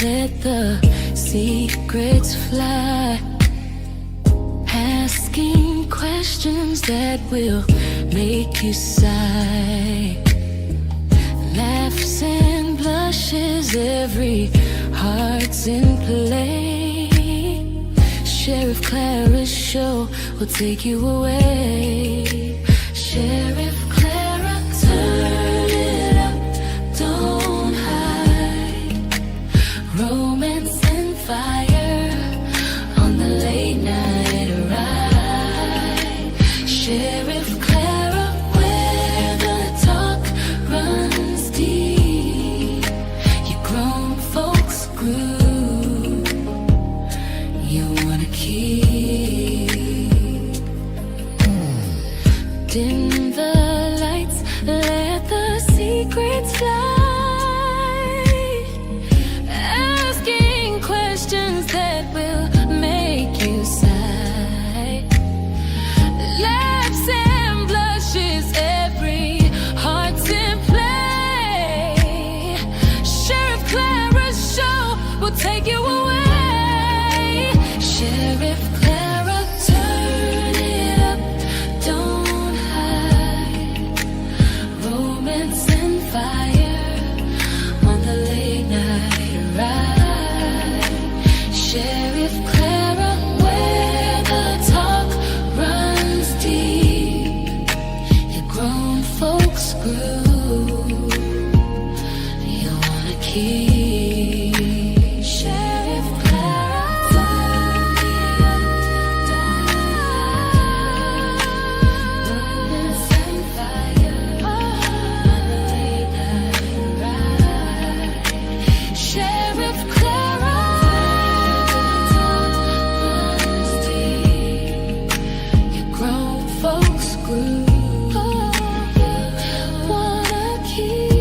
Let the secrets fly, asking questions that will make you sigh. Laughs and blushes, every heart's in play. Sheriff Clara's show will take you away. Sheriff Clara, turn it up, don't hide. Romance and fire on the late night ride. Sheriff Clara, where the talk runs deep. You grown folks grew, you wanna keep. Dim the lights, let the secrets fly, asking questions that will make you sigh. Laughs and blushes, every heart's in play. Sheriff Clara's show will take you away. Sheriff Clara, turn it up, don't hide. Romance and fire on the late night ride. Sheriff Clara, where the talk runs deep. Your grown folks grew, you wanna keep. Sheriff Clara, turn it up, don't hide. Romance and fire on the late night ride. Sheriff Clara, runs deep. Your grown folks grew, wanna keep.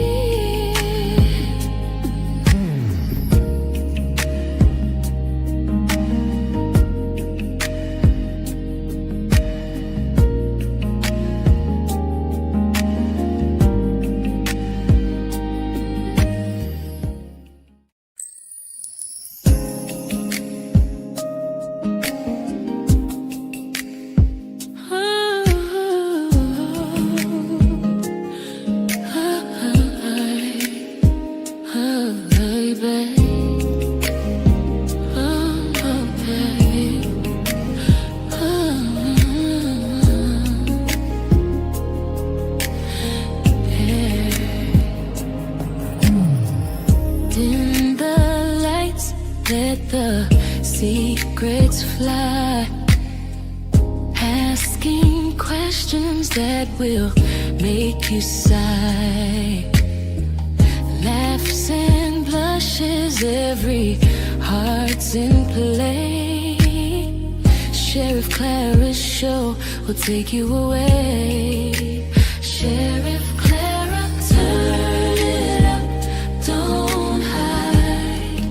Dim the lights, let the secrets fly, asking questions that will make you sigh. Laughs and blushes, every heart's in play. Sheriff Clara's show will take you away. Sheriff Clara, turn it up, don't hide.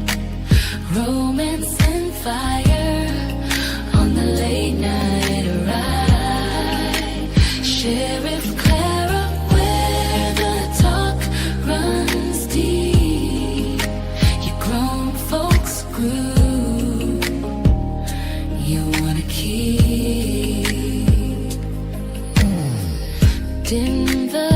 Romance and fire on the late night ride. Sheriff Clara, where the talk runs deep. Your grown folks grew, you wanna keep. Dim the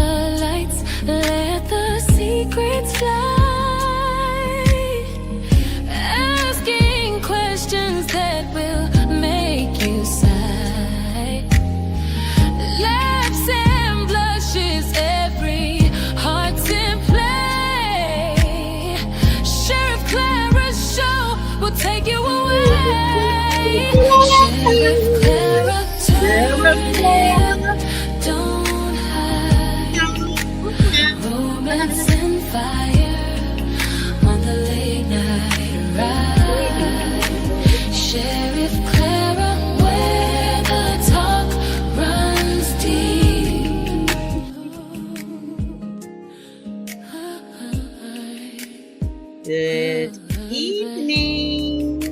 Good evening.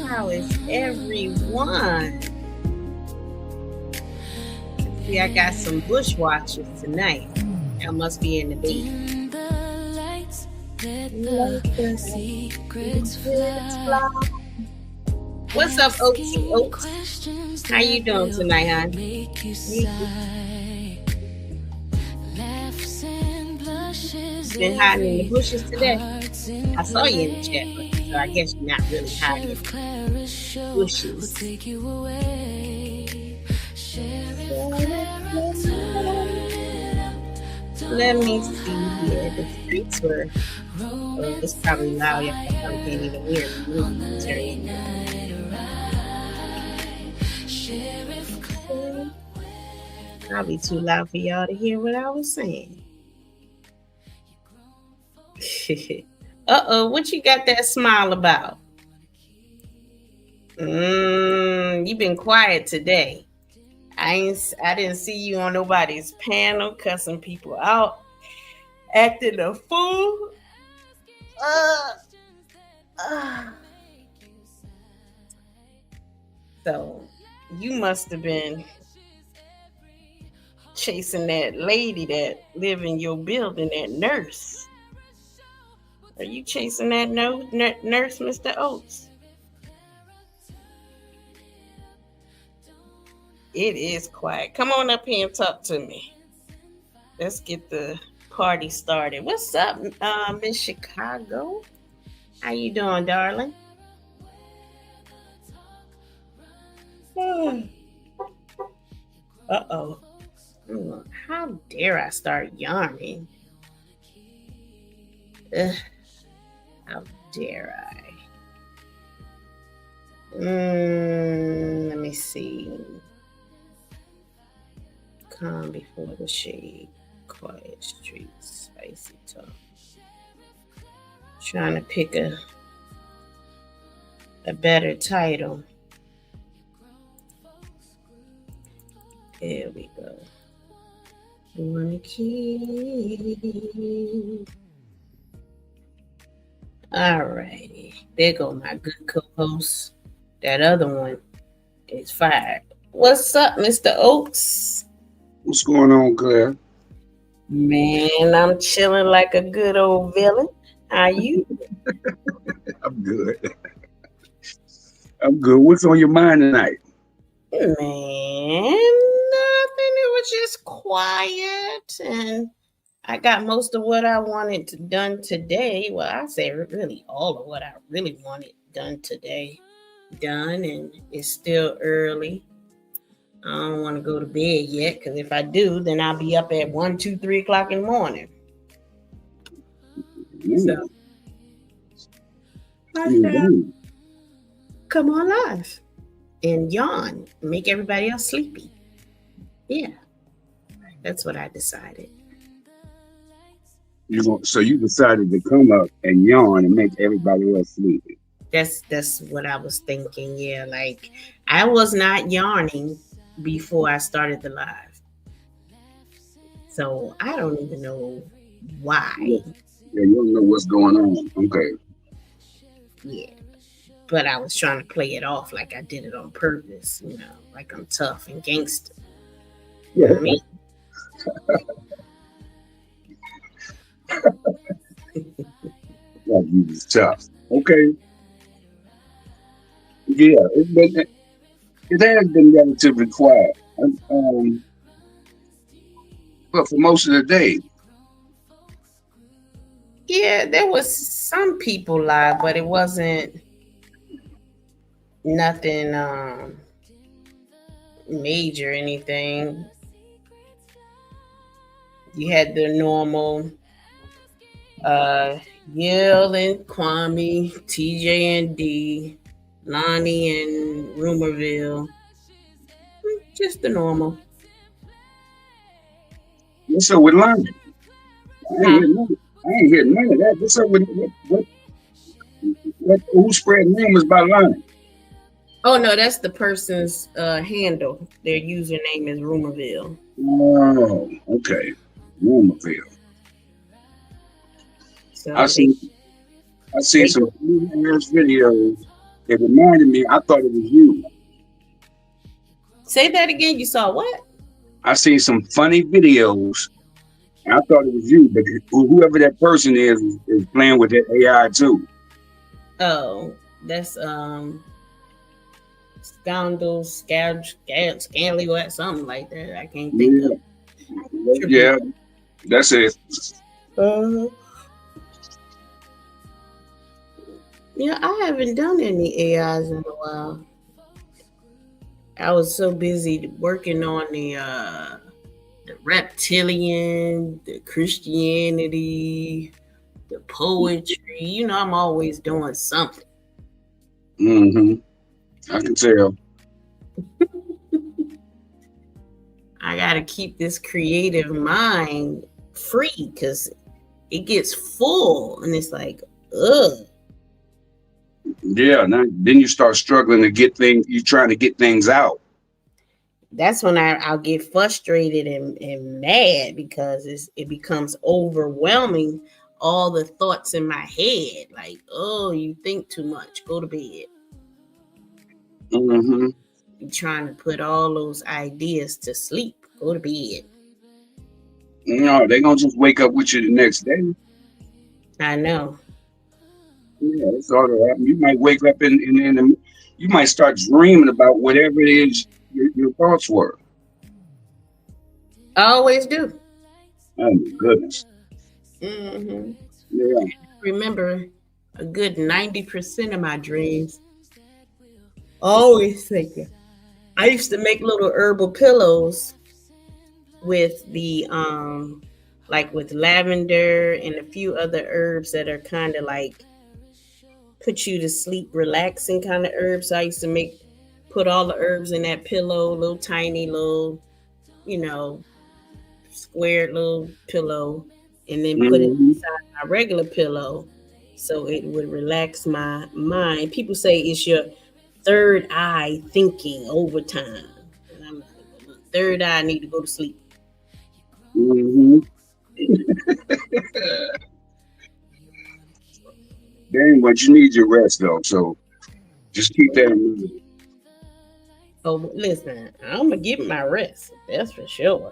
How is everyone? See, I got some bushwatchers tonight. Y'all must be in the bed. What's up, Oatsy Oats? How you doing tonight, hon? Been hiding in the bushes today. I saw you in the chat, so I guess you're not really hiding in the bushes. Let me see here. The streets were. Oh, it's probably loud. I can't even hear me. Probably too loud for y'all to hear what I was saying. Uh-oh, what you got that smile about? You've been quiet today. I didn't see you on nobody's panel cussing people out, acting a fool. So you must have been chasing that lady that live in your building, that nurse. Are you chasing that nurse, Mr. Oates? It is quiet. Come on up here and talk to me. Let's get the party started. What's up, Miss Chicago? How you doing, darling? Uh-oh. How dare I start yarning? How dare I? Let me see. Calm before the shade, quiet streets, spicy talk. Trying to pick a better title. There we go. Wanna keep. Alrighty. There go my good co-host. That other one is fired. What's up, Mr. Oates? What's going on, Claire? Man, I'm chilling like a good old villain. How you? I'm good. I'm good. What's on your mind tonight? Man, nothing. It was just quiet, and I got most of what I wanted done today. Well, I say really all of what I really wanted done today. Done, and it's still early. I don't want to go to bed yet, because if I do, then I'll be up at 1, 2, 3 o'clock in the morning. So, come on live and yawn, make everybody else sleepy. Yeah, that's what I decided. So you decided to come up and yawn and make everybody else sleepy. That's what I was thinking. Yeah, like I was not yarning before I started the live, so I don't even know why. Yeah, you don't know what's going on. Okay. Yeah, but I was trying to play it off like I did it on purpose, like I'm tough and gangster. You know what I mean? Like you was tough. Okay. Yeah, it has been relatively quiet. But for most of the day. Yeah, there was some people live, but it wasn't nothing major anything. You had the normal Yale and Kwame, TJ and D, Lonnie and Rumorville. Just the normal. What's up with Lonnie? I ain't hear none of that. What's up with who spread rumors about Lonnie? Oh no, that's the person's handle. Their username is Rumorville. Oh, okay. Rumorville. So I seen some videos. It reminded me. I thought it was you. say that again. You saw what? I seen some funny videos. And I thought it was you, but whoever that person is playing with that AI too. Oh, that's Scanley, what something like that. I can't think of. Yeah, that's it. Yeah, I haven't done any AIs in a while. I was so busy working on the reptilian, the Christianity, the poetry. You know, I'm always doing something. I can tell. I gotta keep this creative mind free because it gets full and it's like, ugh. Yeah, then you start struggling to get things. You're trying to get things out. That's when I'll get frustrated and mad because it becomes overwhelming. All the thoughts in my head, like, oh, you think too much. Go to bed. You're trying to put all those ideas to sleep. Go to bed. No, they're gonna just wake up with you the next day. I know. Yeah, that's all that happens. You might wake up and you might start dreaming about whatever it is your thoughts were. I always do. Oh my goodness. Yeah. Remember a good 90% of my dreams. Always thinking. I used to make little herbal pillows with the like with lavender and a few other herbs that are kind of like put you to sleep, relaxing kind of herbs. So I used to put all the herbs in that pillow, little tiny little, squared little pillow, and then put it inside my regular pillow so it would relax my mind. People say it's your third eye thinking over time. And I'm like, third eye need to go to sleep. Dang, but you need your rest though, so just keep that in mind. Oh, listen, I'm gonna give my rest. That's for sure.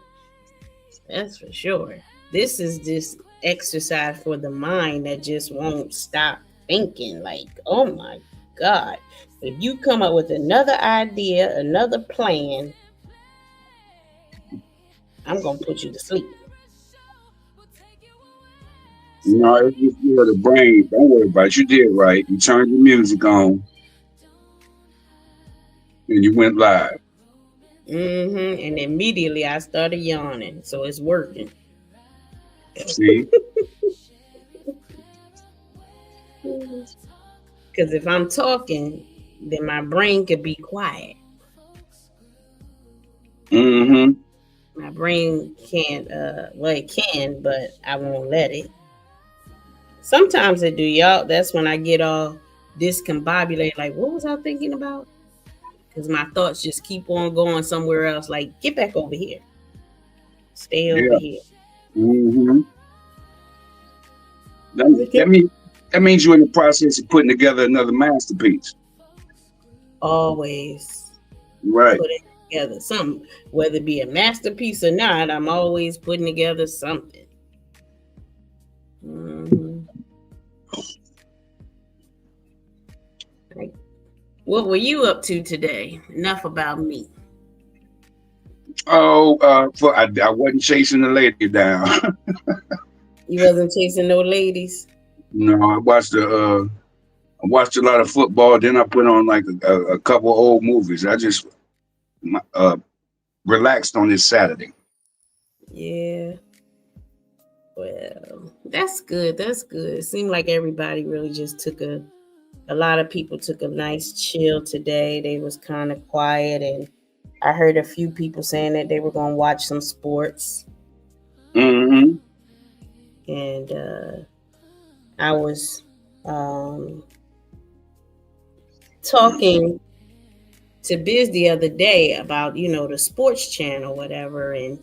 That's for sure. This is just exercise for the mind that just won't stop thinking. Like, oh my God. If you come up with another idea, another plan, I'm gonna put you to sleep. No, it's just the brain. Don't worry about it. You did right. You turned your music on and you went live. And immediately I started yawning, so it's working. See? Because if I'm talking, then my brain could be quiet. My brain can't, well, it can, but I won't let it. Sometimes it do, y'all. That's when I get all discombobulated. Like, what was I thinking about? Because my thoughts just keep on going somewhere else. Like, get back over here. Stay over here. That means you're in the process of putting together another masterpiece. Always. Right. Putting together something. Whether it be a masterpiece or not, I'm always putting together something. What were you up to today? Enough about me. Oh, I wasn't chasing the lady down. You wasn't chasing no ladies? No, I watched a lot of football. Then I put on like a couple old movies. I just relaxed on this Saturday. Yeah. Well, that's good. That's good. It seemed like everybody really just took a lot of people took a nice chill today. They was kind of quiet, and I heard a few people saying that they were going to watch some sports. And I was talking to Biz the other day about, the sports channel, whatever. And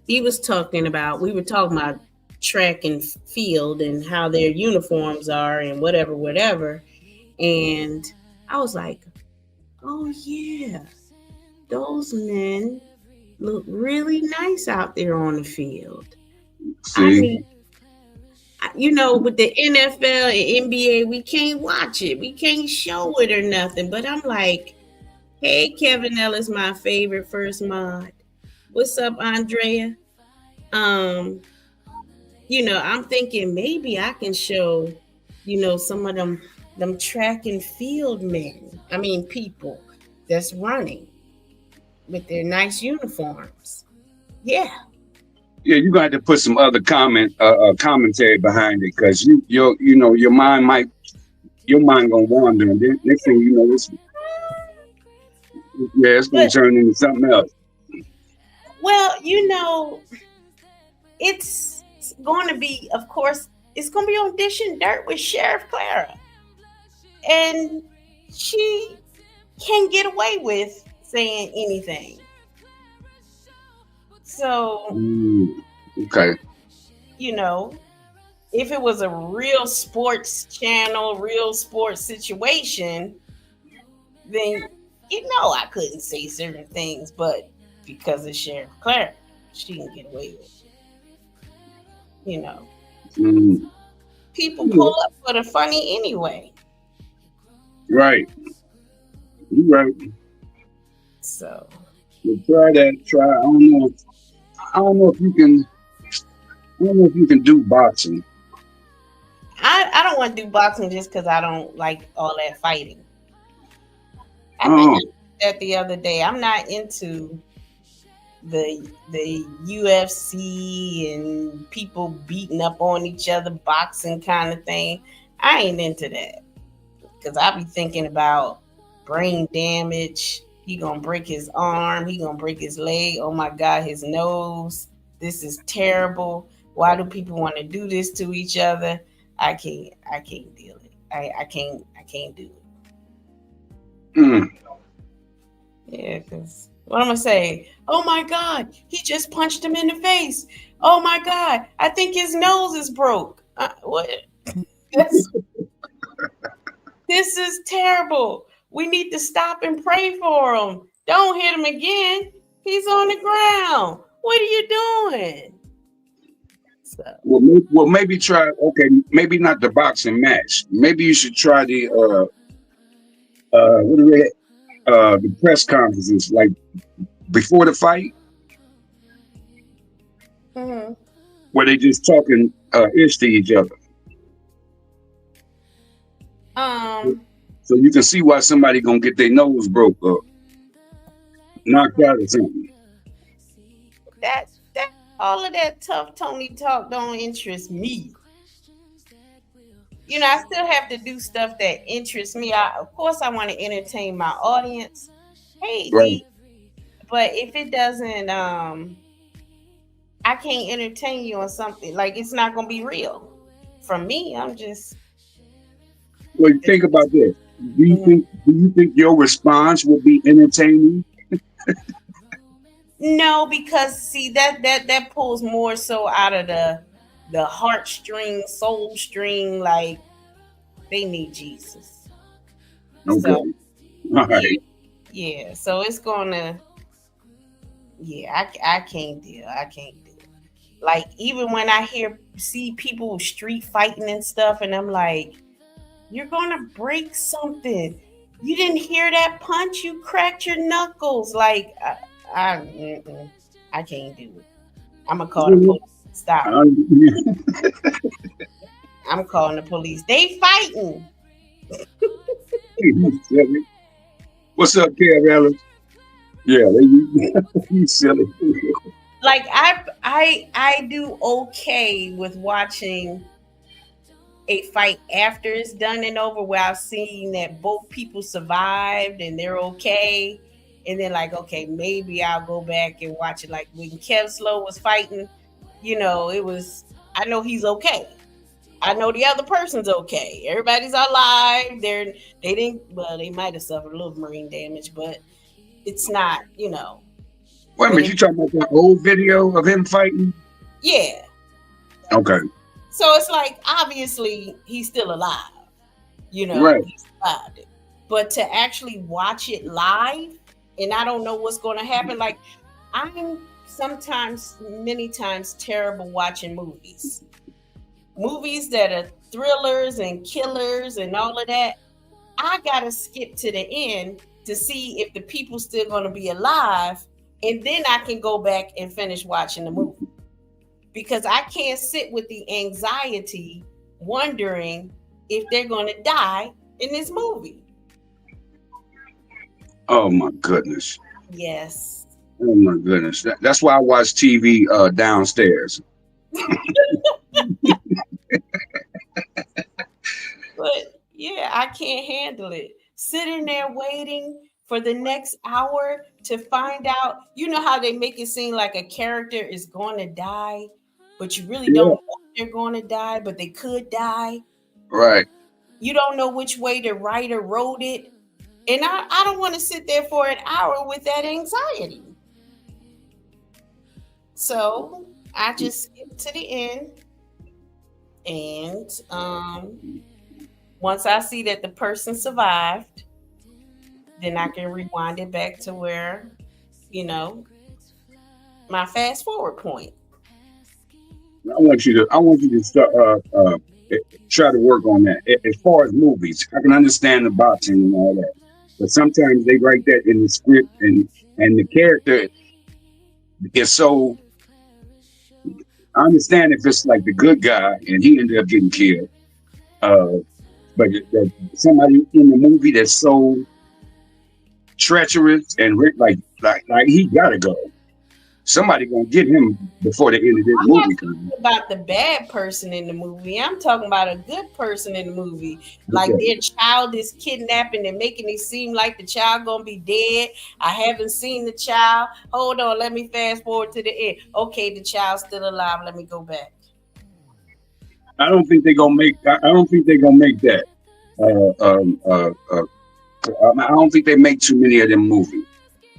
he was talking about, we were talking about track and field and how their uniforms are and whatever, whatever. And I was like, oh, yeah, those men look really nice out there on the field. I See, mean, with the NFL and NBA, we can't watch it. We can't show it or nothing. But I'm like, hey, Kevin Ellis, my favorite first mod. What's up, Andrea? Um, I'm thinking maybe I can show, some of them track and field men. I mean, people that's running with their nice uniforms. Yeah. yeah, you got to put some other commentary behind it, because your mind gonna wander, and then next thing you know, it's gonna But, turn into something else. well, it's going to be, of course, it's going to be on Dish and Dirt with Sheriff Clara. And she can get away with saying anything. So, Okay. If it was a real sports channel, real sports situation, then I couldn't say certain things, but because it's Sheriff Clara, she can get away with it. People pull up for the funny anyway. Right. You're right. So try that. I don't know. I don't know if you can. I don't know if you can do boxing. I don't want to do boxing just because I don't like all that fighting. I think that the other day. I'm not into the UFC and people beating up on each other, boxing kind of thing. I ain't into that, because I be thinking about brain damage. He gonna break his arm. He gonna break his leg. Oh my God, his nose. This is terrible. Why do people want to do this to each other? I can't deal it. I can't do it. Yeah, because what I'm gonna say? Oh my God, he just punched him in the face. Oh my God, I think his nose is broke. What? This is terrible. We need to stop and pray for him. Don't hit him again. He's on the ground. What are you doing? So. Well, maybe try. Okay, maybe not the boxing match. Maybe you should try the the press conferences, like before the fight, where they just talking ish to each other. So you can see why somebody gonna get their nose broke or knocked out or something. That all of that tough Tony talk don't interest me. I still have to do stuff that interests me. Of course, I want to entertain my audience. Hey, right. But if it doesn't, I can't entertain you on something. Like, it's not gonna be real. For me, I'm just. Well, think about this. Do you think your response will be entertaining? No, because see that pulls more so out of the heartstring, soul string. Like, they need Jesus. Okay. So, all right. Yeah. So it's gonna. Yeah, I can't deal. I can't do it. Like, even when I see people street fighting and stuff, and I'm like, you're gonna break something. You didn't hear that punch? You cracked your knuckles. Like, I can't do it. I'm gonna call the police. Stop. I'm calling the police. They fighting. What's up, Kev Ellis? Yeah, you silly. Like, I do okay with watching a fight after it's done and over, where I've seen that both people survived and they're okay. And then, like, okay, maybe I'll go back and watch it. Like when Kev Slow was fighting, it was, I know he's okay. I know the other person's okay. Everybody's alive. They might have suffered a little brain damage, but it's not, Wait a When minute, you talking about that old video of him fighting? yeah. Okay, So it's like obviously he's still alive. You know, right. he survived it. But to actually watch it live, and I don't know what's going to happen. Like I'm sometimes, many times, terrible watching movies. Movies that are thrillers and killers and all of that. I gotta skip to the end to see if the people's still gonna be alive, and then I can go back and finish watching the movie. Because I can't sit with the anxiety wondering if they're gonna die in this movie. Oh my goodness. Yes. Oh my goodness. That's why I watch TV downstairs. But yeah, I can't handle it. Sitting there waiting for the next hour to find out. You know how they make it seem like a character is going to die, but you really don't Yeah, know if they're going to die, but they could die. right. You don't know which way the writer wrote it. And I don't want to sit there for an hour with that anxiety. So I just skip to the end. And once I see that the person survived, then I can rewind it back to where, you know, my fast forward point. I want you to start try to work on that. As far as movies, I can understand the boxing and all that, but sometimes they write that in the script, and the character is so. I understand if it's like the good guy and he ended up getting killed, but somebody in the movie that's so treacherous and like he gotta go. Somebody gonna get him before the end of this I'm not movie. talking about the bad person in the movie. I'm talking about a good person in the movie. Like Okay. their child is kidnapping and making it seem like the child gonna be dead. I haven't seen the child. Hold on, let me fast forward to the end. Okay, the child's still alive. Let me go back. I don't think they're gonna make. I don't think they're gonna make that. I don't think they make too many of them movies.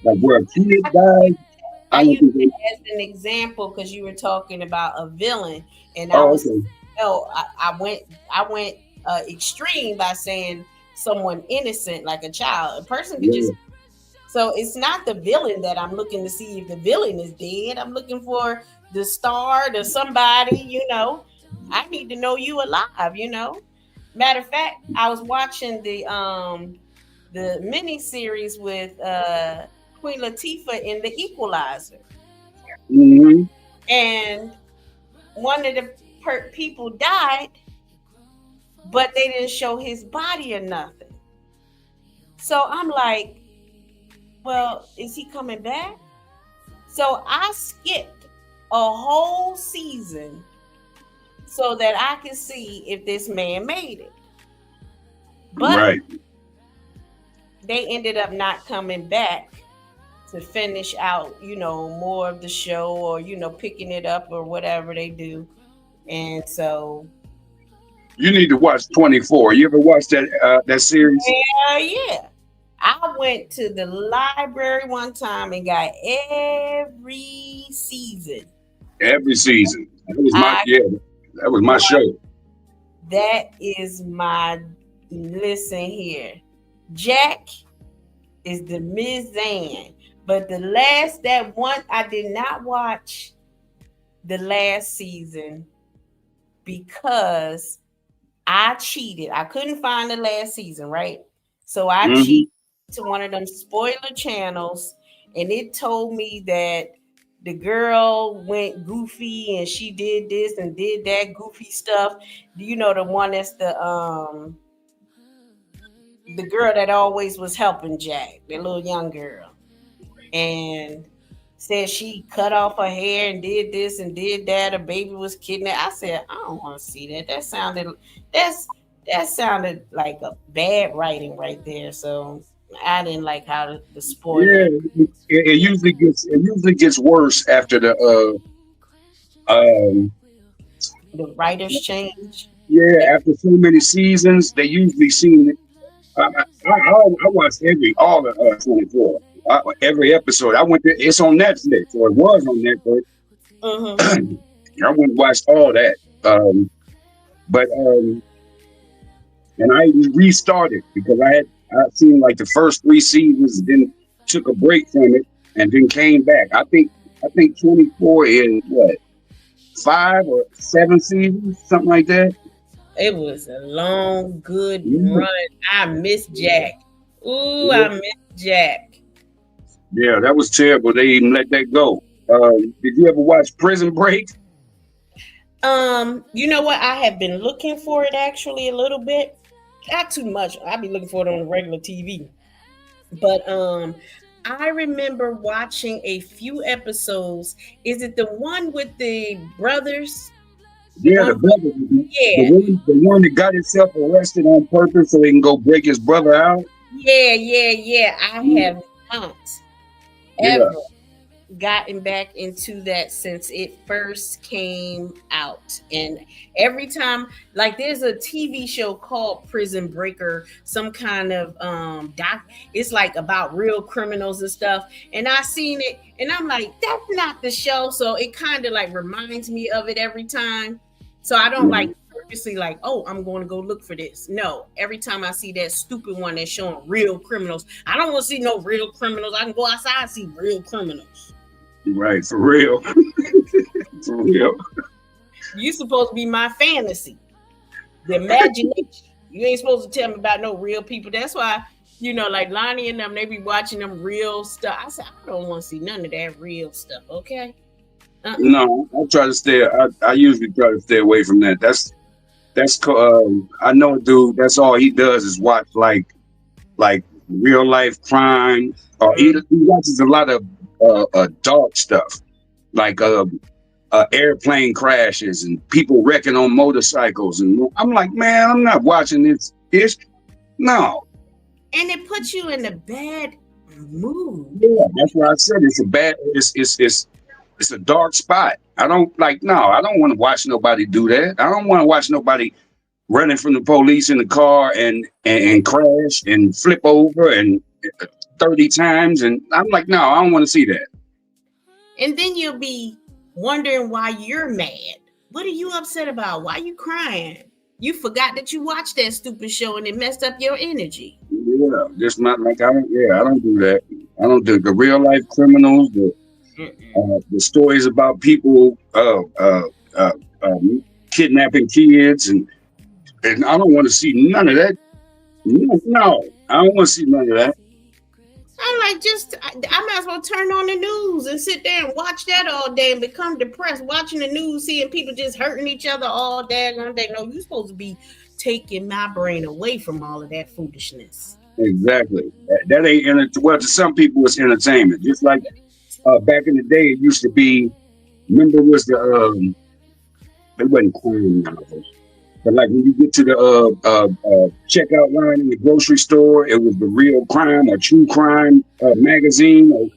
Like where a kid dies. I I don't used think they. it as an example because you were talking about a villain, and I Oh, was okay. I went extreme by saying someone innocent like a child. A person could Yeah. just so it's not the villain that I'm looking to see if the villain is dead. I'm looking for the star, the somebody, you know. I need to know you alive, you know. Matter of fact, I was watching the mini series with Queen Latifah in The Equalizer. Hmm. And one of the people died, but they didn't show his body or nothing. So I'm like, well, is he coming back? So I skipped a whole season so that I could see if this man made it. But Right. they ended up not coming back to finish out, you know, more of the show or, you know, picking it up or whatever they do. And so You need to watch 24. You ever watch that series? yeah. I went to the library one time and got every season. Every season. That was I my show. that is my listen here. Jack is the Mizan. But that one I did not watch the last season because I cheated. I couldn't find the last season, right? So I Hmm. cheated to one of them spoiler channels, and it told me that the girl went goofy and she did this and did that goofy stuff. You know, the one that's the girl that always was helping Jack, the little young girl, and said she cut off her hair and did this and did that. A baby was kidnapped. I said, I don't want to see that. That sounded like a bad writing right there. So I didn't like how the spoiler. Yeah, it usually gets worse after The writers change. after so many seasons. They usually seen it. I watched all of 24. every episode. I went to. It's on Netflix, or it was on Netflix. Mm-hmm. I went and watched all that. But and I restarted because I seen like the first 3 seasons, then took a break from it, and then came back. I think 24 is what, 5 or 7 seasons, something like that. It was a long, good Yeah. run. I miss Jack. Ooh, Yeah. I miss Jack. Yeah, that was terrible. They even let that go. Did you ever watch Prison Break? You know what? I have been looking for it actually a little bit. Not too much. I be looking for it on regular TV. But I remember watching a few episodes. Is it the one with the brothers? Yeah, the brother, Yeah. the one that got himself arrested on purpose so he can go break his brother out. Yeah. I have not Yeah. ever gotten back into that since it first came out. And every time, like, there's a TV show called Prison Breaker, some kind of it's like about real criminals and stuff. And I seen it and I'm like, that's not the show. So it kind of like reminds me of it every time. So I don't like purposely like, oh, I'm going to go look for this. No, every time I see that stupid one that's showing real criminals, I don't want to see no real criminals. I can go outside and see real criminals. Right, for real. For real. You supposed to be my fantasy, the imagination. You ain't supposed to tell me about no real people. That's why, like Lonnie and them, they be watching them real stuff. I said, I don't want to see none of that real stuff. Okay. No, I try to stay. I usually try to stay away from that. I know a dude. That's all he does is watch like real life crime, or he watches a lot of dark stuff, like airplane crashes and people wrecking on motorcycles. And I'm like, man, I'm not watching this. No. And it puts you in a bad mood. Yeah, that's why I said it's a bad. It's a dark spot. I don't want to watch nobody do that. I don't want to watch nobody running from the police in the car and crash and flip over and 30 times. And I'm like, no, I don't want to see that. And then you'll be wondering why you're mad. What are you upset about? Why are you crying? You forgot that you watched that stupid show and it messed up your energy. Yeah, just not like I don't do that. I don't do the real life criminals, the stories about people kidnapping kids, and I don't want to see none of that. No, I don't want to see none of that. I'm like, I might as well turn on the news and sit there and watch that all day and become depressed watching the news, seeing people just hurting each other all day. No, you're supposed to be taking my brain away from all of that foolishness. Exactly. That ain't well, to some people it's entertainment. Just like back in the day, it used to be. Remember, it was the it wasn't crime novels, but like when you get to the checkout line in the grocery store, it was the Real Crime or True Crime magazine.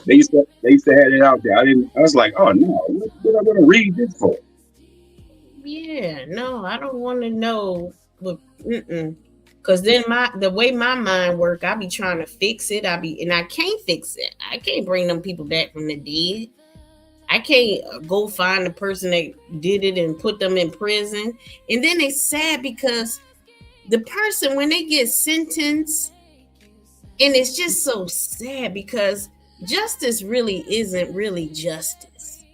They used to have it out there. I was like, oh no, what am I going to read this for? Yeah, no, I don't want to know. Because then the way my mind work, I be trying to fix it. And I can't fix it. I can't bring them people back from the dead. I can't go find the person that did it and put them in prison. And then it's sad because the person, when they get sentenced, and it's just so sad because justice really isn't really justice.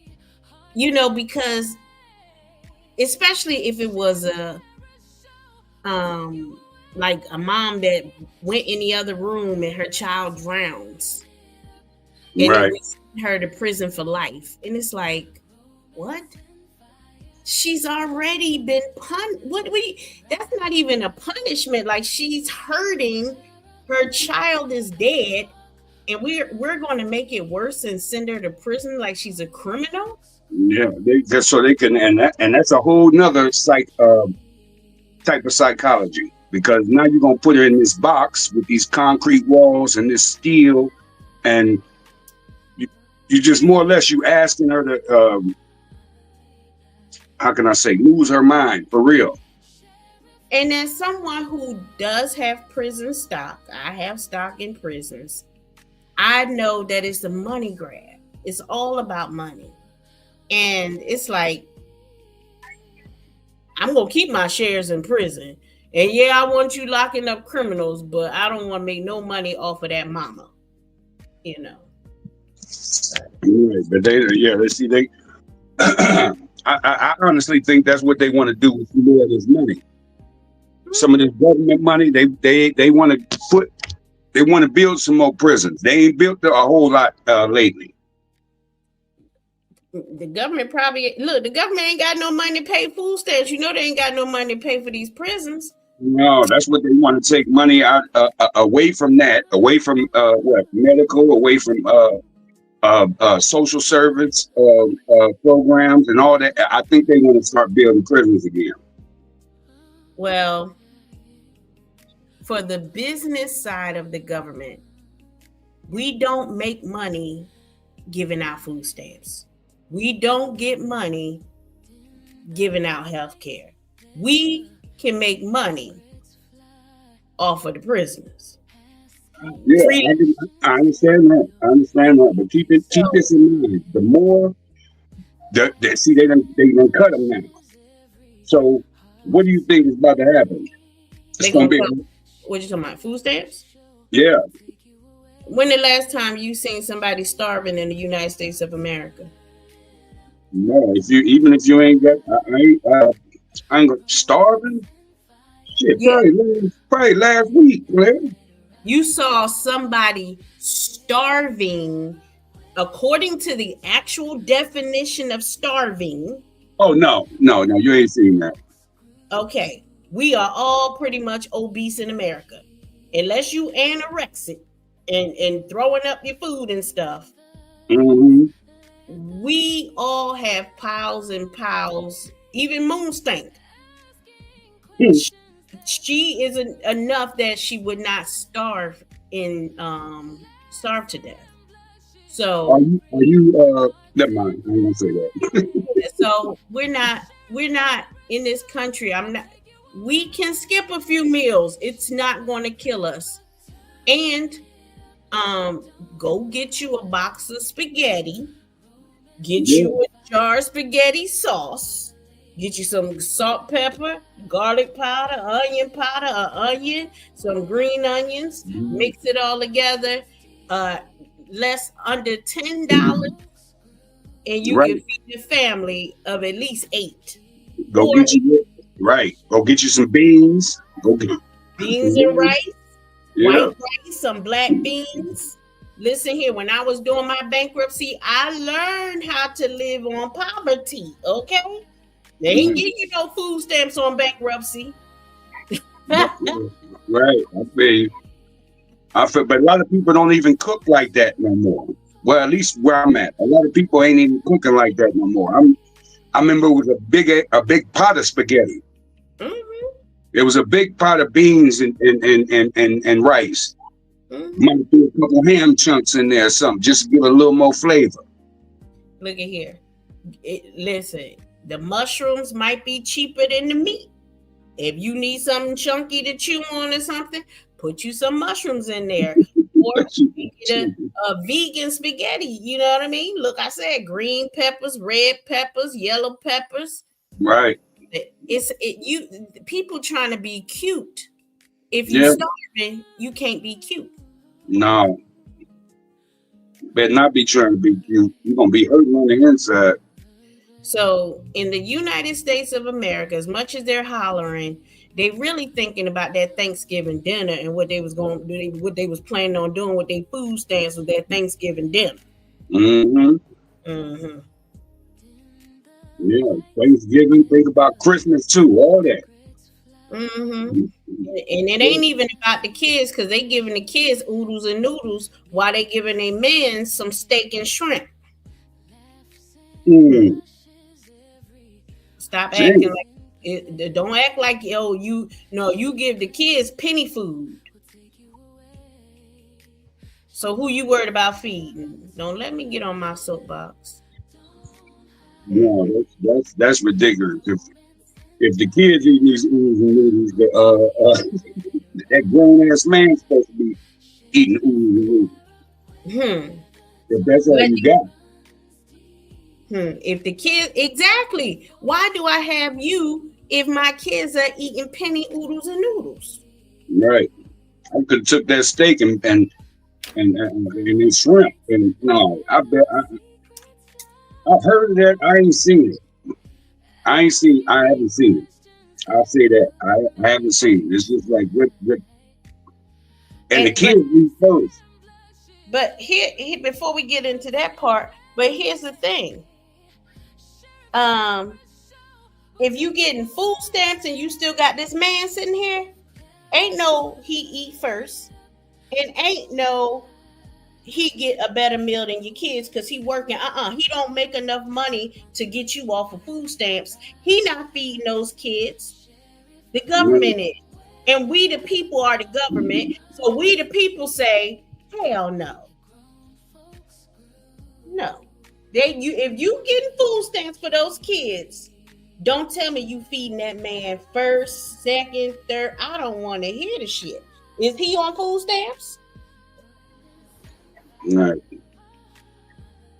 Because especially if it was like a mom that went in the other room and her child drowns. And right. Then we send her to prison for life. And it's like, what? She's already been that's not even a punishment. Like, she's hurting. Her child is dead. And we're going to make it worse and send her to prison like she's a criminal? Yeah, so they can, and that's a whole nother type of psychology, because now you're gonna put her in this box with these concrete walls and this steel, and you just more or less you asking her to how can I say, lose her mind for real. And as someone who does have prison stock, I have stock in prisons. I know that it's a money grab. It's all about money. And it's like, I'm going to keep my shares in prison. And yeah, I want you locking up criminals, but I don't want to make no money off of that mama. You know. Right, but let's see, they I honestly think that's what they want to do with more of this money. Some of this government money, they want to build some more prisons. They ain't built a whole lot lately. The government the government ain't got no money to pay food stamps. You know they ain't got no money to pay for these prisons. No, that's what they want to take money out away from that, away from medical, away from social service programs and all that. I think they want to start building prisons again. Well, for the business side of the government, we don't make money giving out food stamps. We don't get money giving out health care. We can make money off of the prisoners. Yeah, I understand that. But keep this in mind. The more they done cut them now. So what do you think is about to happen? It's gonna be. What you talking about? Food stamps? Yeah. When the last time you seen somebody starving in the United States of America? No, if you ain't got, I ain't starving. Shit, yeah. probably last week, man. You saw somebody starving according to the actual definition of starving. Oh no, you ain't seen that. Okay, we are all pretty much obese in America, unless you anorexic and throwing up your food and stuff. Mm-hmm. We all have piles and piles, even Moonstank. She isn't enough that she would not starve to death. So are you never mind, I ain't gonna say that. So we're not in this country. We can skip a few meals. It's not going to kill us. And go get you a box of spaghetti. Get you a jar of spaghetti sauce. Get you some salt, pepper, garlic powder, onion, some green onions. Mm-hmm. Mix it all together. Less under $10, and you can feed a family of at least 8. Go get you some beans. Go get beans and rice. Yeah. White rice, some black beans. Listen here, when I was doing my bankruptcy, I learned how to live on poverty, okay? They ain't give you no food stamps on bankruptcy. Right, I feel, but a lot of people don't even cook like that no more. Well, at least where I'm at, a lot of people ain't even cooking like that no more. I remember it was a big pot of spaghetti. Mm-hmm. It was a big pot of beans and rice. Mm-hmm. Might put a couple ham chunks in there or something, just to give it a little more flavor. Look at here. Listen, the mushrooms might be cheaper than the meat. If you need something chunky to chew on or something, put you some mushrooms in there. Or get a vegan spaghetti. You know what I mean? Look, I said green peppers, red peppers, yellow peppers. Right. People trying to be cute. If you're starving, you can't be cute. No. Better not be trying to be cute. You're gonna be hurting on the inside. So in the United States of America, as much as they're hollering, they really thinking about that Thanksgiving dinner and what they was going to do, what they was planning on doing with their food stamps with their Thanksgiving dinner. Mm-hmm. Mm-hmm. Yeah, Thanksgiving, think about Christmas too, all that. Mm-hmm. And it ain't even about the kids, because they giving the kids oodles and noodles while they giving their men some steak and shrimp. Mm. Stop acting like it. Don't act like you give the kids penny food. So who you worried about feeding? Don't let me get on my soapbox. No, that's ridiculous. if the kids eating these oodles and noodles, that grown ass man's supposed to be eating oodles and noodles. If that's all But you got. if the kids, exactly. Why do I have you if my kids are eating penny oodles and noodles? Right. I could have took that steak and then shrimp. And no, I've heard of that. I ain't seen it. I haven't seen it. I'll say that. I haven't seen it. It's just like what and the kids eat first. But here, before we get into that part, but here's the thing. If you getting food stamps and you still got this man sitting here, ain't no he eat first, and ain't no he get a better meal than your kids because he working. He don't make enough money to get you off of food stamps. He not feeding those kids. The government is, and we the people are the government. So we the people say, hell no, no. If you getting food stamps for those kids, don't tell me you feeding that man first, second, third. I don't want to hear the shit. Is he on food stamps? Right.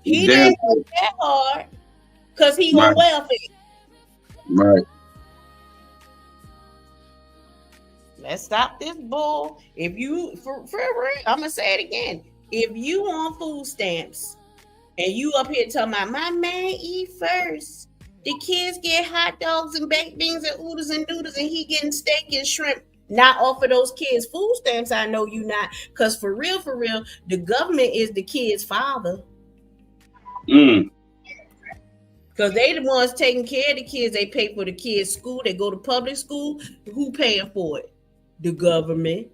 He didn't work that hard because he on welfare. Right. Let's stop this bull. If you for real, I'm gonna say it again. If you on food stamps and you up here talking about my man eat first, the kids get hot dogs and baked beans and oodles and noodles, and he getting steak and shrimp. Not offer those kids food stamps. I know you not, because for real, the government is the kid's father. Because they the ones taking care of the kids. They pay for the kids' school. They go to public school. Who paying for it? The government,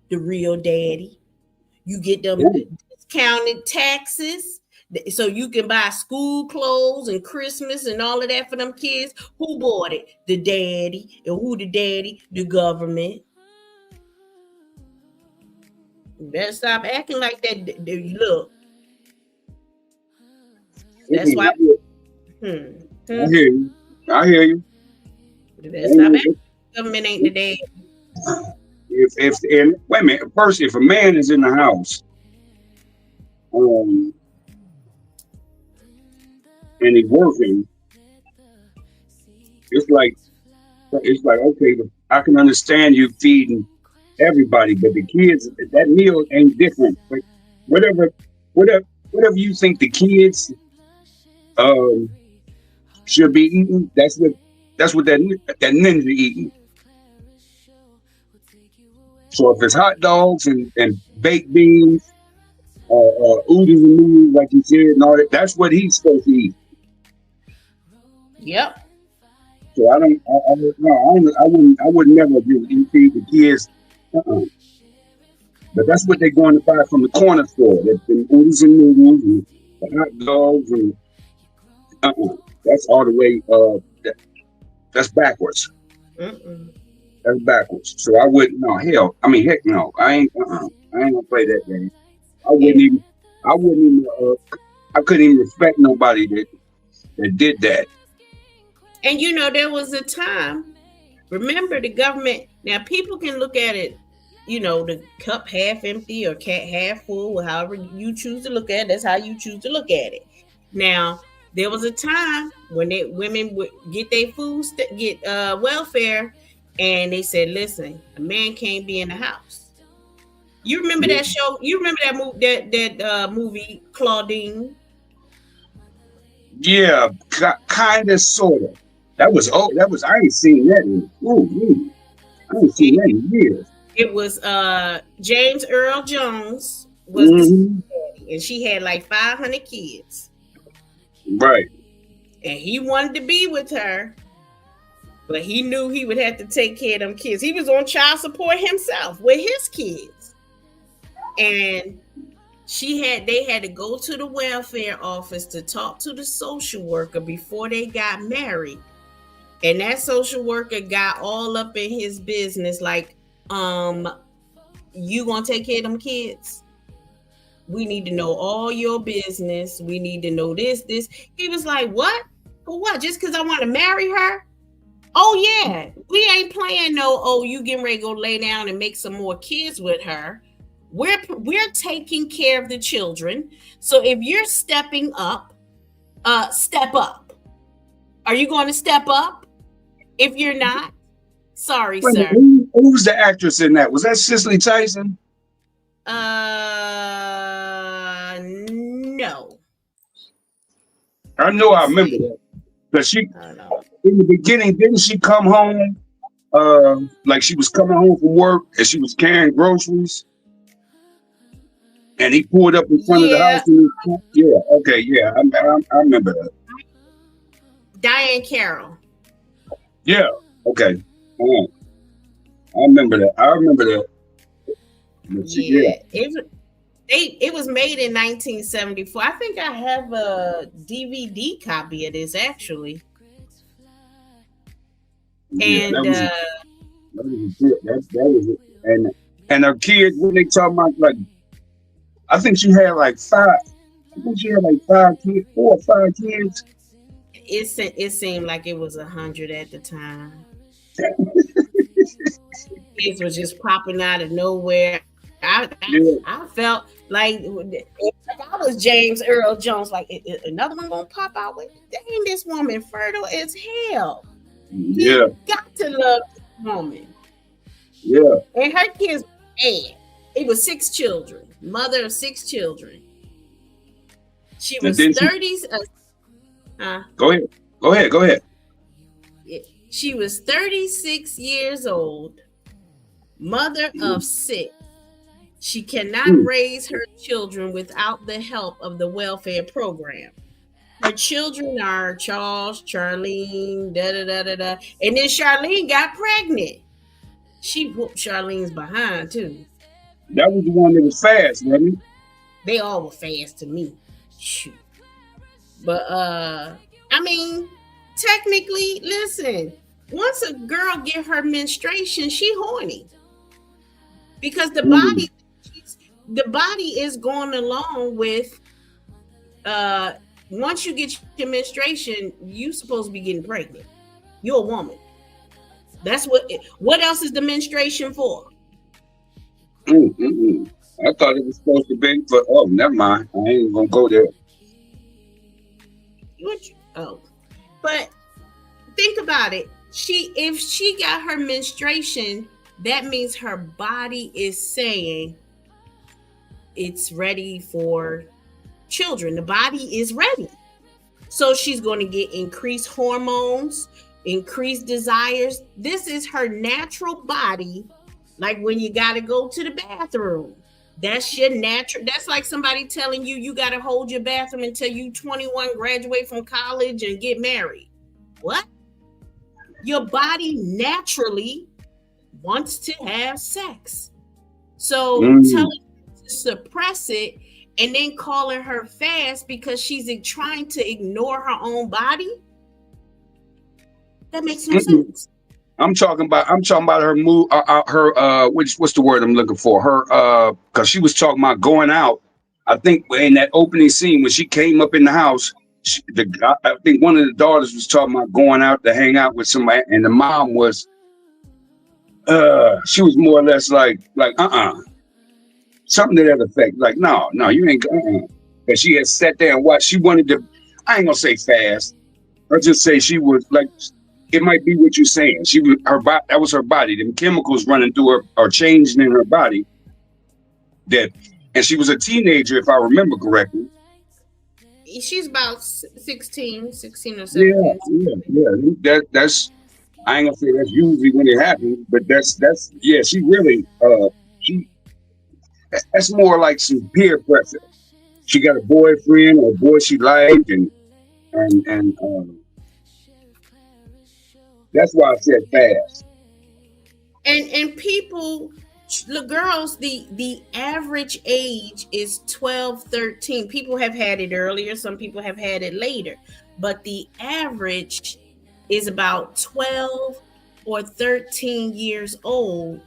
the real daddy. You get them discounted taxes, so you can buy school clothes and Christmas and all of that for them kids. Who bought it? The daddy. And who the daddy? The government. You better stop acting like that. Look. That's why. I hear you. You better stop acting. Government ain't the daddy. And wait a minute. First, if a man is in the house, and he's working, it's like okay, I can understand you feeding everybody, but the kids, that meal ain't different. But whatever you think the kids should be eating, that's what that ninja eating. So if it's hot dogs and baked beans, oodles and noodles, like you said, and all that, that's what he's supposed to eat. Yep. So I would never agree with you feed the kids. But that's what they're going to buy from the corner store. The oodles and noodles and the hot dogs and that's all the way. That's backwards. That's backwards. So I wouldn't. No, hell. I mean, heck no. I ain't gonna play that game. I couldn't even respect nobody that did that. And there was a time. Remember, the government. Now, people can look at it. The cup half empty or half full, however you choose to look at it. That's how you choose to look at it. Now, there was a time when women would get their food, get welfare, and they said, "Listen, a man can't be in the house." You remember that show? You remember that movie Claudine? Yeah, kind of, sort of. I ain't seen that in. I ain't seen that in years. It was James Earl Jones was the daddy, and she had like 500 kids. Right. And he wanted to be with her, but he knew he would have to take care of them kids. He was on child support himself with his kids. And they had to go to the welfare office to talk to the social worker before they got married. And that social worker got all up in his business, like, you gonna take care of them kids? We need to know all your business. We need to know this. He was like, what? For what? Just because I want to marry her? Oh yeah, we ain't playing no. Oh, you getting ready to go lay down and make some more kids with her. We're taking care of the children. So if you're stepping up, step up. Are you going to step up? If you're not, sorry, Wait a minute, sir. who's the actress in that? Was that Cicely Tyson? No. I know I Let's remember see. that. Because she, I don't know. in the beginning, didn't she come home like she was coming home from work and she was carrying groceries and he pulled up in front of the Yeah, house and yeah, okay, yeah, I remember that. Diane Carroll. Yeah, okay. Uh, I remember that. I remember that. But yeah. Yeah, it was made in 1974. I think I have a DVD copy of this actually. Yeah, And that was it. That was it. And her kids, when they talking about like, I think she had like five. I think she had like 5 kids, 4 or 5 kids. it seemed like it was 100 at the time. Kids were just popping out of nowhere. I, Yeah, I felt like if I was James Earl Jones, like another one gonna pop out with. Dang, this woman fertile as hell. yeah, He got to love this woman, yeah. and her kids. Man, it was 6 children, mother of 6 children. She And was then she 30s. go ahead, go ahead. She was 36 years old, mother of 6. She cannot Mm, raise her children without the help of the welfare program. Her children are Charles, Charlene, da da da da da. And then Charlene got pregnant. She whooped Charlene's behind too. that was the one that was fast, wasn't it? They all were fast to me. Shoot. But I mean, technically, listen, once a girl get her menstruation, she horny. Because Mm, the body is going along with uh once you get your menstruation, you supposed to be getting pregnant. You're a woman. That's what else is the menstruation for? mm, mm, mm. I thought it was supposed to be for. Oh, never mind. I ain't gonna go there. Oh. But think about it. If she got her menstruation, that means her body is saying it's ready for children. The body is ready. So she's going to get increased hormones, increased desires. This is her natural body. Like when you got to go to the bathroom. That's your natural. That's like somebody telling you got to hold your bathroom until you 21, graduate from college and get married. What? Your body naturally wants to have sex. So Mm, telling her to suppress it and then calling her fast because she's trying to ignore her own body, that makes no mm, mm. sense. I'm talking about her move. Her what's the word I'm looking for? Her because she was talking about going out. I think in that opening scene when she came up in the house, I think one of the daughters was talking about going out to hang out with somebody, and the mom was she was more or less like something to that effect. Like no, you ain't because she had sat there and watched. She wanted to. I ain't gonna say fast. I'll just say she was like. It might be what you're saying. She was her body. That was her body. Them chemicals running through her or changing in her body. That, and she was a teenager, if I remember correctly. She's about 16 or Yeah, 17. yeah. That's. I ain't gonna say that's usually when it happens, but that's yeah. She really she that's more like some peer pressure. She got a boyfriend or a boy she liked, and that's why I said fast. And people, the girls, the average age is 12, 13. People have had it earlier, some people have had it later, but the average is about 12 or 13 years old.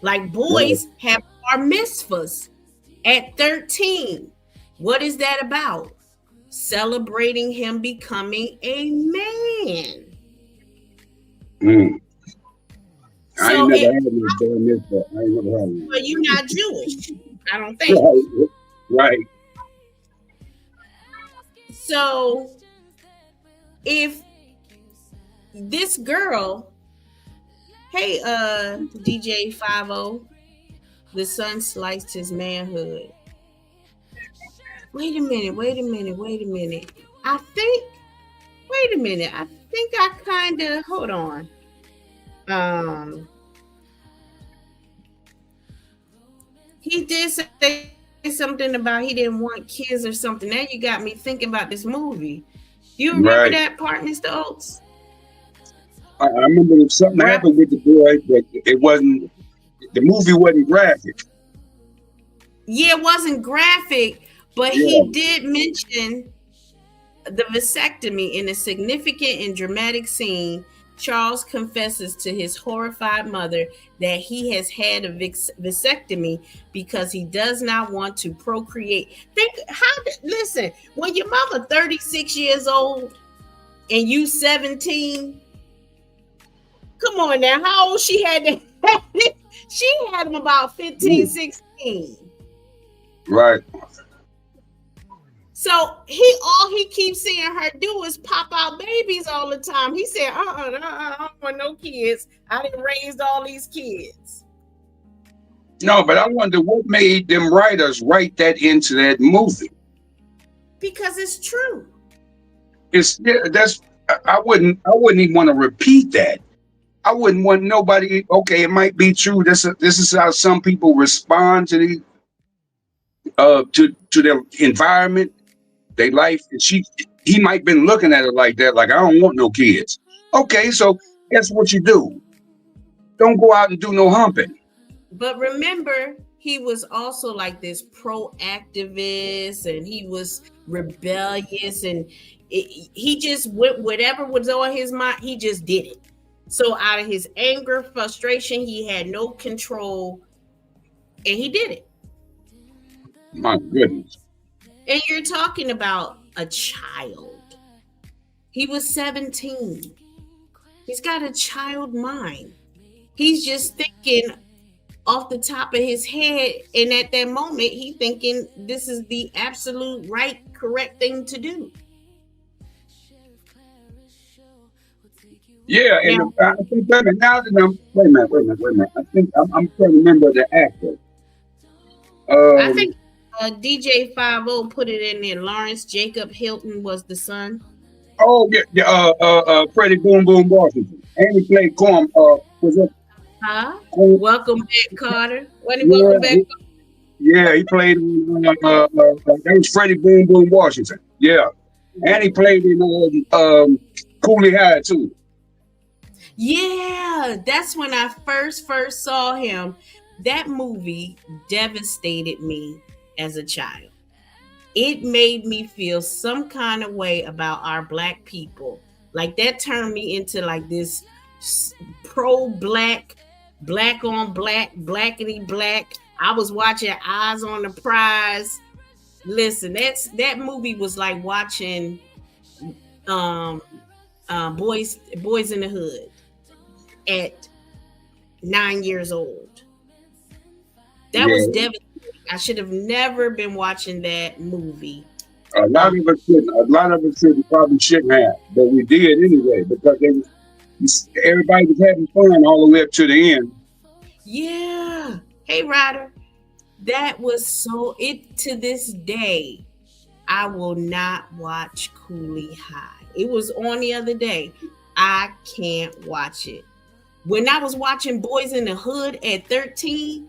Like Right. boys have bar mitzvahs at 13. What is that about? Celebrating him becoming a man. Mm. I ain't So never it, had no damn this, but I ain't never had one. but you're not Jewish, I don't think. Right, right. So if this girl, hey, DJ 50, the son sliced his manhood. Wait a minute. I think I kind of, hold on. He did say something about he didn't want kids or something. Now you got me thinking about this movie. You remember Right. that part, Mr. Oates? I remember something Right. happened with the boy, but it wasn't. The movie wasn't graphic. Yeah, it wasn't graphic, but Yeah. he did mention the vasectomy in a significant and dramatic scene. Charles confesses to his horrified mother that he has had a vasectomy because he does not want to procreate. Listen, when your mama 36 years old and you 17, come on now, how old she had to, she had him about 15, 16. Right. So all he keeps seeing her do is pop out babies all the time. He said, I don't want no kids. I didn't raise all these kids. No, but I wonder what made them writers write that into that movie. Because it's true. I wouldn't even want to repeat that. I wouldn't want nobody. Okay, it might be true. This is how some people respond to their environment, their life. And he might been looking at it like that, like, I don't want no kids. Okay, so guess what you do? Don't go out and do no humping. But remember, he was also like this pro-activist, and he was rebellious, and he just went, whatever was on his mind, he just did it. So out of his anger, frustration, he had no control, and he did it. My goodness. And you're talking about a child. He was 17. He's got a child mind. He's just thinking off the top of his head, and at that moment, he's thinking this is the absolute right, correct thing to do. Yeah, and I think that now that I'm wait a minute. I think I'm trying to remember the actor. I think DJ 50 put it in there. Lawrence Jacob Hilton was the son. Oh yeah, Freddie Boom Boom Washington, and he played Corn. Was it? Huh? Corn? Welcome back, Carter. Welcome back. Yeah, he played. That was Freddie Boom Boom Washington. Yeah, and he played in Cooley High too. Yeah, that's when I first saw him. That movie devastated me as a child. It made me feel some kind of way about our Black people. Like, that turned me into like this pro-Black, black on black, blackity black. I was watching Eyes on the Prize. Listen, that movie was like watching Boys in the Hood at 9 years old. That was devastating. I should have never been watching that movie. A lot of us probably shouldn't have, but we did anyway because everybody was having fun all the way up to the end. Yeah. Hey, Ryder. That was to this day, I will not watch Cooley High. It was on the other day. I can't watch it. When I was watching Boys in the Hood at 13,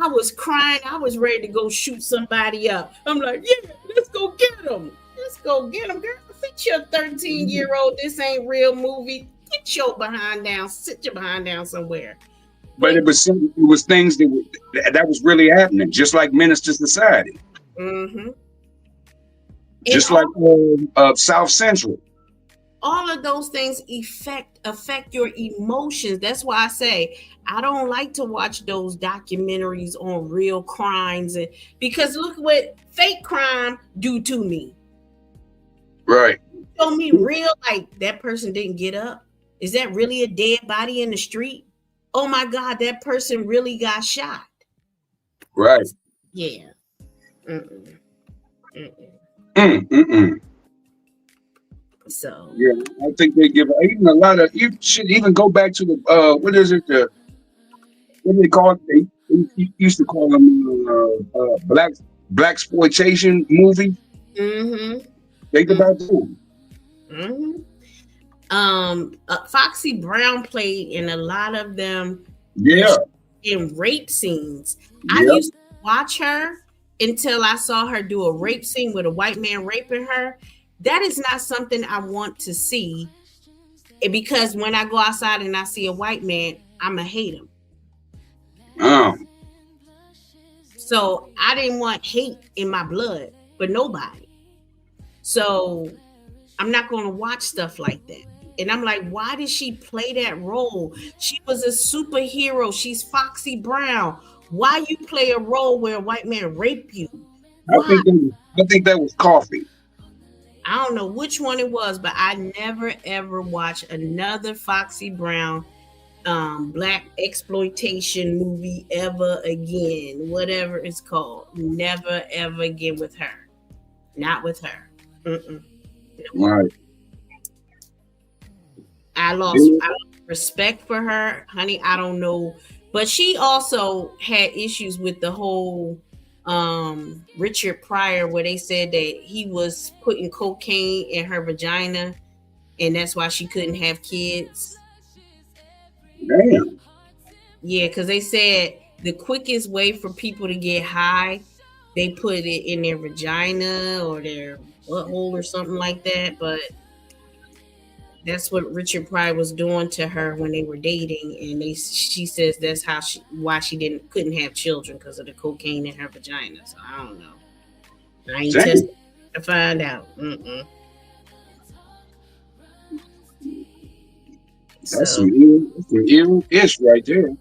I was crying. I was ready to go shoot somebody up. I'm like, yeah, let's go get them. Let's go get them, girl. Sit your 13-year-old. This ain't real movie. Get your behind down. Sit your behind down somewhere. But it was things that was really happening, just like Menace to Society. Mm-hmm. Just like South Central. All of those things affect your emotions. That's why I say I don't like to watch those documentaries on real crimes, because look what fake crime do to me. Right. Show me real, like that person didn't get up. Is that really a dead body in the street? Oh my God, that person really got shot. Right. Yeah. Mm-mm. Mm-mm. Mm. So, Yeah, I think they give even a lot of. You should even go back to the what is it? The what do they call it? They used to call them black exploitation movies. mm-hmm, Think about them. mm-hmm. Foxy Brown played in a lot of them where Yeah. she in rape scenes. I Yep. used to watch her until I saw her do a rape scene with a white man raping her. That is not something I want to see. Because when I go outside and I see a white man, I'ma hate him. Um. So I didn't want hate in my blood for nobody. So I'm not going to watch stuff like that. And I'm like, why did she play that role? She was a superhero. She's Foxy Brown. Why you play a role where a white man rape you? I Why? think that was coffee. I don't know which one it was, but I never ever watched another Foxy Brown black exploitation movie ever again. Whatever it's called, never ever again with her. Not with her. Mm-mm. Right. I lost respect for her, honey. I don't know, but she also had issues with the whole Richard Pryor, where they said that he was putting cocaine in her vagina, and that's why she couldn't have kids. Damn. Yeah, because they said the quickest way for people to get high, they put it in their vagina or their butthole or something like that. But that's what Richard Pryor was doing to her when they were dating, and she says that's why she couldn't have children, because of the cocaine in her vagina. So I don't know. I ain't Damn. tested to find out. Mm-mm. That's So, some ill ish right there. and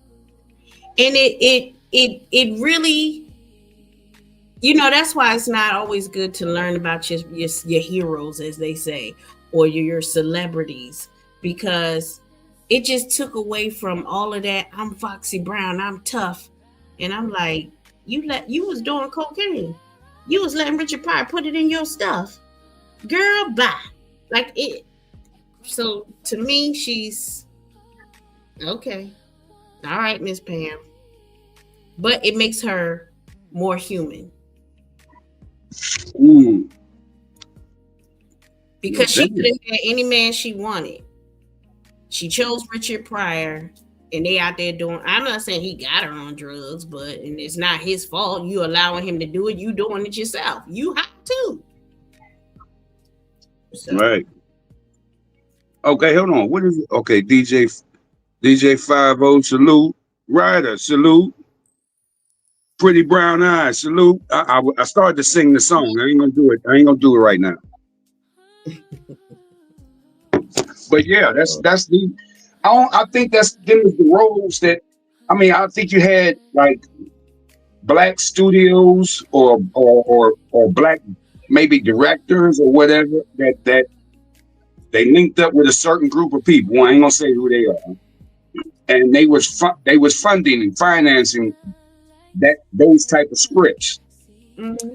it really, that's why it's not always good to learn about your heroes, as they say, or your celebrities, because it just took away from all of that. I'm Foxy Brown, I'm tough, and I'm like, you was doing cocaine, you was letting Richard Pryor put it in your stuff, girl. Bye. Like it. So to me, she's okay. All right, Miss Pam, but it makes her more human. Mm. Because she could have had any man she wanted. She chose Richard Pryor, and they out there doing. I'm not saying he got her on drugs, and it's not his fault. You allowing him to do it. You doing it yourself. You have to. So. Right. Okay, hold on. What is it? Okay, DJ 50 salute. Ryder salute. Pretty Brown Eyes salute. I started to sing the song. I ain't gonna do it. I ain't gonna do it right now. But yeah, that's the. I think that's them is the roles that. I mean, I think you had like black studios or black maybe directors or whatever that they linked up with a certain group of people. I ain't gonna say who they are, and they was funding and financing those type of scripts. Mm-hmm.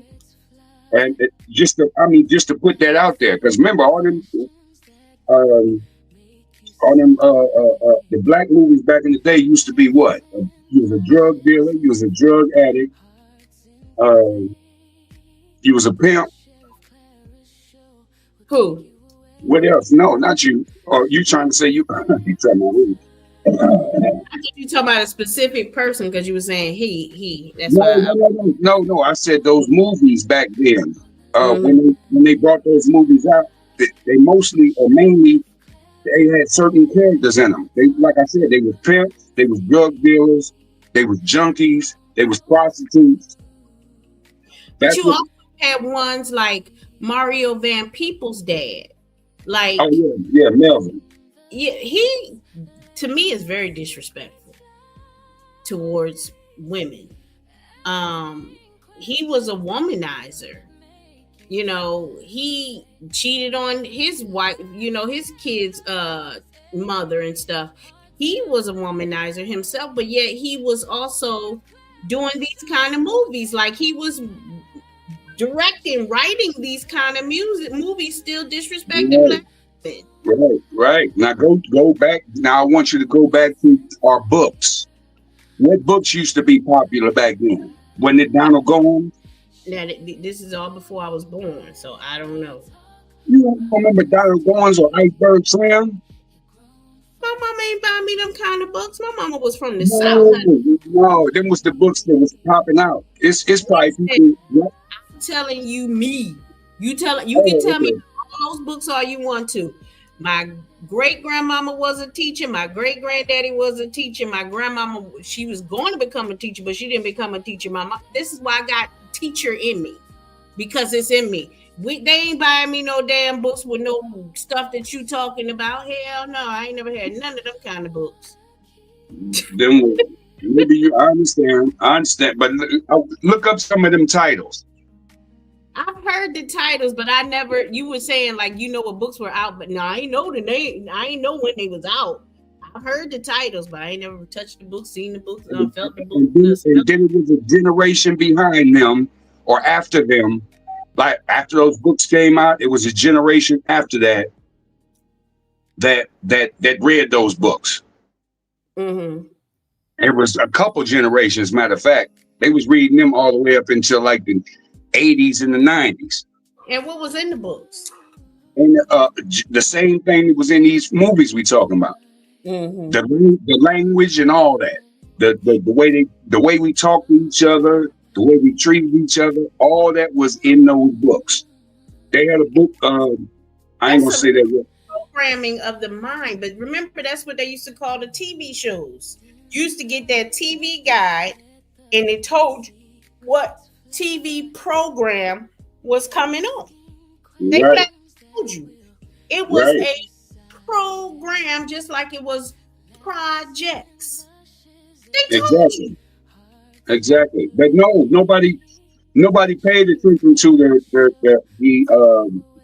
And just to put that out there, because remember all them the black movies back in the day used to be what? You was a drug dealer, you was a drug addict, you was a pimp. Who? What else? No, not you. Or you trying to say you? You talking about me? I think you talking about a specific person, because you were saying he. That's No. I said those movies back then. Mm-hmm. When they brought those movies out, they mostly or mainly they had certain characters in them. They, like I said, they were pimps, they was drug dealers, they was junkies, they was prostitutes. But you also had ones like Mario Van Peebles' dad. Like, oh yeah, Melvin. Yeah, he to me is very disrespectful towards women. He was a womanizer. He cheated on his wife, his kids' mother and stuff. He was a womanizer himself, but yet he was also doing these kind of movies. Like he was directing, writing these kind of movies, still disrespecting Right, black women. right, right. Now go back. Now I want you to go back to our books. What books used to be popular back then? Wasn't it Donald Gomes? Now, this is all before I was born, so I don't know. You don't remember Donald Gomes or Iceberg Slim? My mama ain't buy me them kind of books. My mama was from the South. No, them was the books that was popping out. It's probably Honey. people. Yeah. I'm telling you, me. You can Oh, tell me okay. all those books all you want to. My great grandmama was a teacher. My great granddaddy was a teacher. My grandmama, she was going to become a teacher, but she didn't become a teacher. This is why I got teacher in me, because it's in me. They ain't buying me no damn books with no stuff that you talking about. Hell no, I ain't never had none of them kind of books. Them. Maybe you. I understand. But look up some of them titles. I've heard the titles, but I never. You were saying like you know what books were out, but no, I ain't know the name. I ain't know when they was out. I heard the titles, but I ain't never touched the book, seen the book, felt the book. And then it was a generation behind them or after them. Like after those books came out, it was a generation after that read those books. Mm-hmm. It was a couple generations. Matter of fact, they was reading them all the way up until like the 80s and the 90s. And what was in the books? And the same thing that was in these movies we talking about. Mm-hmm. The language and all that. The way we talk to each other, the way we treated each other, all that was in those books. They had a book. I ain't gonna say that. Programming of the mind, but remember that's what they used to call the TV shows. You used to get that TV guide, and it told you what TV program was coming on. They Right, told you it was right. a program, just like it was projects. They told you. Exactly. But no, nobody paid attention to the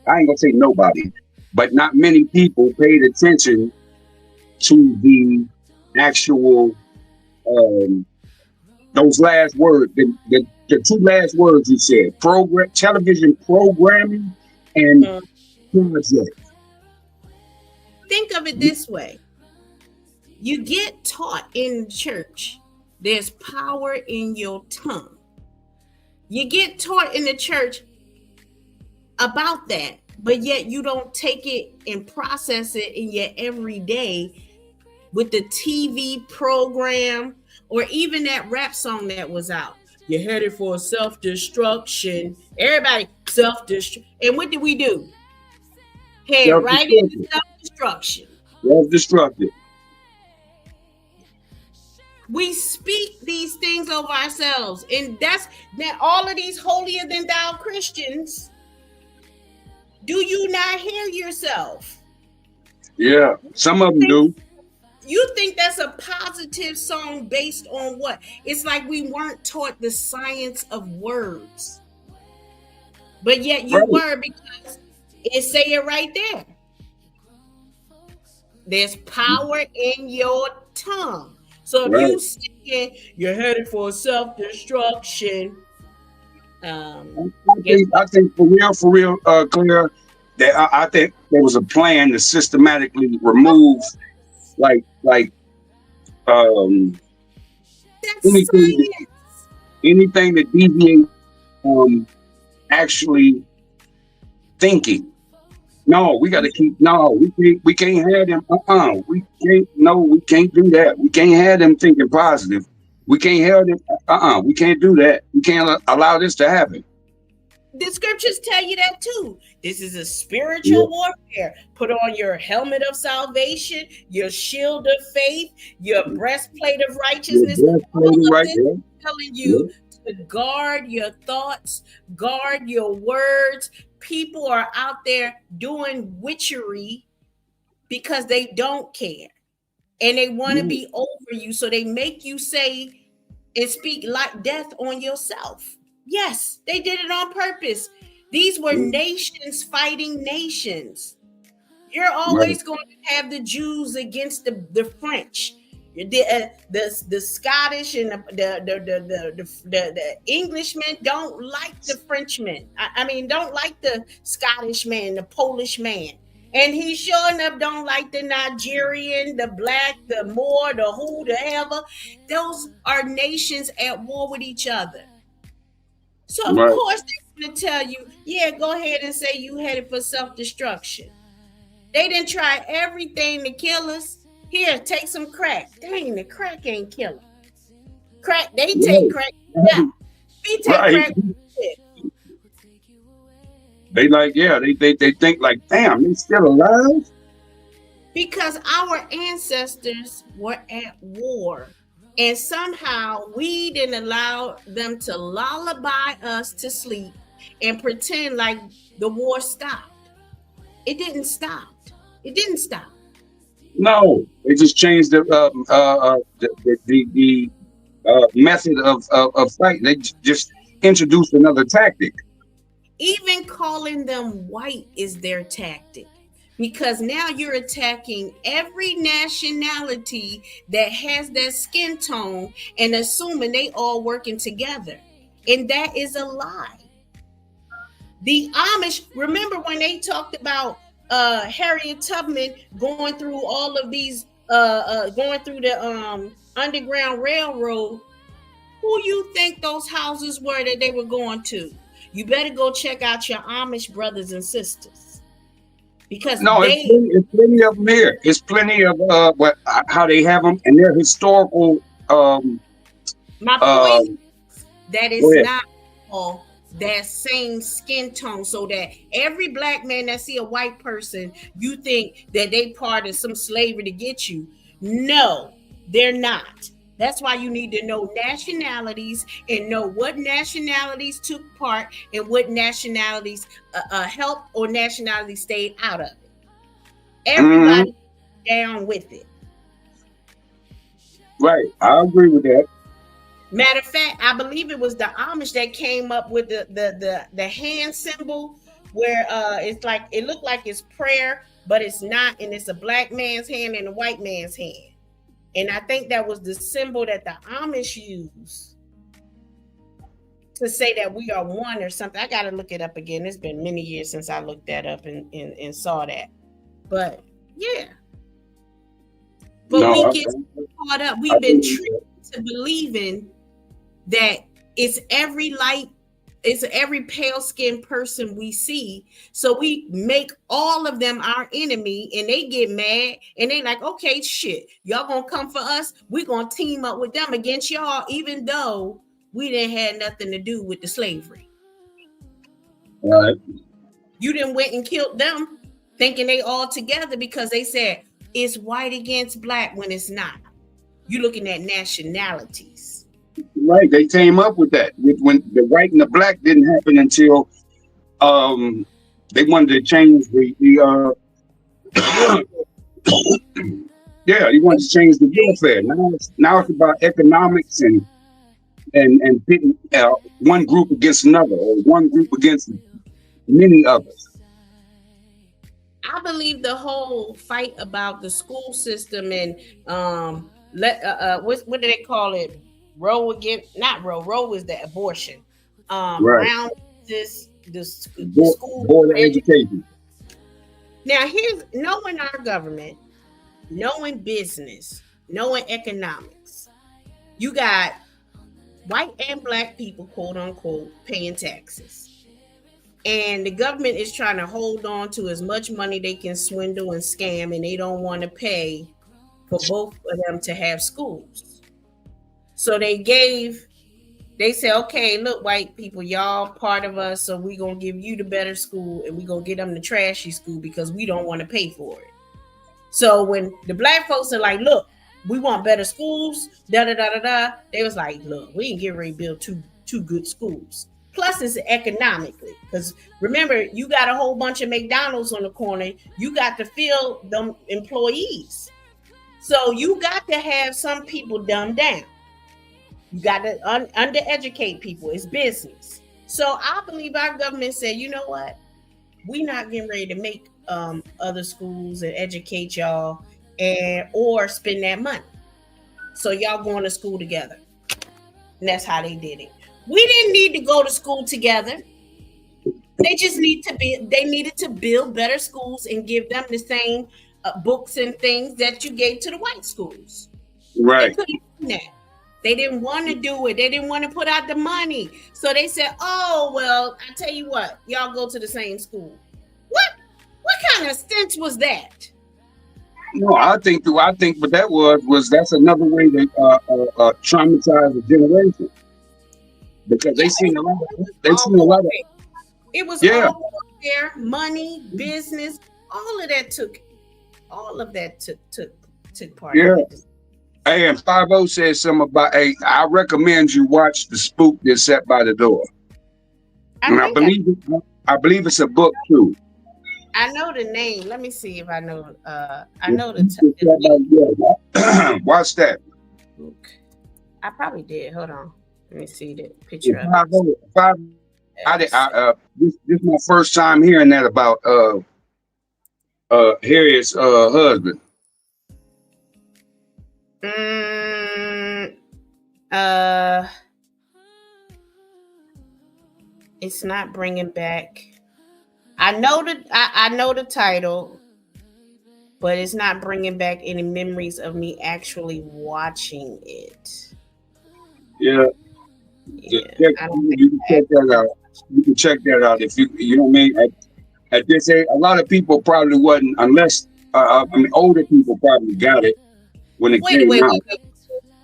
I ain't gonna say nobody, but not many people paid attention to the actual those last words, the two last words you said, television programming and project. Think of it this way. You get taught in church there's power in your tongue. You get taught in the church about that, but yet you don't take it and process it in your everyday with the TV program or even that rap song that was out. You're headed for self-destruction. Everybody self-destruction. And what did we do? Head right into self-destruction. Self-destructive. We speak these things over ourselves, and that's that. All of these holier than thou Christians, do you not hear yourself? Yeah, some of them do. You think that's a positive song based on what? It's like we weren't taught the science of words, but yet you were, because it say it right there. There's power in your tongue. So if you saying you're headed for self-destruction, I think for real, Claire, that I think there was a plan to systematically remove like anything that deviates actually thinking. No, we got to keep. No, we can't have them. We can't. No, we can't do that. We can't have them thinking positive. We can't have them. We can't do that. We can't allow this to happen. The scriptures tell you that too. This is a spiritual warfare. Put on your helmet of salvation, your shield of faith, your breastplate of righteousness. Telling you to guard your thoughts, guard your words. People are out there doing witchery because they don't care and they want to be over you. So they make you say and speak like death on yourself. Yes, they did it on purpose. These were nations fighting nations. You're Right. always going to have the Jews against the French. The Scottish and the Englishmen don't like the Frenchmen. I mean, don't like the Scottish man, the Polish man. And he sure enough don't like the Nigerian, the black, the Moor, the who, the ever. Those are nations at war with each other. So of Right. course they're going to tell you, yeah, go ahead and say you headed for self-destruction. They didn't try everything to kill us. Here, take some crack. Dang, the crack ain't killing. Crack, they take crack. Yeah, we take Right. crack. They like, yeah, they think like, damn, they still alive? Because our ancestors were at war. And somehow we didn't allow them to lullaby us to sleep and pretend like the war stopped. It didn't stop. It didn't stop. No, they just changed the method of fight. They just introduced another tactic. Even calling them white is their tactic, because now you're attacking every nationality that has that skin tone and assuming they all working together. And that is a lie. The Amish, remember when they talked about Harriet Tubman going through all of these going through the Underground Railroad? Who you think those houses were that they were going to? You better go check out your Amish brothers and sisters, because No, it's plenty of them here. It's plenty of how they have them, and they're historical. My Uh, point is that go it's ahead. not all that same skin tone, so that every black man that see a white person, you think that they part of some slavery to get you. No, they're not. That's why you need to know nationalities and know what nationalities took part and what nationalities helped or nationalities stayed out of it. Mhm. Everybody down with it. Right, I agree with that. Matter of fact, I believe it was the Amish that came up with the hand symbol, where it's like it looked like it's prayer, but it's not, and it's a black man's hand and a white man's hand. And I think that was the symbol that the Amish used to say that we are one or something. I got to look it up again. It's been many years since I looked that up and saw that. But yeah. But No, we get caught up. I We've been agree with tricked to believing that it's every pale skinned person we see. So we make all of them our enemy, and they get mad and they like, okay, shit, y'all gonna come for us. We're gonna team up with them against y'all, even though we didn't have nothing to do with the slavery. that. Right. You didn't went and killed them thinking they all together because they said it's white against black when it's not. You're looking at nationalities. Right, they came up with that. When the white and the black didn't happen until they wanted to change yeah, they wanted to change the warfare. Now it's about economics and pitting one group against another, or one group against many others. I believe the whole fight about the school system and what do they call it? Roe against, not Roe. Roe is the abortion. Right. Brown the Board school of education. Now here's knowing our government, knowing business, knowing economics. You got white and black people, quote unquote, paying taxes. And the government is trying to hold on to as much money they can swindle and scam, and they don't want to pay for both of them to have schools. So they said, okay, look, white people, y'all part of us, so we're going to give you the better school, and we're going to get them the trashy school because we don't want to pay for it. So when the black folks are like, look, we want better schools, da-da-da-da-da, they was like, look, we ain't getting ready to build two good schools. Plus, it's economically, because remember, you got a whole bunch of McDonald's on the corner. You got to fill them employees. So you got to have some people dumbed down. You got to undereducate people. It's business. So I believe our government said, you know what? We're not getting ready to make other schools and educate y'all, and or spend that money. So y'all going to school together. And that's how they did it. We didn't need to go to school together. They just needed to build better schools and give them the same books and things that you gave to the white schools. Right. They didn't want to do it. They didn't want to put out the money. So they said, oh, well, I tell you what, y'all go to the same school. What kind of stench was that? No, I think what that was that's another way to traumatize a generation, because they seen a lot of it was yeah. all there, money, business, all of that took part. Yeah. Hey, and 50 said something about, hey, I recommend you watch The Spook That Sat by the Door. I believe it's a book too. I know the name. Let me see if I know. I know the Watch that. I probably did. Hold on. Let me see the picture of it. This is my first time hearing that about Harriet's husband. It's not bringing back. I know the title, but it's not bringing back any memories of me actually watching it. Yeah. You can check that out. You can check that out if you know what I mean. At this age, a lot of people probably wasn't, unless older people probably got it when it came out.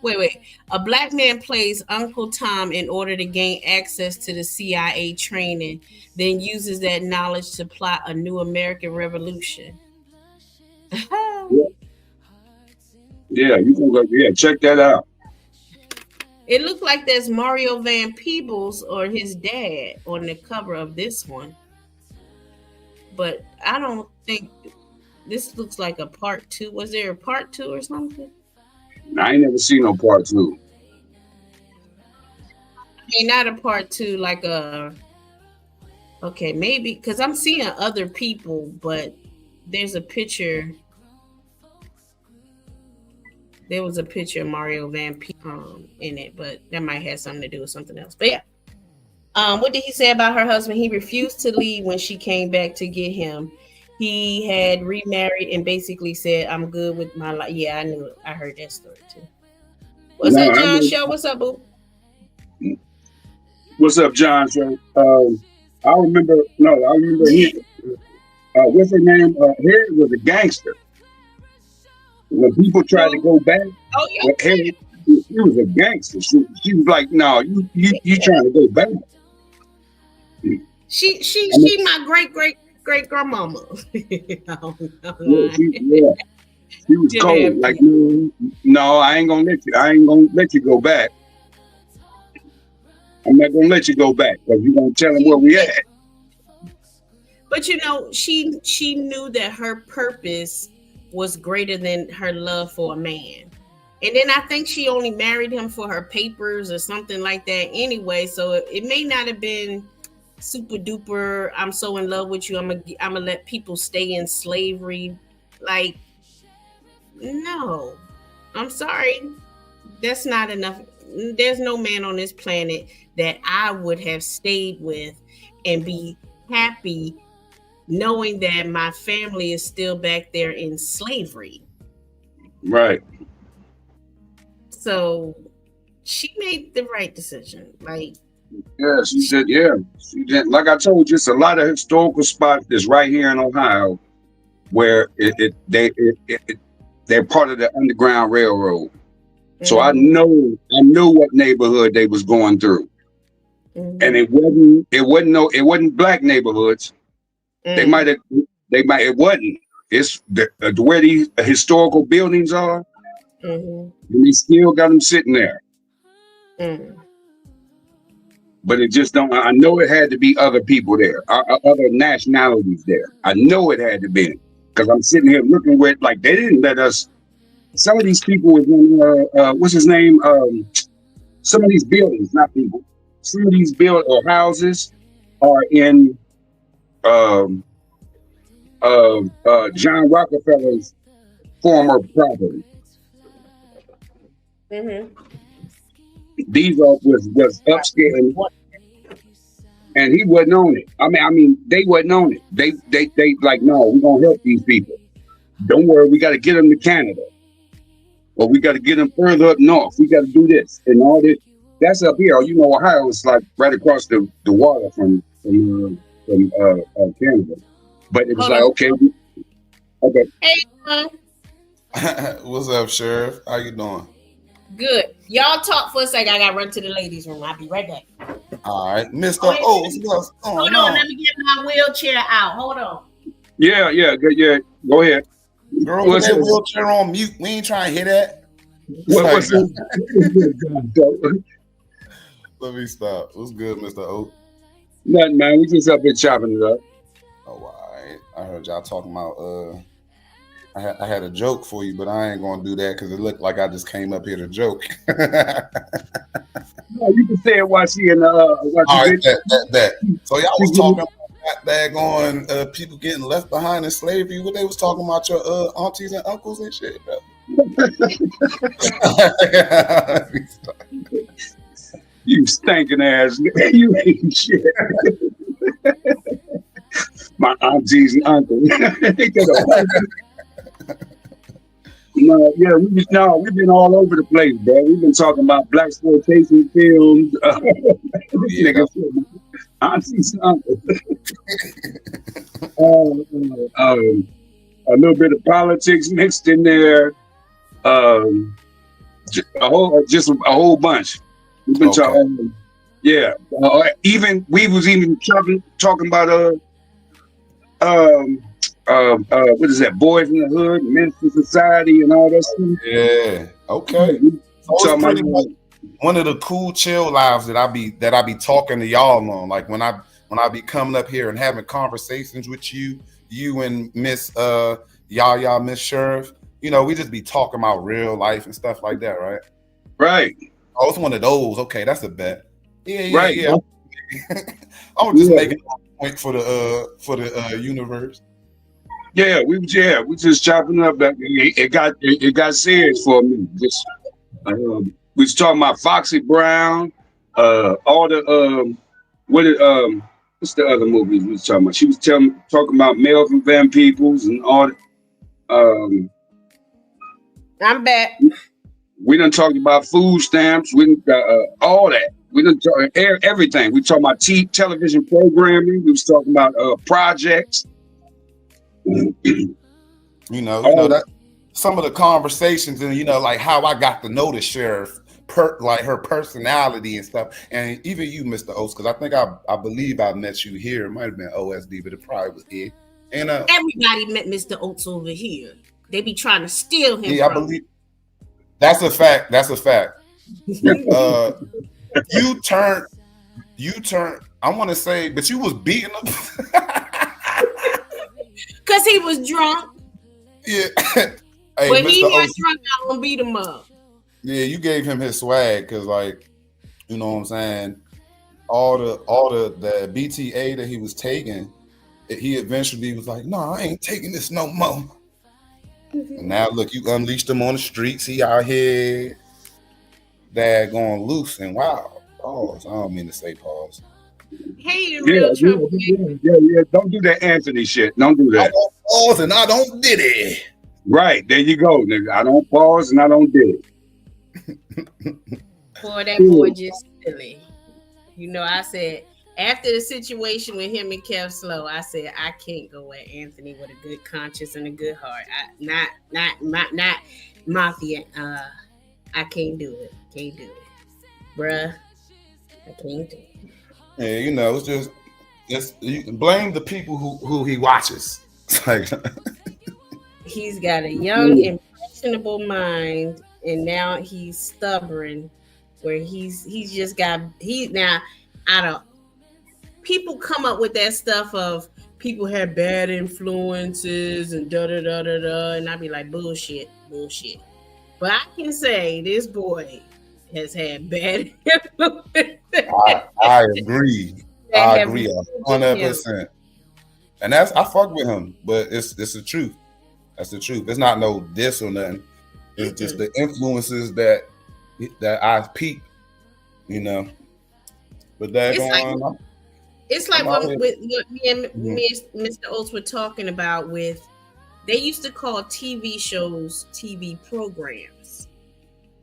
Wait. A black man plays Uncle Tom in order to gain access to the CIA training, then uses that knowledge to plot a new American revolution. Yeah, you can go. Yeah, check that out. It looked like there's Mario Van Peebles or his dad on the cover of this one, but I don't think this looks like a part 2. Was there a part 2 or something? I ain't never seen no part 2. I mean, not a part 2, like a. Okay, maybe because I'm seeing other people, but there's a picture. There was a picture of Mario Van Peebles in it, but that might have something to do with something else. But yeah. What did he say about her husband? He refused to leave when she came back to get him. He had remarried and basically said, I'm good with my life. Yeah, I knew it. I heard that story too. What's up, John Show? What's up, boo? What's up, John Show? I remember he, what's her name? Harriet was a gangster. When people tried to go back, Harriet, she was a gangster. She was like, no, you trying to go back. She my great grandmama. She was cold. Like, no, I ain't gonna let you go back. I'm not gonna let you go back because you're gonna tell them where we at. But she knew that her purpose was greater than her love for a man. And then I think she only married him for her papers or something like that anyway. So it may not have been super duper, I'm so in love with you, I'm gonna let people stay in slavery. Like, no, I'm sorry, that's not enough. There's no man on this planet that I would have stayed with and be happy knowing that my family is still back there in slavery. Right. So she made the right decision. Like, yeah, she said, yeah. She did. Like I told you, it's a lot of historical spots that's right here in Ohio where they're part of the Underground Railroad. Mm-hmm. So I know what neighborhood they was going through. Mm-hmm. And it wasn't black neighborhoods. Mm-hmm. It wasn't. It's where these historical buildings are. Mm-hmm. And they still got them sitting there. Mm-hmm. But it just don't. I know it had to be other people there, other nationalities there. I know it had to be, because I'm sitting here looking where, like, they didn't let us. Some of these people was in what's his name? Some of these buildings, not people. Some of these houses are in John Rockefeller's former property. These was upscale, and he wasn't on it. I mean, they wasn't on it. They like, no, we're gonna help these people. Don't worry, we got to get them to Canada, or we got to get them further up north. We got to do this and all this. That's up here. You know, Ohio is like right across the water from Canada. But it was like, okay. Hey, What's up, Sheriff? How you doing? good. Y'all talk for a second. I gotta run to the ladies' room. I'll be right back. All right, Mr. Oh, wait, Oates. What's Hold going on, on? let me get my wheelchair out. Hold on. Yeah, good, yeah. Go ahead. Girl, with that wheelchair on mute, we ain't trying to hear that. What's Let me stop. What's good, Mr. Oates? Nothing, man. We just up here chopping it up. Oh, all right. I heard y'all talking about I had a joke for you, but I ain't gonna do that because it looked like I just came up here to joke. No, you can say it while she in the All right, that. So y'all was talking about that going people getting left behind in slavery. What they was talking about your aunties and uncles and shit, bro. You stinking ass. You ain't shit. My aunties and uncles. No, yeah, we've been all over the place, bro. We've been talking about blaxploitation films. Aunties and uncles. A little bit of politics mixed in there. A whole bunch. We've been talking. Yeah, we was even talking about what is that? Boys in the Hood, Men's Society, and all that stuff. Yeah. Okay. So it's pretty much one of the cool chill lives that I be talking to y'all on. Like when I be coming up here and having conversations with you and Miss Yaya, Miss Sheriff. You know, we just be talking about real life and stuff like that, right? Right. Oh, it's one of those. Okay, that's a bet. Yeah. Right. Yeah. I'm just making a point for the universe. Yeah, we just chopping up. It got serious for me. Just we was talking about Foxy Brown, all the what's the other movies we was talking about? She was talking about Melvin Van Peebles and all. I'm back. We done talked about food stamps. We done all that. We done talk everything. We talking about television programming. We was talking about projects. You know that some of the conversations and like how I got to know the sheriff, like her personality and stuff, and even you, Mr. Oates, because I think I believe I met you here. It might have been OSD, but it probably was it. And everybody met Mr. Oates over here. They be trying to steal him. Yeah, I believe that's a fact. That's a fact. You turned. I want to say, but you was beating him. Cause he was drunk. Yeah. Hey, when Mr. he got Oates, drunk, I gonna beat him up. Yeah, you gave him his swag because, like, you know what I'm saying. All the BTA that he was taking, he eventually was like, "No, I ain't taking this no more." And now look, you unleashed him on the streets. He out here, going loose and wild. Pause. I don't mean to say pause. Hey, the real trouble. Yeah. Don't do that Anthony shit. Don't do that. I don't pause and I don't did it. Right, there you go, nigga. I don't pause and I don't did it. Boy, that boy just silly. You know, I said after the situation with him and Kev Slow, I said I can't go at Anthony with a good conscience and a good heart. Not mafia. I can't do it. Can't do it, bruh. I can't do it. Yeah, you know, you can blame the people who he watches. It's like he's got a young, impressionable mind, and now he's stubborn. Where he's just got now. I don't. People come up with that stuff of people have bad influences and da da da da da, and I be like bullshit. But I can say this boy has had bad influences. I agree. I agree 100%. And that's I fuck with him, but it's the truth. That's the truth. It's not no diss or nothing. It's just the influences that I peep, you know. But that it's like what me and Mr. Oates were talking about with. They used to call TV shows TV programs,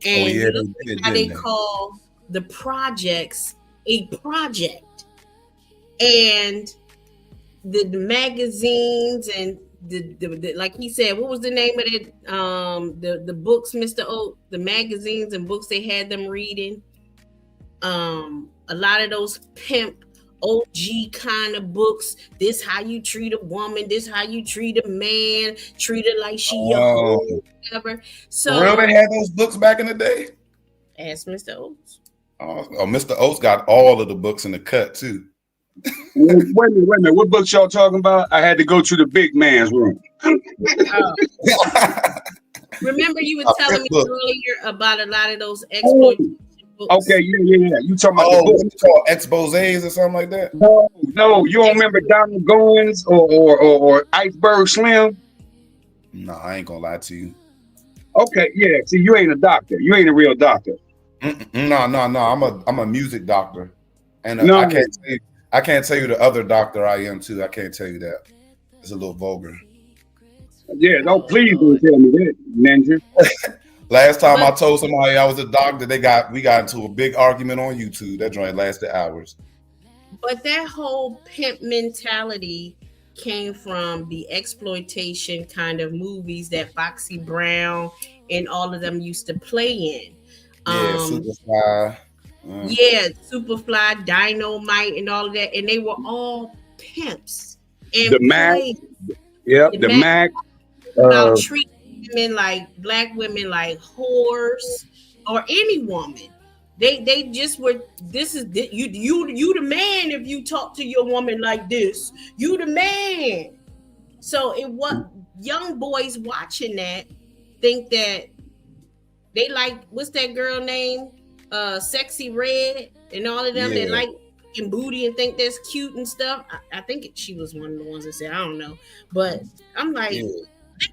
and you look at how they call the projects a project, and the magazines and the like he said, what was the name of it? The books, Mr. Oat, the magazines and books they had them reading. A lot of those pimp OG kind of books. This how you treat a woman. This how you treat a man. Treat her like she your home, whatever. So for real, they had those books back in the day. Ask Mr. Oates. Oh, Mr. Oates got all of the books in the cut too. Wait a minute. What books y'all talking about? I had to go to the big man's room. Remember, you were telling me earlier about a lot of those exploitation books. Okay, yeah. You talking about the books called exposés or something like that? No. You don't remember Donald Goins or Iceberg Slim? No, I ain't gonna lie to you. Okay, yeah. See, you ain't a doctor. You ain't a real doctor. No. I'm a music doctor, and I can't tell you the other doctor I am too. I can't tell you that. It's a little vulgar. Yeah, please don't tell me that, Ninja. Last time I told somebody I was a doctor, we got into a big argument on YouTube. That joint lasted hours. But that whole pimp mentality came from the exploitation kind of movies that Foxy Brown and all of them used to play in. Yeah, Superfly. Yeah, Superfly, Dynamite, and all of that, and they were all pimps. And the Mac, the Mac. About treating women like black women like whores or any woman. They just were. This is you the man if you talk to your woman like this. You the man. So it was young boys watching that think that they like what's that girl name? Sexy Red and all of them that like and booty and think that's cute and stuff. I think she was one of the ones that said I don't know, but I'm like,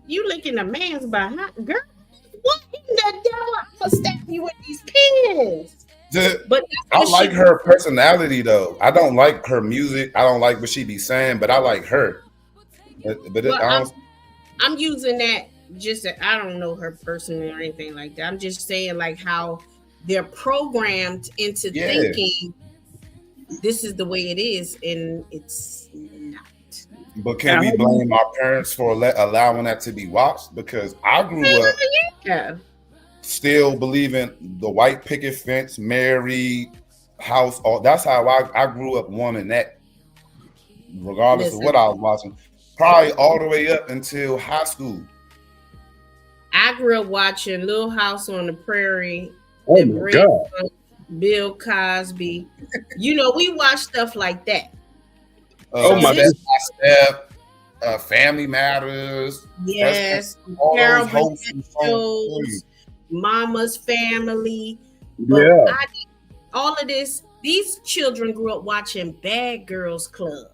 you licking a man's behind, girl. What in the devil? I'm gonna stab you with these pins. But I like her personality though. I don't like her music. I don't like what she be saying, but I like her. I'm using that just I don't know her personally or anything like that. I'm just saying like how they're programmed into thinking this is the way it is, and it's not. But can we blame our parents for allowing that to be watched? Because I grew up still believing the white picket fence, married, house. That's how I grew up wanting that, regardless of what I was watching. Probably all the way up until high school. I grew up watching Little House on the Prairie. Oh my God. Bill Cosby. You know, we watch stuff like that. Step, Family Matters. Yes. Terrible shows, Mama's Family. But all of this, these children grew up watching Bad Girls Club,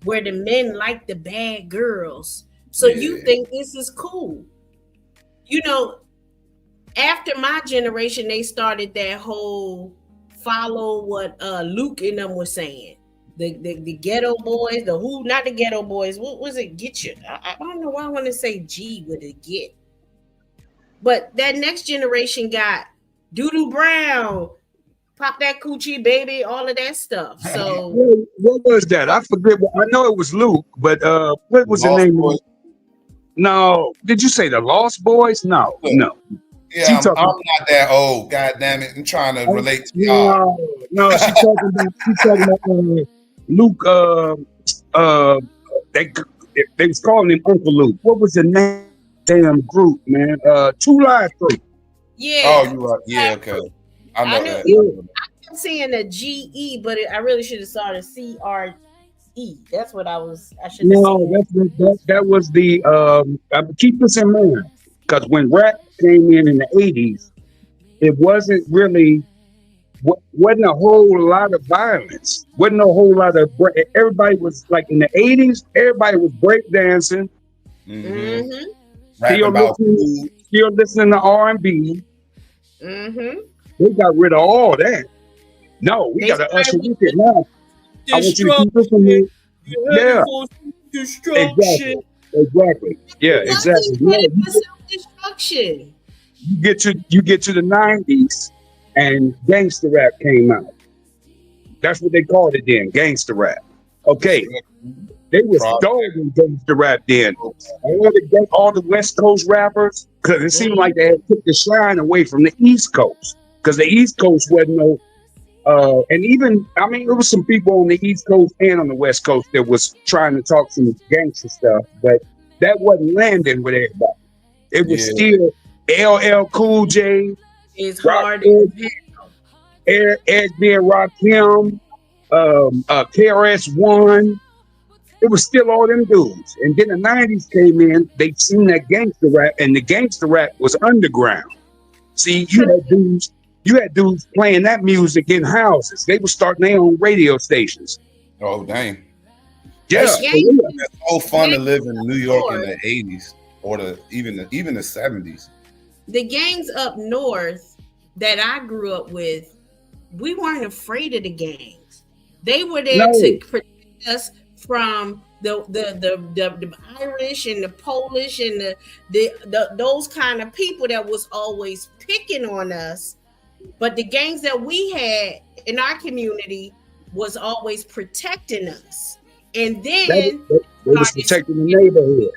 where the men like the bad girls. So you think this is cool. You know, after my generation, they started that whole follow what Luke and them were saying. The ghetto boys, not the ghetto boys. What was it? Get you. I don't know why I want to say G with a get. But that next generation got Doodoo Brown, Pop That Coochie Baby, all of that stuff. So what was that? I forget. I know it was Luke, but what was the name? No, did you say the Lost Boys? No. Yeah, I'm not that old. God damn it! I'm trying to relate to y'all. No, she's talking about Luke. They was calling him Uncle Luke. What was the name? Damn group, man. 2 Live Crew. Yeah. Oh, you right. Yeah, okay. I know that. I kept saying a GE, but I really should have saw the CRE. That's what I should have. No, that was the. Keep this in mind, because when rap came in the 80s, it wasn't really wasn't a whole lot of violence. Wasn't a whole lot of. Everybody was like in the 80s. Everybody was breakdancing. Mm-hmm. Still listening to R&B. Mm-hmm. They got rid of all that. No, we got to usher with it now. I want you to keep listening. Yeah. Destruction. Exactly. Yeah, exactly. Destruction. You get to the 90s and gangster rap came out. That's what they called it then, gangster rap. Okay. They was dogging gangster rap then. All the West Coast rappers, because it seemed like they had took the shine away from the East Coast. Because the East Coast wasn't no and even, I mean, there was some people on the East Coast and on the West Coast that was trying to talk some gangster stuff, but that wasn't landing with everybody. It was still LL Cool J, it's hard. Ed being Rakim, KRS-One. It was still all them dudes. And then the 90s came in, they seen that gangster rap, and the gangster rap was underground. See, you had dudes playing that music in houses. They were starting their own radio stations. Oh, dang. Yeah. It's so fun to live in New York in the 80s or even the 70s. The gangs up north that I grew up with, we weren't afraid of the gangs. They were there to protect us from the Irish and the Polish and the those kind of people that was always picking on us. But the gangs that we had in our community was always protecting us. And then they was protecting the neighborhood.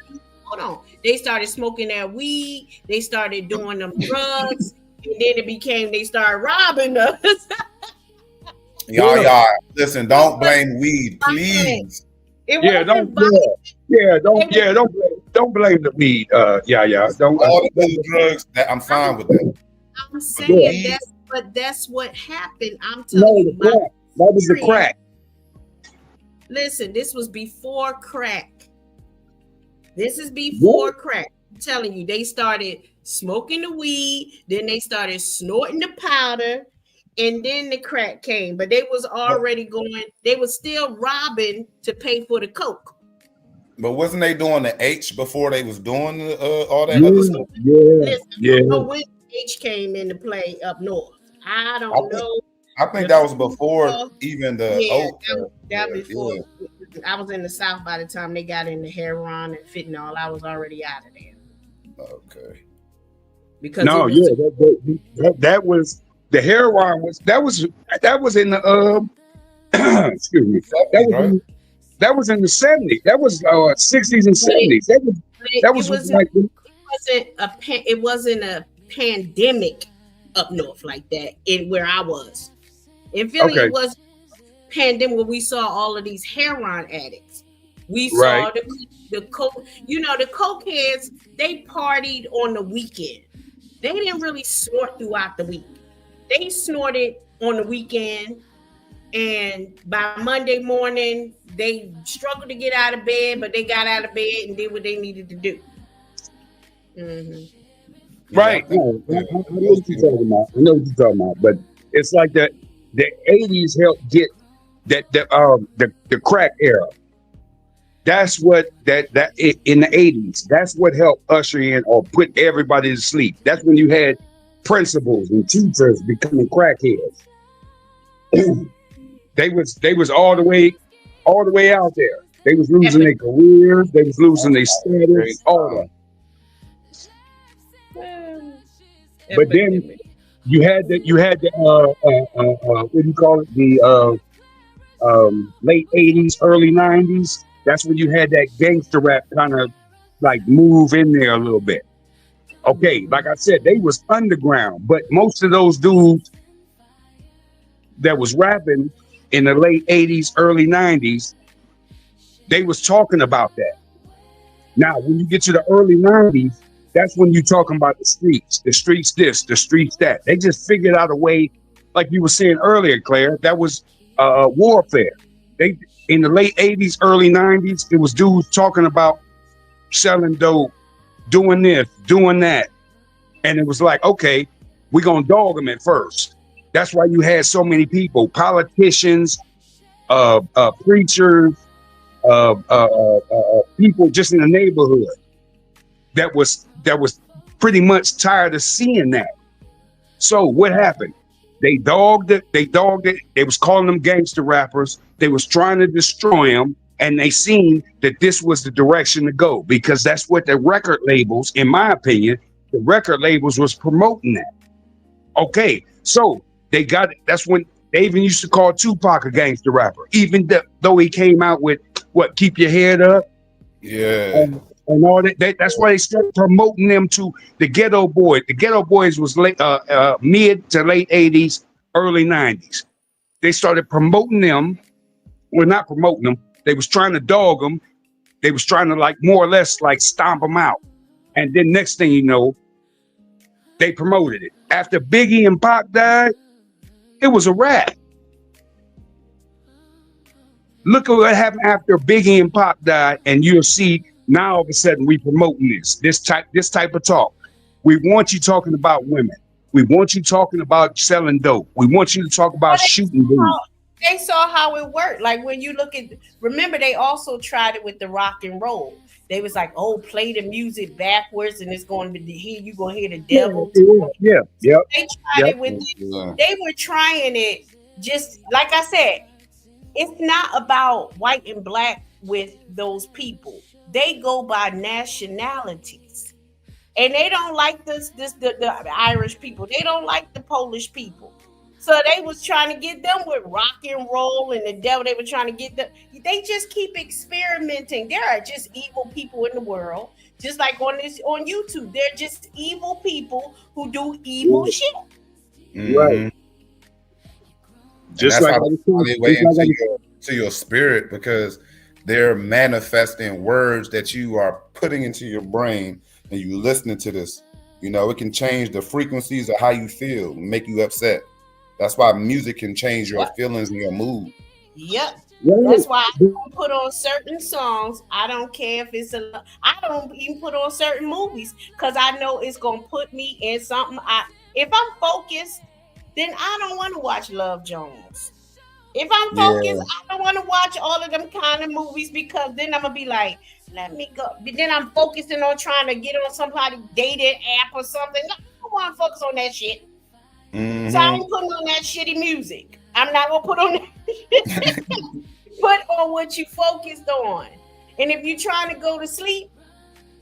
Hold on. They started smoking that weed. They started doing them drugs. And then they started robbing us. Y'all, listen, don't blame weed, please. Don't blame the weed. Don't all the drugs. I'm fine with that. I'm saying that's what happened. I'm telling you, that was the crack. Listen, this was before crack. This is before crack. I'm telling you, they started smoking the weed, then they started snorting the powder, and then the crack came. But they was already they was still robbing to pay for the coke. But wasn't they doing the H before they was doing all that other stuff? Listen, I don't know when H came into play up north. I don't know. I think that was before even the that before. Yeah. I was in the South by the time they got into heroin and fentanyl. I was already out of there. Okay. Because that was the heroin that was in the excuse me. That was in the 70s. That was 60s and 70s. It wasn't a pandemic up north like that in where I was. In Philly, it was pandemic where we saw all of these heroin addicts. We saw the coke. You know, the cokeheads, they partied on the weekend. They didn't really snort throughout the week. They snorted on the weekend, and by Monday morning, they struggled to get out of bed, but they got out of bed and did what they needed to do. Mm-hmm. Right. I know what you're talking about. But it's like that. The 80s helped get the crack era. That's what that in the 80s. That's what helped usher in or put everybody to sleep. That's when you had principals and teachers becoming crackheads. They was all the way out there. They was losing their careers. They was losing their status. All that. But then you had the what do you call it? The late 80s, early 90s. That's when you had that gangster rap kind of like move in there a little bit. Okay, like I said, they was underground, but most of those dudes that was rapping in the late 80s, early 90s, they was talking about that. Now, when you get to the early 90s, that's when you're talking about the streets this, the streets that. They just figured out a way, like you were saying earlier, Claire, that was warfare. They in the late 80s, early 90s, it was dudes talking about selling dope, doing this, doing that. And it was like, okay, we're going to dog them at first. That's why you had so many people, politicians, preachers, people just in the neighborhood that was pretty much tired of seeing that. So what happened? They dogged it. They was calling them gangster rappers. They was trying to destroy them, and they seen that this was the direction to go, because that's what the record labels, in my opinion, the record labels was promoting that. Okay, so they got it. That's when they even used to call Tupac a gangster rapper, even though he came out with what, Keep Your Head Up, and all that. That's why they started promoting them to the Ghetto Boys. The Ghetto Boys was late, mid to late 80s, early 90s. They started promoting them. Well, not promoting them. They was trying to dog them. They was trying to, like, more or less like stomp them out. And then next thing you know, they promoted it. After Biggie and Pac died, it was a wrap. Look at what happened after Biggie and Pac died, and you'll see now all of a sudden we promoting this type of talk. We want you talking about women. We want you talking about selling dope. We want you to talk about shooting dudes. They saw how it worked. Like when you look at, remember they also tried it with the rock and roll. They was like, oh, play the music backwards and it's going to be here. You're going to hear the devil. Yeah. They tried it with, they were trying it just, like I said, it's not about white and black with those people. They go by nationalities. And they don't like the Irish people. They don't like the Polish people. So they was trying to get them with rock and roll and the devil. They were trying to get them. They just keep experimenting. There are just evil people in the world. Just like on YouTube, they're just evil people who do evil shit. Right. Just like they way into your spirit, because they're manifesting words that you are putting into your brain, and you listening to this. You know, it can change the frequencies of how you feel, make you upset. That's why music can change your feelings and your mood. Yep. That's why I don't put on certain songs. I don't care if it's I don't even put on certain movies, because I know it's gonna put me in something. If I'm focused, then I don't want to watch Love Jones. If I'm focused, I don't want to watch all of them kind of movies, because then I'm gonna be like, let me go. But then I'm focusing on trying to get on somebody's dating app or something. I don't want to focus on that shit. Mm-hmm. So I ain't putting on that shitty music. I'm not gonna put on that. Put on what you focused on. And if you're trying to go to sleep,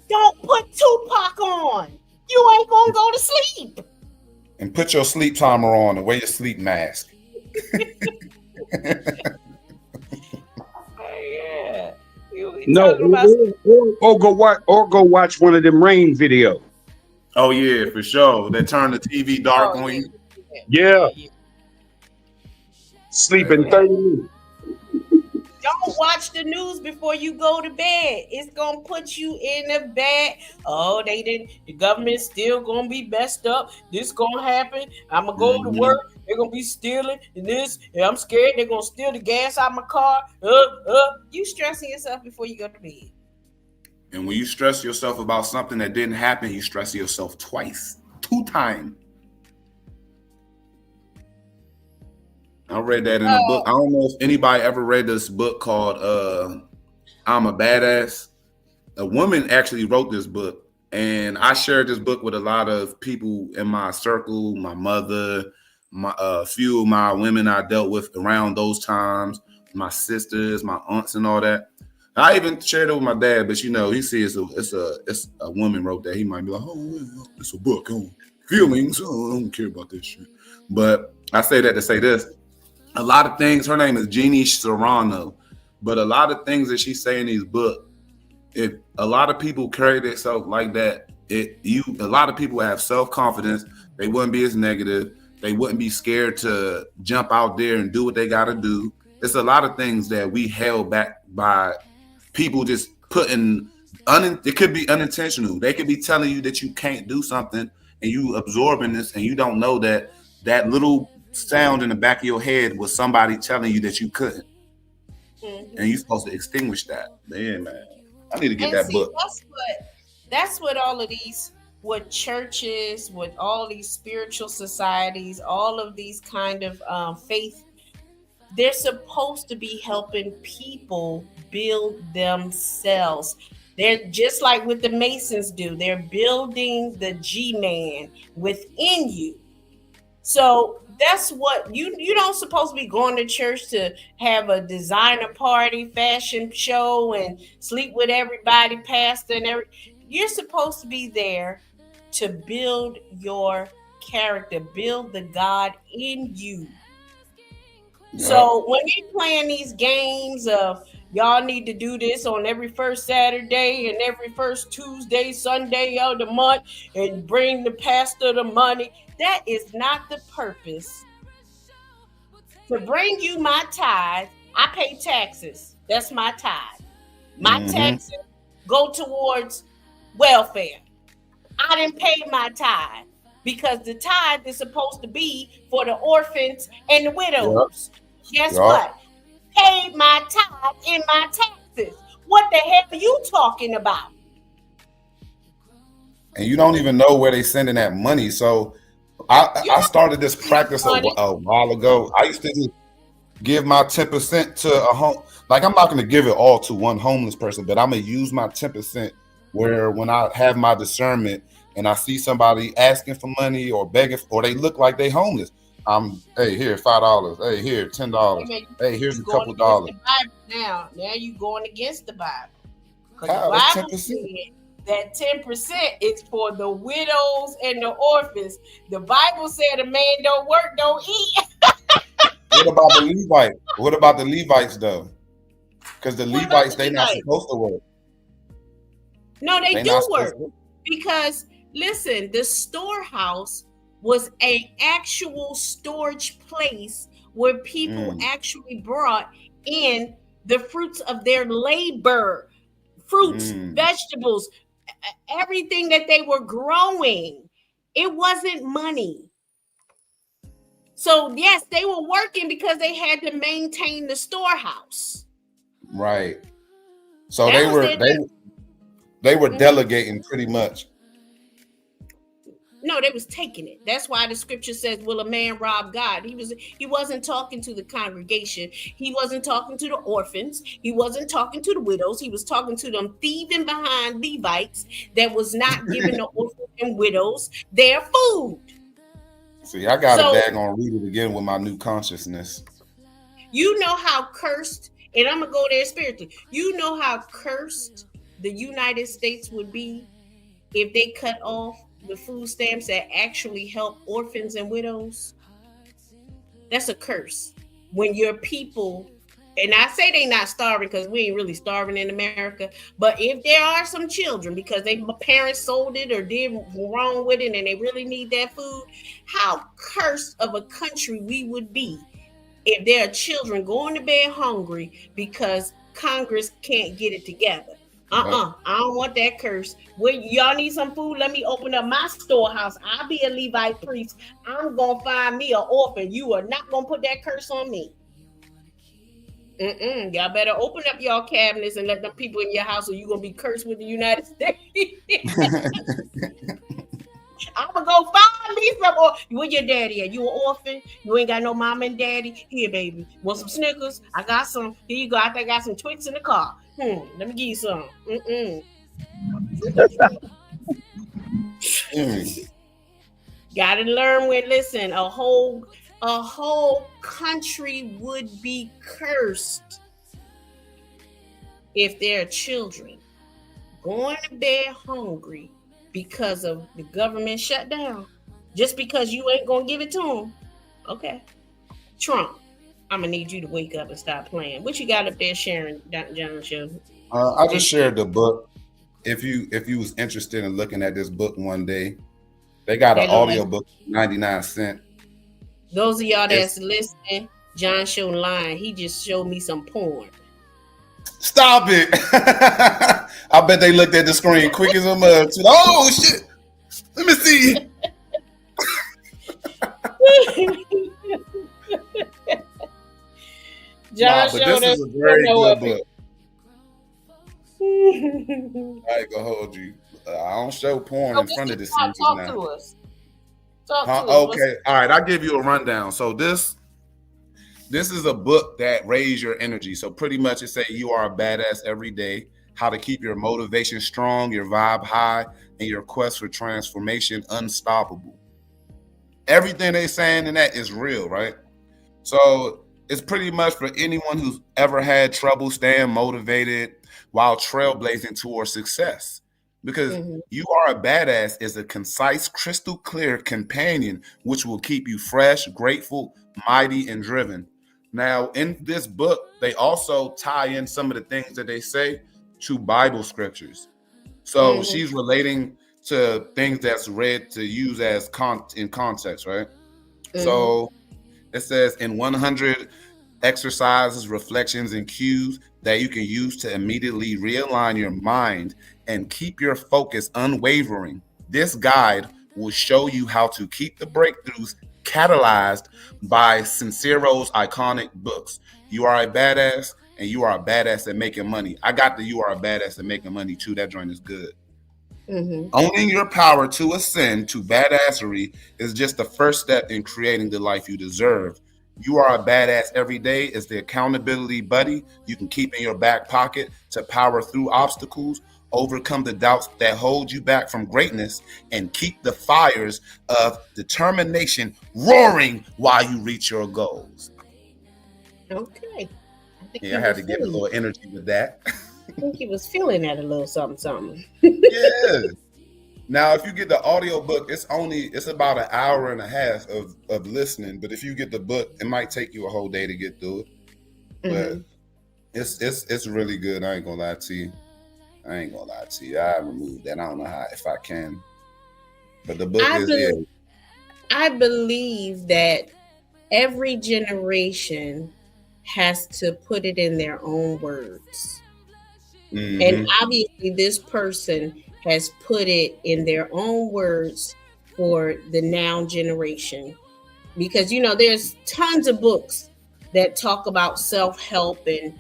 don't put Tupac on. You ain't gonna go to sleep. And put your sleep timer on and wear your sleep mask. Yeah. No, or go watch one of them Rain videos. Oh yeah, for sure. That turn the TV dark on you. Yeah. Sleep in 30 minutes. Don't watch the news before you go to bed. It's gonna put you in the bed. Oh, the government's still gonna be messed up. This gonna happen. I'm gonna go to work. They're gonna be stealing and this, and I'm scared they're gonna steal the gas out of my car. You stressing yourself before you go to bed. And when you stress yourself about something that didn't happen, you stress yourself twice, 2 times. I read that in a book. I don't know if anybody ever read this book called I'm a Badass. A woman actually wrote this book, and I shared this book with a lot of people in my circle, my mother, a few of my women I dealt with around those times, my sisters, my aunts, and all that. I even shared it with my dad, but you know, he sees it's a woman wrote that. He might be like, oh, it's a book. Oh, feelings. Oh, I don't care about this shit. But I say that to say this. A lot of things, her name is Jeannie Serrano, but a lot of things that she say in these books, if a lot of people carry themselves like that, a lot of people have self-confidence. They wouldn't be as negative. They wouldn't be scared to jump out there and do what they got to do. It's a lot of things that we held back by people just putting, it could be unintentional. They could be telling you that you can't do something, and you absorbing this, and you don't know that little sound in the back of your head was somebody telling you that you couldn't. Mm-hmm. And you're supposed to extinguish that. Man, I need to get that book. That's what all of these what churches, with all these spiritual societies, all of these kind of faith, they're supposed to be helping people build themselves. They're just like what the Masons do. They're building the G-man within you. So that's what you don't supposed to be going to church to have a designer party, fashion show, and sleep with everybody, pastor and every. You're supposed to be there to build your character, build the God in you. So when they playing these games of y'all need to do this on every first Saturday and every first Tuesday, Sunday of the month, and bring the pastor the money, that is not the purpose. To bring you my tithe, I pay taxes. That's my tithe. My taxes go towards welfare. I didn't pay my tithe because the tithe is supposed to be for the orphans and the widows. Guess what? Paid my tithe in my taxes. What the hell are you talking about? And you don't even know where they sending that money. So I started this practice a while ago. I used to just give my 10% to a home. Like, I'm not going to give it all to one homeless person, but I'm going to use my 10% where when I have my discernment and I see somebody asking for money or begging, or they look like they homeless, hey, here, $5. Hey, here, $10. Hey, here's a couple dollars. Now you going against the Bible. Because the Bible said that 10% is for the widows and the orphans. The Bible said a man don't work, don't eat. What about the Levites? What about the Levites, though? Because the Levites, they're not supposed to work. No, they do work. Because, listen, the storehouse was an actual storage place where people actually brought in the fruits of their labor, fruits, vegetables, everything that they were growing. It wasn't money. So yes, they were working because they had to maintain the storehouse. Right. So they were delegating pretty much. No, they was taking it. That's why the scripture says, will a man rob God? He wasn't talking to the congregation. He wasn't talking to the orphans. He wasn't talking to the widows. He was talking to them thieving behind Levites that was not giving the orphans and widows their food. See, I got to daggone read it again with my new consciousness. You know how cursed, and I'm going to go there spiritually. You know how cursed the United States would be if they cut off the food stamps that actually help orphans and widows. That's a curse. When your people, and I say they not starving because we ain't really starving in America, but if there are some children because their parents sold it or did wrong with it and they really need that food, how cursed of a country we would be if there are children going to bed hungry because Congress can't get it together. I don't want that curse. Y'all need some food? Let me open up my storehouse. I'll be a Levite priest. I'm gonna find me an orphan. You are not gonna put that curse on me. Y'all better open up y'all cabinets and let them people in your house, or you gonna be cursed with the United States. I'm gonna go find me some. Where your daddy at? You an orphan? You ain't got no mom and daddy? Here, baby. Want some Snickers? I got some. Here you go. I think I got some Twix in the car. Let me give you some. Gotta learn when. Listen, a whole country would be cursed if their children going to bed hungry because of the government shutdown, just because you ain't gonna give it to them. Okay, Trump, I'm gonna need you to wake up and stop playing. What you got up there sharing, John Show? I just shared the book. If you was interested in looking at this book one day, they got an audio book, 99 cents. Those of y'all that's listening, John Show lying. He just showed me some porn. Stop it. I bet they looked at the screen quick as a mug. Oh shit. Let me see. John Show, this is a very good book. I ain't gonna hold you. I don't show porn So in front of the talk, scenes talk now. to us. Talk Huh? to us. Okay. All right. I'll give you a rundown. So this is a book that raise your energy. So pretty much it say you are a badass every day, how to keep your motivation strong, your vibe high, and your quest for transformation unstoppable. Everything they saying in that is real, right? So it's pretty much for anyone who's ever had trouble staying motivated while trailblazing towards success. Because Mhm. you are a badass is a concise, crystal clear companion which will keep you fresh, grateful, mighty, and driven. Now, in this book, they also tie in some of the things that they say to Bible scriptures. So Mhm. she's relating to things that's read to use as in context, right? Mhm. So it says in 100 exercises, reflections, and cues that you can use to immediately realign your mind and keep your focus unwavering. This guide will show you how to keep the breakthroughs catalyzed by Sincero's iconic books. You Are a Badass and You Are a Badass at Making Money. I got the You Are a Badass at Making Money too. That joint is good. Mhm. Owning your power to ascend to badassery is just the first step in creating the life you deserve. You Are a Badass Every Day is the accountability buddy you can keep in your back pocket to power through obstacles, overcome the doubts that hold you back from greatness, and keep the fires of determination roaring while you reach your goals. Okay. I think Yeah, he I had was to get a feeling. little energy with that. I think he was feeling that a little something, something. Yeah. Now, if you get the audio book, it's about an hour and a half of listening. But if you get the book, it might take you a whole day to get through it. But it's really good. I ain't gonna lie to you. I removed that. I don't know how if I can. But the book I believe that every generation has to put it in their own words. And obviously, this person has put it in their own words for the now generation. Because, there's tons of books that talk about self help and,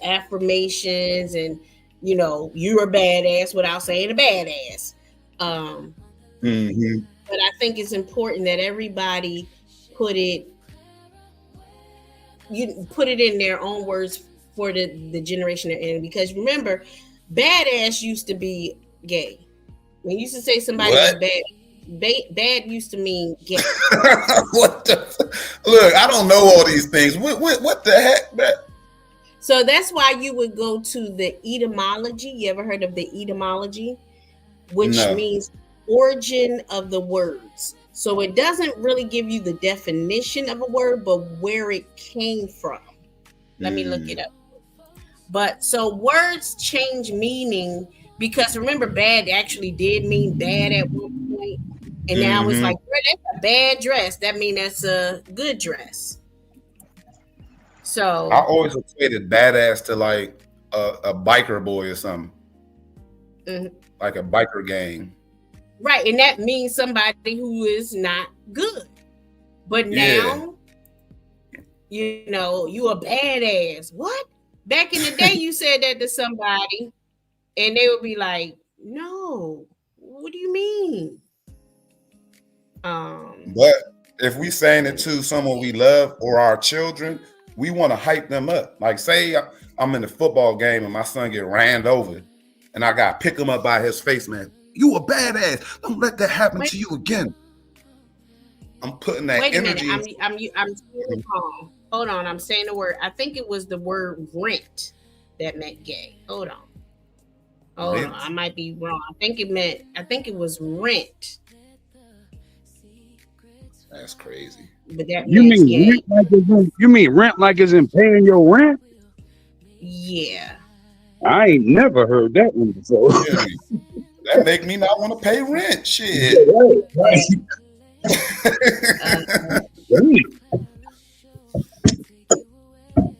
affirmations and, you're a badass without saying a badass. But I think it's important that everybody put it in their own words for the generation they're in. Because remember, badass used to be gay. When you used to say somebody was bad used to mean gay. What the? Look, I don't know all these things. What the heck, man? So that's why you would go to the etymology. You ever heard of the etymology? Which means origin of the words. So it doesn't really give you the definition of a word, but where it came from. Let me look it up. But so words change meaning because remember, bad actually did mean bad at one point. And now it's like, that's a bad dress. That means that's a good dress. So I always equated badass to like a biker boy or something. Like a biker gang. Right. And that means somebody who is not good. But now, you a badass. What? Back in the day, you said that to somebody and they would be like, no, what do you mean? But if we saying it to someone we love or our children, we want to hype them up. Like say I'm in a football game and my son get ran over and I got to pick him up by his face, man. You a badass. Don't let that happen to you again. I'm putting that energy. Wait a minute. I'm saying wrong. Hold on. I'm saying the word. I think it was the word rent that meant gay. Hold on. I might be wrong. I think it was rent. That's crazy. But that you mean rent like it's in paying your rent? Yeah. I ain't never heard that one before. That make me not want to pay rent. Shit. Right.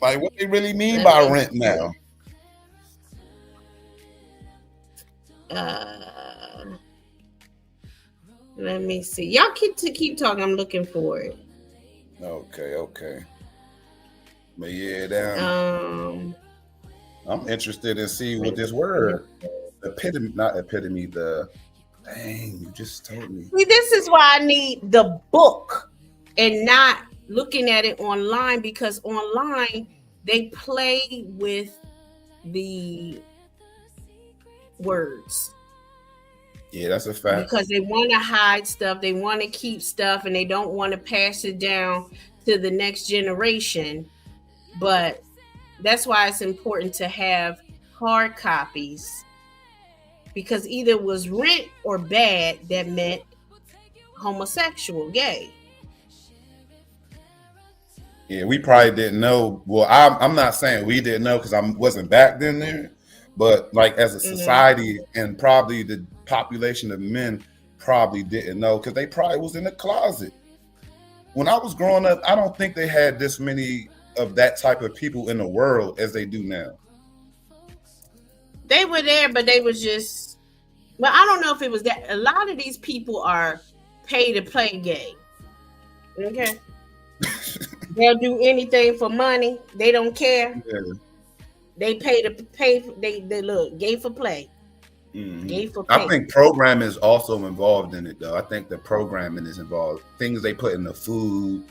Like what they really mean by rent now? Let me see. Y'all keep talking. I'm looking for it. Okay. But yeah, I'm interested in see what this word epitome, not epitome, the dang, you just told me. See, this is why I need the book and not looking at it online, because online they play with the words. Yeah, that's a fact. Because they want to hide stuff, they want to keep stuff, and they don't want to pass it down to the next generation. But that's why it's important to have hard copies, because either it was rent or bad that meant homosexual, gay. Yeah, we probably didn't know. Well, I'm not saying we didn't know because I wasn't back then there, but like as a society and probably the population of men probably didn't know because they probably was in the closet. When I was growing up, I don't think they had this many of that type of people in the world as they do now. They were there, but they was just, well, I don't know if it was that. A lot of these people are paid to play gay. Okay. They'll do anything for money. They don't care. Yeah. They pay to pay. They look gay for play. Mm-hmm. Gay for pay. I think programming is also involved in it, though. I think the programming is involved. Things they put in the food,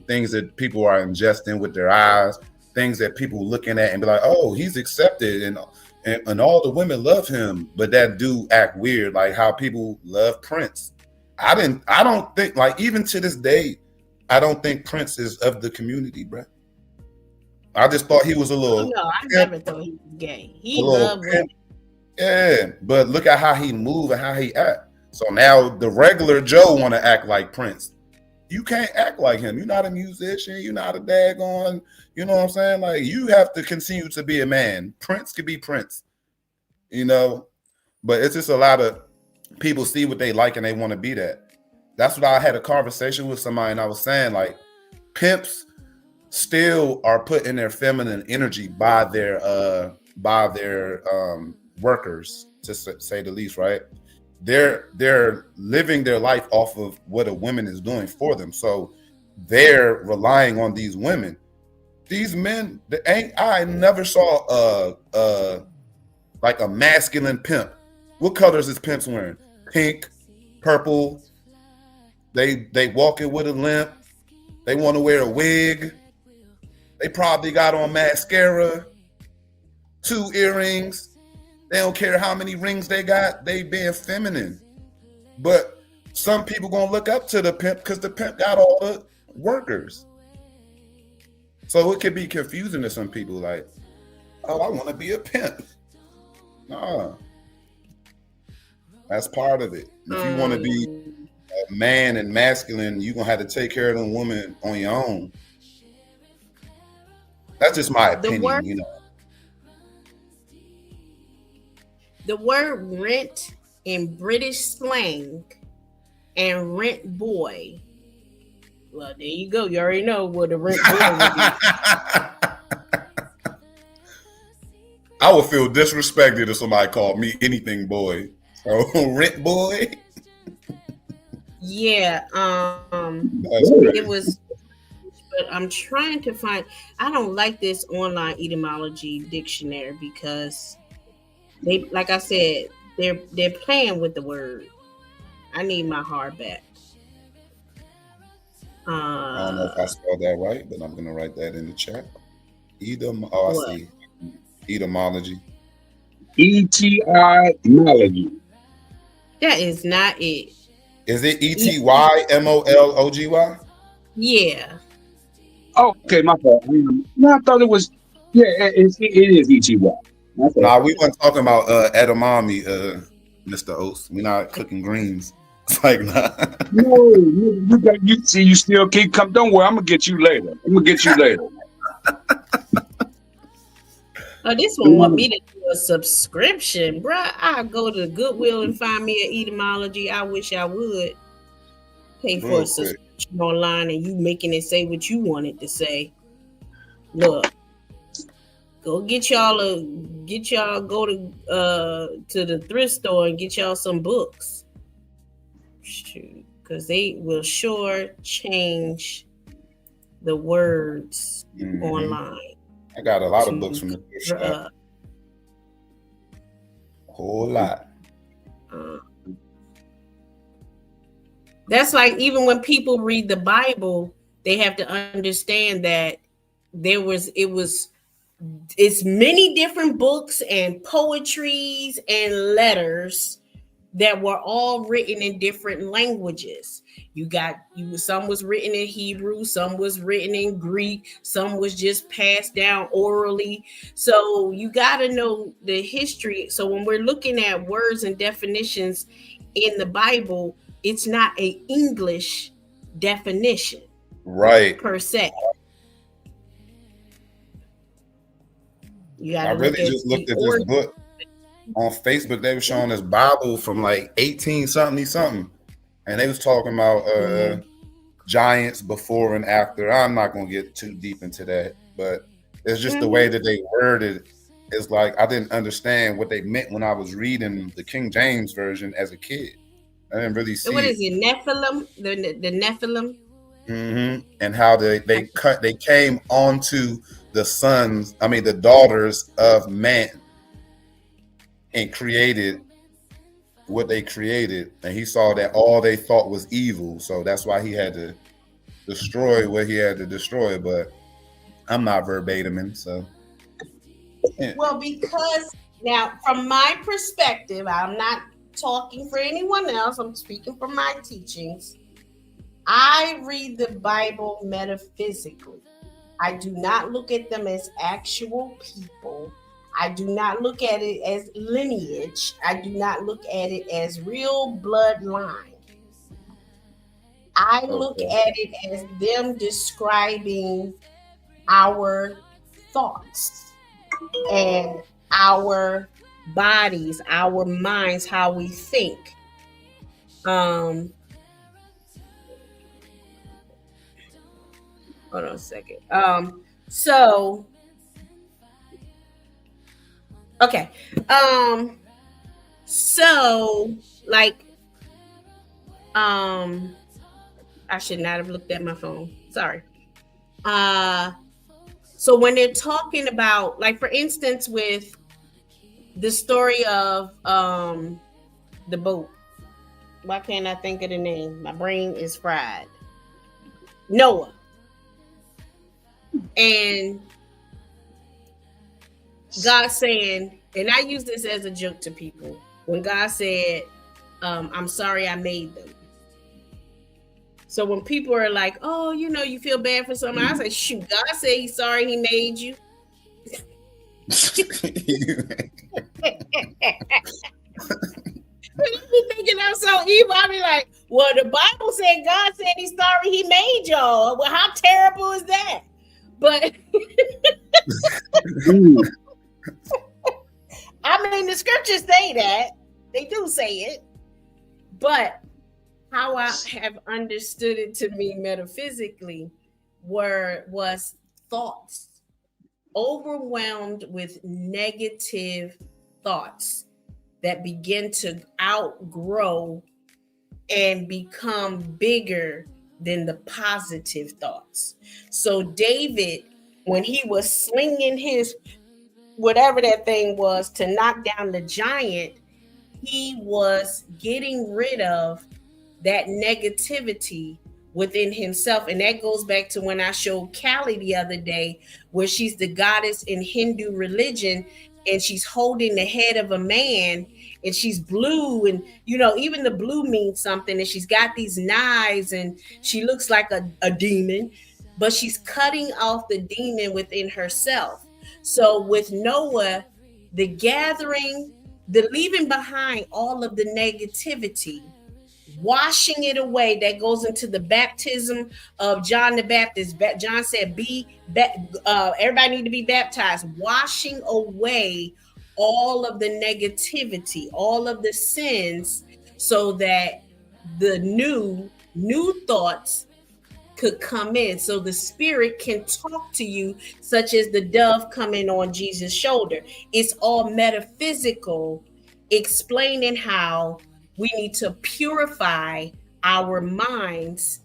things that people are ingesting with their eyes, things that people looking at and be like, "Oh, he's accepted," and all the women love him, but that do act weird, like how people love Prince. I don't think, like, even to this day, I don't think Prince is of the community, bro. I just thought he was a little. No, I never thought he was gay. He loved women. Yeah, but look at how he move and how he act. So now the regular Joe want to act like Prince. You can't act like him. You're not a musician. You're not a daggone. You know what I'm saying? Like, you have to continue to be a man. Prince could be Prince. You know, but it's just a lot of people see what they like and they want to be that. That's what I had a conversation with somebody and I was saying, like, pimps still are putting their feminine energy by their workers, to say the least, right? They're living their life off of what a woman is doing for them. So they're relying on these women. These men, I never saw like a masculine pimp. What colors is pimps wearing? Pink, purple. They walking with a limp. They want to wear a wig. They probably got on mascara, 2 earrings. They don't care how many rings they got. They being feminine. But some people gonna look up to the pimp because the pimp got all the workers. So it could be confusing to some people, like, oh, I want to be a pimp. Nah. That's part of it. If you want to be a man and masculine, you're going to have to take care of them women on your own. That's just my opinion, you know. The word rent in British slang and rent boy. Well, there you go. You already know what a rent boy would be. I would feel disrespected if somebody called me anything boy. Oh, rent boy. Yeah, it was, but I'm trying to find. I don't like this online etymology dictionary because they, like I said, they're playing with the word. I need my hardback. I don't know if I spelled that right, but I'm gonna write that in the chat. I see. Etymology. Etymology. That is not it. Is it ETYMOLOGY? Yeah. Oh, okay, my fault. No, I thought it was. Yeah, it is ETY. Nah, we weren't talking about edamame, Mr. Oates. We're not cooking greens. It's like, nah. No, you still keep coming. Don't worry, I'm gonna get you later. Oh, this one want me to do a subscription, bruh. I go to Goodwill and find me an etymology. I wish I would pay for a subscription online, and you making it say what you want it to say. Look, go get y'all go to the thrift store and get y'all some books. Shoot, because they will sure change the words online. I got a lot of books from the thrift shop. Whole lot. That's like even when people read the Bible, they have to understand that it's many different books and poetries and letters that were all written in different languages. Some was written in Hebrew, some was written in Greek, some was just passed down orally. So you got to know the history. So when we're looking at words and definitions in the Bible, it's not an English definition, right, per se. I really just looked at this book on Facebook. They were showing this Bible from like 18-something, and they was talking about giants before and after. I'm not gonna get too deep into that, but it's just the way that they worded. It's like I didn't understand what they meant when I was reading the King James version as a kid. I didn't really see. What is it, Nephilim? The Nephilim. And how they came onto the daughters of man and created what they created, and he saw that all they thought was evil, so that's why he had to destroy what he had to destroy. But I'm not verbatiming, so yeah. Well, because now from my perspective, I'm not talking for anyone else, I'm speaking from my teachings. I read the Bible metaphysically. I do not look at them as actual people. I do not look at it as lineage. I do not look at it as real bloodline. I look at it as them describing our thoughts and our bodies, our minds, how we think. Hold on a second. Okay. I should not have looked at my phone. Sorry. So when they're talking about, like, for instance, with the story of the boat. Why can't I think of the name? My brain is fried. Noah. And God saying, and I use this as a joke to people, when God said, I'm sorry I made them. So when people are like, oh, you feel bad for someone, I say, shoot, God said he's sorry he made you. You thinking I'm so evil? I be like, well, the Bible said God said he's sorry he made y'all. Well, how terrible is that? But I mean, the scriptures say that. They do say it. But how I have understood it to me metaphysically was thoughts, overwhelmed with negative thoughts that begin to outgrow and become bigger than the positive thoughts. So David, when he was slinging his whatever that thing was to knock down the giant, he was getting rid of that negativity within himself. And that goes back to when I showed Callie the other day, where she's the goddess in Hindu religion, and she's holding the head of a man, and she's blue, and even the blue means something, and she's got these knives, and she looks like a demon, but she's cutting off the demon within herself. So with Noah, the gathering, the leaving behind all of the negativity, washing it away, that goes into the baptism of John the Baptist. John said, everybody need to be baptized, washing away all of the negativity, all of the sins, so that the new thoughts could come in, so the spirit can talk to you, such as the dove coming on Jesus' shoulder. It's all metaphysical, explaining how we need to purify our minds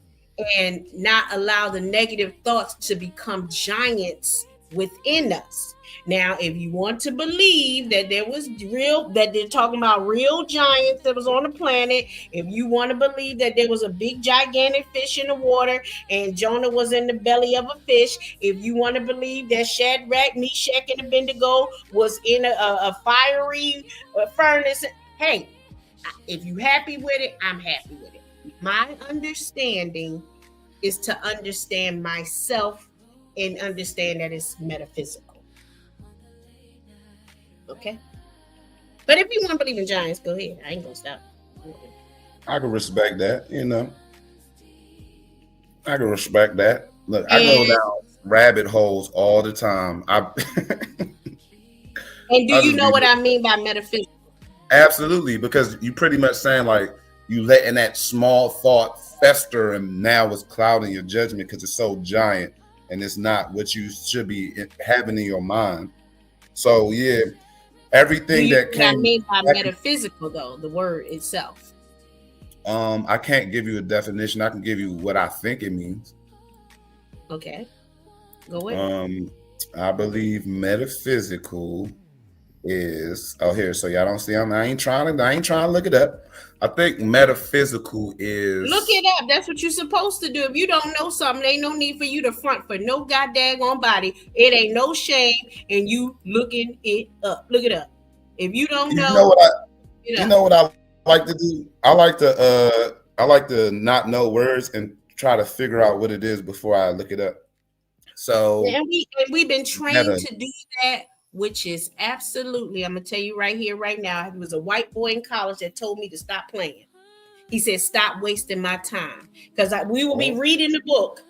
and not allow the negative thoughts to become giants within us. Now, if you want to believe that there was real, that they're talking about real giants that was on the planet, if you want to believe that there was a big gigantic fish in the water and Jonah was in the belly of a fish, if you want to believe that Shadrach, Meshach, and Abednego was in a fiery furnace, hey, if you happy with it, I'm happy with it. My understanding is to understand myself and understand that it's metaphysical. Okay? But if you want to believe in giants, go ahead. I ain't gonna stop. I can respect that, you know. I can respect that. Look, I go down rabbit holes all the time. And do you know what I mean by metaphysical? Absolutely, because you pretty much saying like you letting that small thought fester and now it's clouding your judgment because it's so giant and it's not what you should be having in your mind. So yeah, everything that came. What I mean by metaphysical, though, the word itself. I can't give you a definition. I can give you what I think it means. Okay, go ahead. I believe metaphysical is here. So y'all don't see. I ain't trying to look it up. I think metaphysical is look it up. That's what you're supposed to do. If you don't know something, there ain't no need for you to front for no goddamn body. It ain't no shame in you looking it up. Look it up. If you don't know, you know what I like to do. I like to not know words and try to figure out what it is before I look it up. So and we've been trained to do that. Which is absolutely, I'm going to tell you right here, right now. It was a white boy in college that told me to stop playing. He said, stop wasting my time. Because we would be reading the book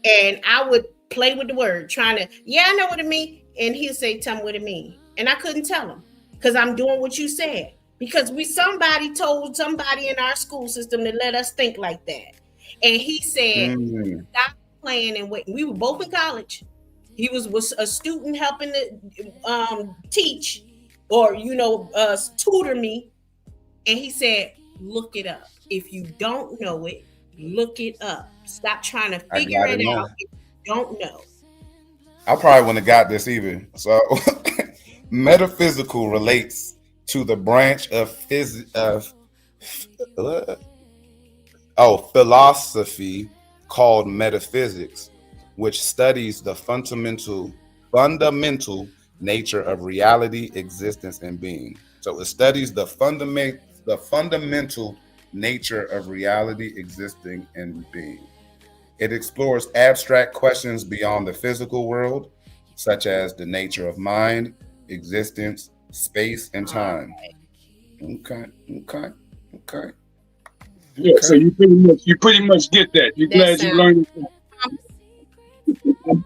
and I would play with the word, trying to, I know what it means. And he'll say, tell me what it means. And I couldn't tell him because I'm doing what you said. Because somebody told somebody in our school system to let us think like that. And he said, stop playing and wait. We were both in college. He was a student helping to teach or, tutor me. And he said, look it up. If you don't know it, look it up. Stop trying to figure it out if you don't know. I probably wouldn't have got this either. So metaphysical relates to the branch of philosophy called metaphysics, which studies the fundamental nature of reality, existence, and being. So it studies the fundamental nature of reality, existing, and being. It explores abstract questions beyond the physical world, such as the nature of mind, existence, space, and time. Okay. Yeah, so you pretty much get that. You're glad you learned it.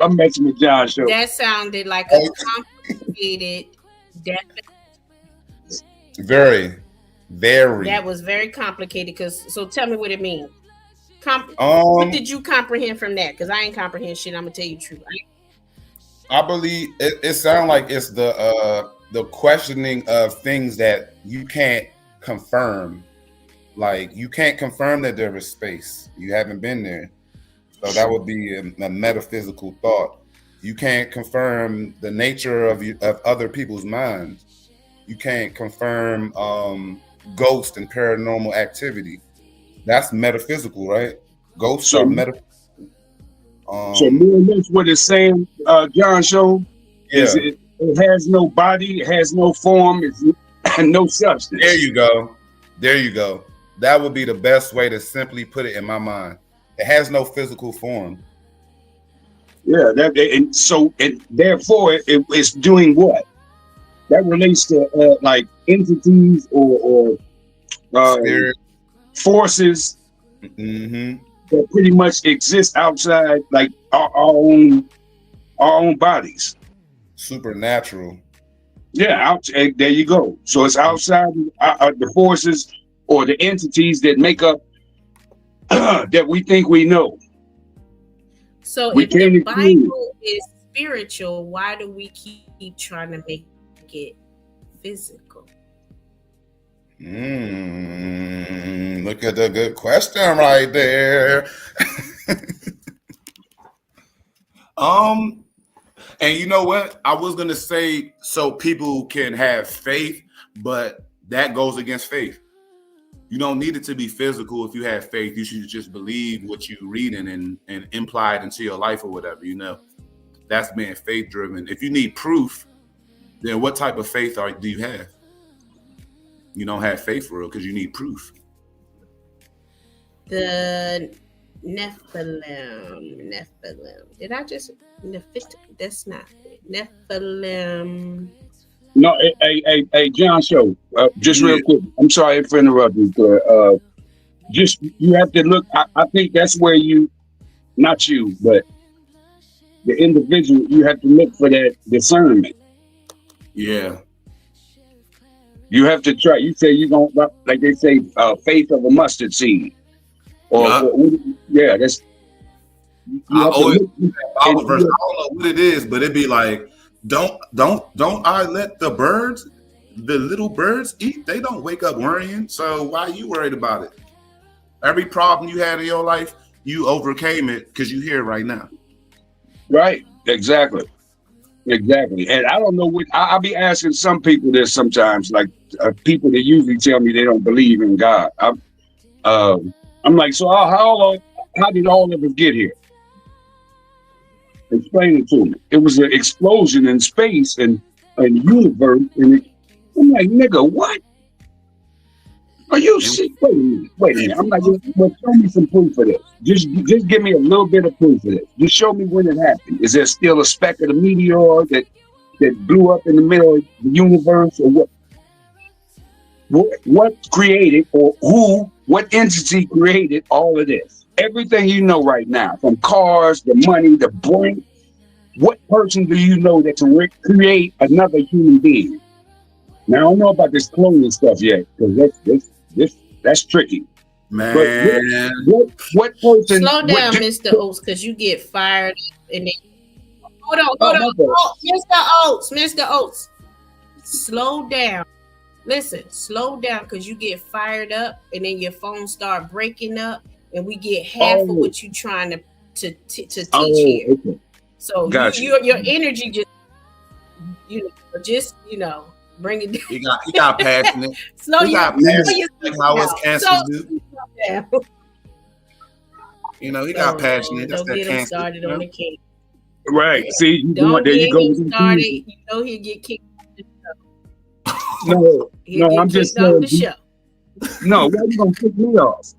I'm messing with John show. That sounded like a complicated definition. Very. That was very complicated. So tell me what it means. What did you comprehend from that? Because I ain't comprehend shit. I'm gonna tell you the truth. I believe it sounds like it's the questioning of things that you can't confirm. Like you can't confirm that there is space. You haven't been there. So that would be a metaphysical thought. You can't confirm the nature of other people's minds. You can't confirm ghost and paranormal activity. That's metaphysical, right? Ghosts are metaphysical. So more or less what it's saying, John show, is it has no body, it has no form, it's no substance. There you go. That would be the best way to simply put it in my mind. It has no physical form. Yeah, and therefore it's doing what? That relates to like entities or forces that pretty much exist outside like our own bodies. Supernatural. Yeah, there you go. So it's outside the forces or the entities that make up that we think we know. So if the Bible is spiritual, why do we keep trying to make it physical? Look at the good question right there. And you know what? I was gonna say so people can have faith, but that goes against faith. You don't need it to be physical if you have faith. You should just believe what you're reading and imply it into your life or whatever, you know. That's being faith driven. If you need proof, then what type of faith do you have? You don't have faith for real because you need proof. The Nephilim. Did I just Nephit? That's not it. Nephilim. No, hey, John Show. Just real Yeah. quick. I'm sorry for interrupting. Just you have to look. I think that's where you, not you, but the individual. You have to look for that discernment. Yeah. You have to try. You say you don't like they say, faith of a mustard seed. Yeah. Yeah, that's. You I have to always look- Bible verse. I don't know what it is, but it'd be like, don't I let the little birds eat? They don't wake up worrying. So why are you worried about it? Every problem you had in your life, you overcame it because you're here right now. Right. Exactly. And I don't know what I'll be asking some people this sometimes, like people that usually tell me they don't believe in God. I'm like, so how did all of us get here? Explain it to me. It was an explosion in space and universe, and I'm like, nigga, what? Are you sick? Wait a minute. I'm like, well, show me some proof of this. Just give me a little bit of proof of this. Just show me when it happened. Is there still a speck of the meteor that blew up in the middle of the universe, or what? What created, or what entity created all of this? Everything you know right now, from cars, the money, the brain. What person do you know that can create another human being? Now I don't know about this cloning stuff yet, because that's tricky. Man. What person? Slow down, Mr. Oates, because you get fired. And then, hold on. Oh, Mr. Oates, slow down. Listen, slow down, because you get fired up, and then your phone start breaking up, and we get half of what you're trying to teach here. Okay. So your energy just bring it down. He got passionate. Slow He got passionate. Like how us cancers do. down. He got passionate. That's Don't that get him cancer. started on the cake. Right. See, Don't there get you go. him started. You know he'll get kicked off the show. No, He'll get I'm kicked just off the saying. show. No, why you gonna kick me off?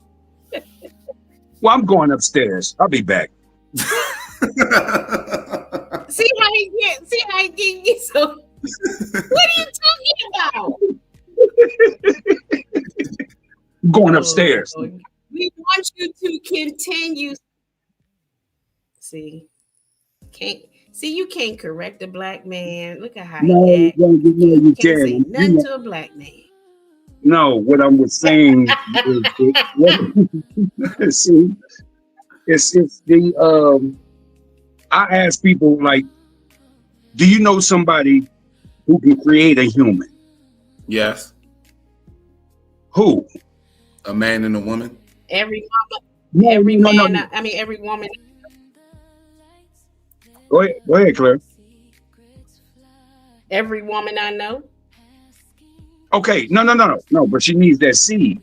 Well, I'm going upstairs. I'll be back. See how he get so. What are you talking about? I'm going upstairs. We want you to continue. You can't correct a black man. Look at how No, he acts. you Can't say can. nothing to a black man. No, what I was saying is, see, it's the I ask people, like, do you know somebody who can create a human? Yes. Who? A man and a woman. Every No. every woman. Go ahead, Claire. Every woman I know. Okay, no. But she needs that seed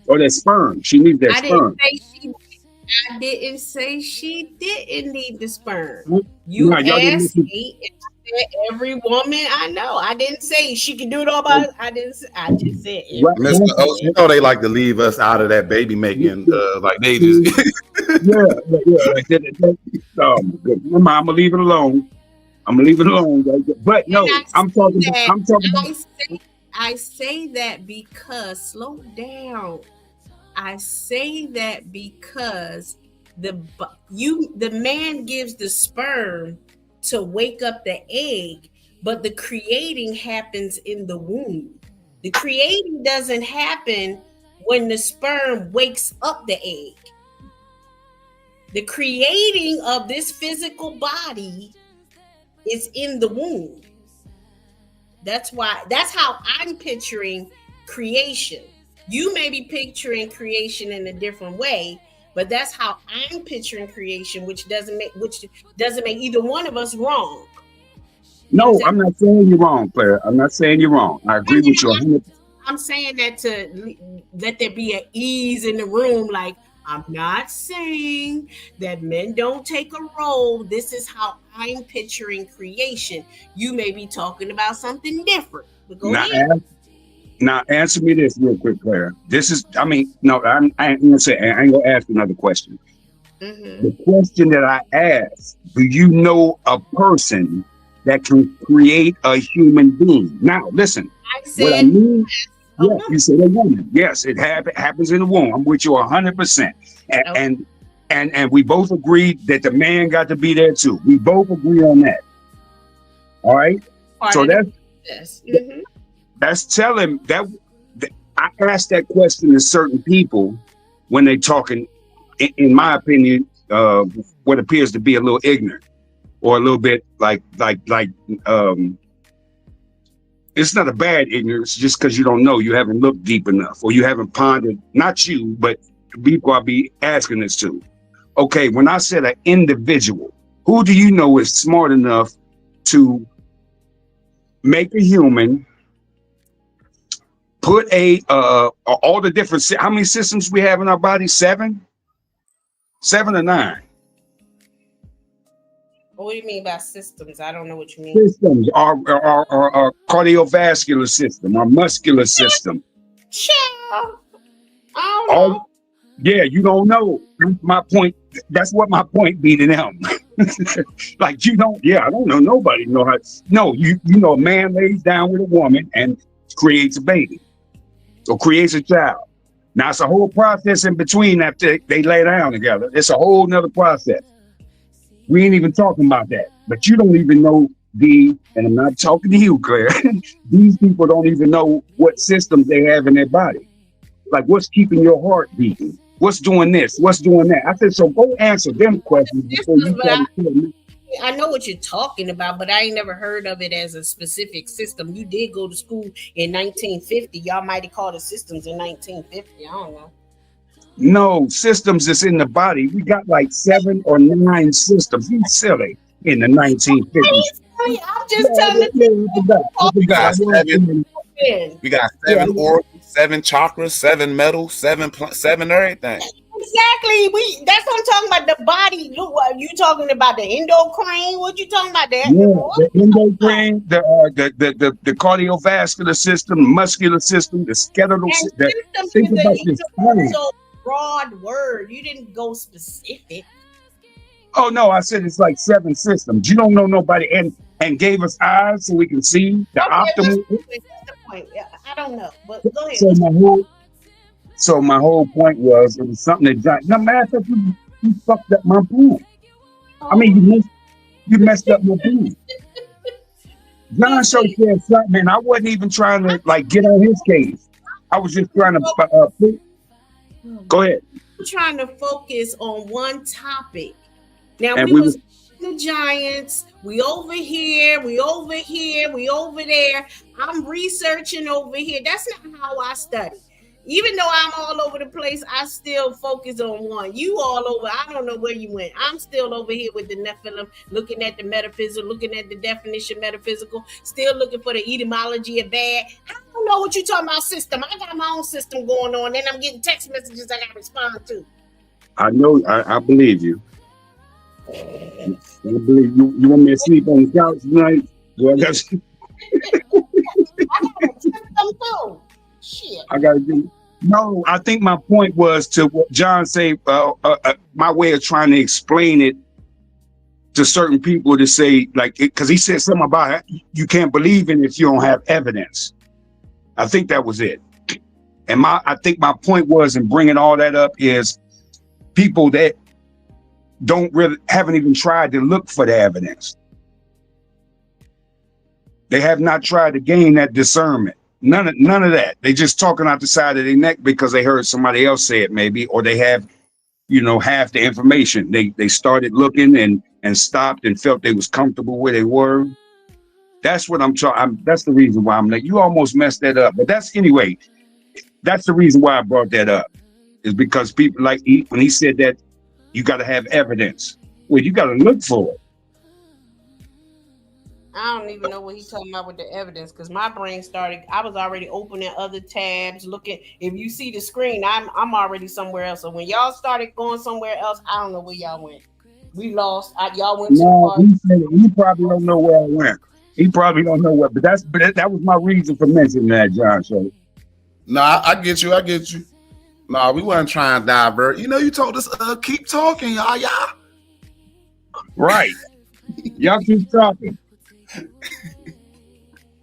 or that sperm. She needs that sperm. I didn't say she didn't need the sperm. No, You y'all didn't asked listen. me if I said every woman I know. I didn't say she can do it all by. I just said every Right. Mr. Oates, you know they like to leave us out of that baby making. Like they just. Yeah. Like that. Oh my goodness. I'm gonna leave it alone. But no, I'm talking. I say that because slow down. I say that because the man gives the sperm to wake up the egg, but the creating happens in the womb. The creating doesn't happen when the sperm wakes up the egg. The creating of this physical body is in the womb. That's how I'm picturing creation. You may be picturing creation in a different way, But that's how I'm picturing creation, which doesn't make either one of us wrong. No, I'm not saying you're wrong, Claire. I'm not saying you're wrong. I agree with you 100%. I'm saying that to let there be an ease in the room. Like, I'm not saying that men don't take a role. This is how I'm picturing creation. You may be talking about something different. But go ahead. Now, answer me this real quick, Claire. This is, I mean, no, I ain't gonna say, I ain't gonna ask another question. Mm-hmm. The question that I asked, do you know a person that can create a human being? Now, listen, what I mean, yeah, you said a woman. Yes, it happens in the womb. I'm with you 100%. And we both agreed that the man got to be there too. We both agree on that. All right. So that's telling that I asked that question to certain people when they talking, in my opinion, what appears to be a little ignorant or a little bit like it's not a bad ignorance just because you don't know, you haven't looked deep enough, or you haven't pondered, not you, but people I'll be asking this to. Okay, when I said an individual, who do you know is smart enough to make a human, put all the different, how many systems we have in our body? 7 or 9? What do you mean by systems? I don't know what you mean. Systems, our cardiovascular system, our muscular system. I don't know. Yeah, you don't know. That's my point. That's what my point be to them. Like, you don't, I don't know. Nobody know how. No, you know, a man lays down with a woman and creates a baby or creates a child. Now it's a whole process in between after they lay down together. It's a whole nother process. We ain't even talking about that. But you don't even know and I'm not talking to you, Claire. These people don't even know what systems they have in their body. Like, what's keeping your heart beating? What's doing this? What's doing that? I said, so go answer them questions before you try to kill me. I know what you're talking about, but I ain't never heard of it as a specific system. You did go to school in 1950. Y'all might have called it systems in 1950. I don't know. No, systems is in the body. We got like 7 or 9 systems. You silly in the 1950s. I'm just telling you. We got 7 organs, 7 chakras, 7 metals, 7 everything. Exactly. That's what I'm talking about. The body. Look, what you talking about? The endocrine? What you talking about? That? Yeah, the endocrine, the cardiovascular system, the muscular system, the skeletal system. Think about this. So broad word. You didn't go specific. Oh no, I said it's like 7 systems. You don't know nobody and gave us eyes so we can see the optimal. That's the point. I don't know, but go ahead. So my whole point was, it was something that no matter if you fucked up my point. I mean, you messed up my point. John Show said something, and I wasn't even trying to like get on his case. I was just trying to go ahead. I'm trying to focus on one topic. Now we was the Giants. We over here. We over here. We over there. I'm researching over here. That's not how I study. Even though I'm all over the place, I still focus on one. You all over. I don't know where you went. I'm still over here with the Nephilim, looking at the metaphysical, looking at the definition metaphysical, still looking for the etymology of bad. I don't know what you're talking about system. I got my own system going on, and I'm getting text messages I got to respond to. I know. I believe you. I believe you. You want me to sleep on the couch tonight? Well, that's. I got to check them too. Shit. I gotta do. No, I think my point was to what John said. My way of trying to explain it to certain people to say, like, because he said something about you can't believe in it if you don't have evidence. I think that was it. And I think my point was in bringing all that up is people that haven't even tried to look for the evidence. They have not tried to gain that discernment. None of that. They just talking out the side of their neck because they heard somebody else say it maybe, or they have, half the information. They started looking and stopped and felt they was comfortable where they were. That's what I'm trying. That's the reason why I'm like, you almost messed that up. But that's the reason why I brought that up. is because people like when he said that you got to have evidence. Well, you got to look for it. I don't even know what he's talking about with the evidence because my brain started. I was already opening other tabs, looking. If you see the screen, I'm already somewhere else. So when y'all started going somewhere else, I don't know where y'all went. We lost. Y'all went to the he probably don't know where I went. He probably don't know what. But that was my reason for mentioning that, John. So, I get you. I get you. Nah, we weren't trying to divert. You know, you told us keep talking, y'all. Right. Y'all keep talking.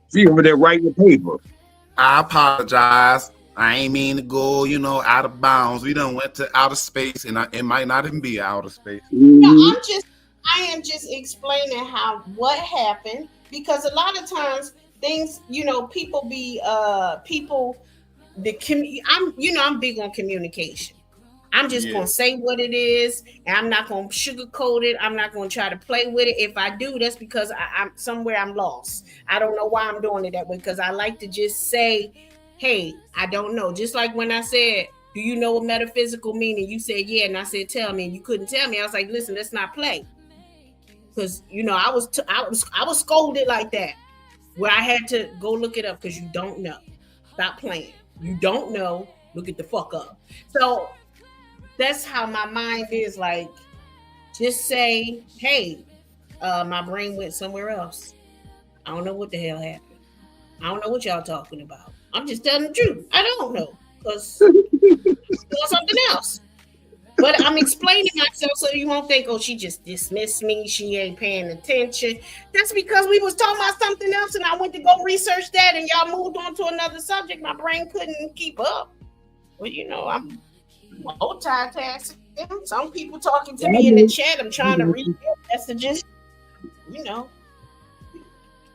See over there writing the paper. I apologize. I ain't mean to go, out of bounds. We done went to outer space, and it might not even be outer space. No, I am just explaining what happened because a lot of times things, people be I'm big on communication. I'm just gonna say what it is, and I'm not gonna sugarcoat it. I'm not gonna try to play with it. If I do, that's because I'm somewhere I'm lost. I don't know why I'm doing it that way because I like to just say, "Hey, I don't know." Just like when I said, "Do you know what metaphysical meaning?" You said, "Yeah," and I said, "Tell me," and you couldn't tell me. I was like, "Listen, let's not play," because I was scolded like that, where I had to go look it up because you don't know. Stop playing. You don't know. Look it the fuck up. So. That's how my mind is like, just say, hey, my brain went somewhere else. I don't know what the hell happened. I don't know what y'all talking about. I'm just telling the truth. I don't know because I'm doing something else. But I'm explaining myself so you won't think, oh, she just dismissed me. She ain't paying attention. That's because we was talking about something else and I went to go research that and y'all moved on to another subject. My brain couldn't keep up. Well, I'm multitasking. Some people talking to me in the chat. I'm trying to read their messages.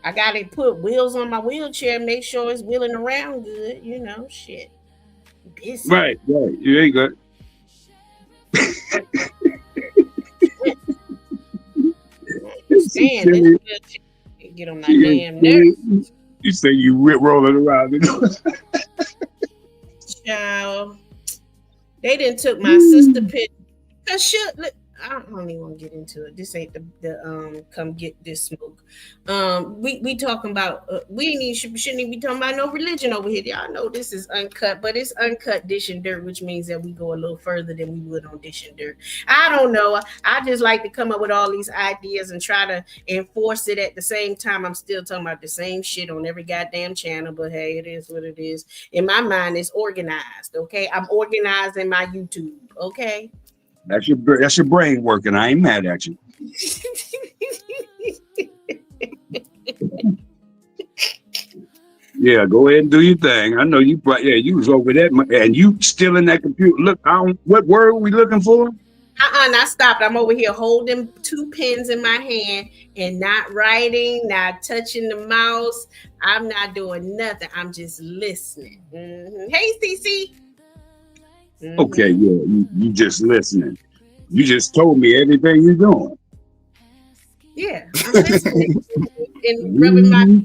I gotta put wheels on my wheelchair, make sure it's wheeling around good. Shit. Busy. Right. You ain't good. Get on my damn nerves. You say you rolling around. Child. They didn't took my sister picture. I don't even want to get into it. This ain't the come get this smoke. We talking about shouldn't even be talking about no religion over here. Y'all know this is uncut, but it's uncut dish and dirt, which means that we go a little further than we would on dish and dirt. I don't know. I just like to come up with all these ideas and try to enforce it at the same time. I'm still talking about the same shit on every goddamn channel, but hey, it is what it is. In my mind, it's organized. Okay, I'm organized in my YouTube. Okay. That's your brain working. I ain't mad at you. Yeah, go ahead and do your thing. I know you. You was over there, and you still in that computer. Look, what word were we looking for? I stopped. I'm over here holding 2 pens in my hand and not writing, not touching the mouse. I'm not doing nothing. I'm just listening. Mm-hmm. Hey, Cece. Mm-hmm. Okay, yeah, you just listening. You just told me everything you're doing. Yeah, I'm listening and rubbing my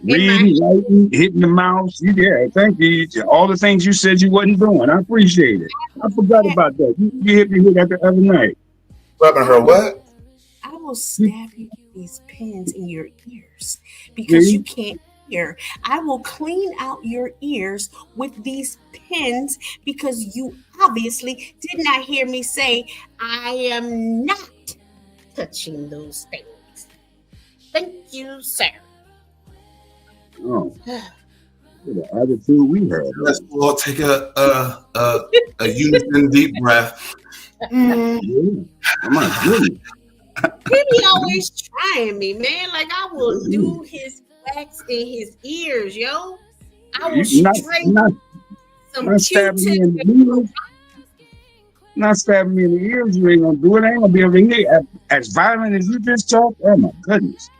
reading, writing, hitting the mouse. Yeah, thank you. All the things you said you wasn't doing. I appreciate it. I forgot about that. You hit me with that the other night. Rubbing her what? I will stab you with these pins in your ears because you can't hear. I will clean out your ears with these pins because you obviously did not hear me say I am not touching those things. Thank you, sir. Oh, the attitude we had. Let's all take a unison deep breath. Yeah. My goodness. He be always trying me, man. Like I will do his wax in his ears, yo. I will straight some Q-tips. Not stabbing me in the ears. You ain't gonna do it. I ain't gonna be able to hear. As violent as you just talked. Oh my goodness.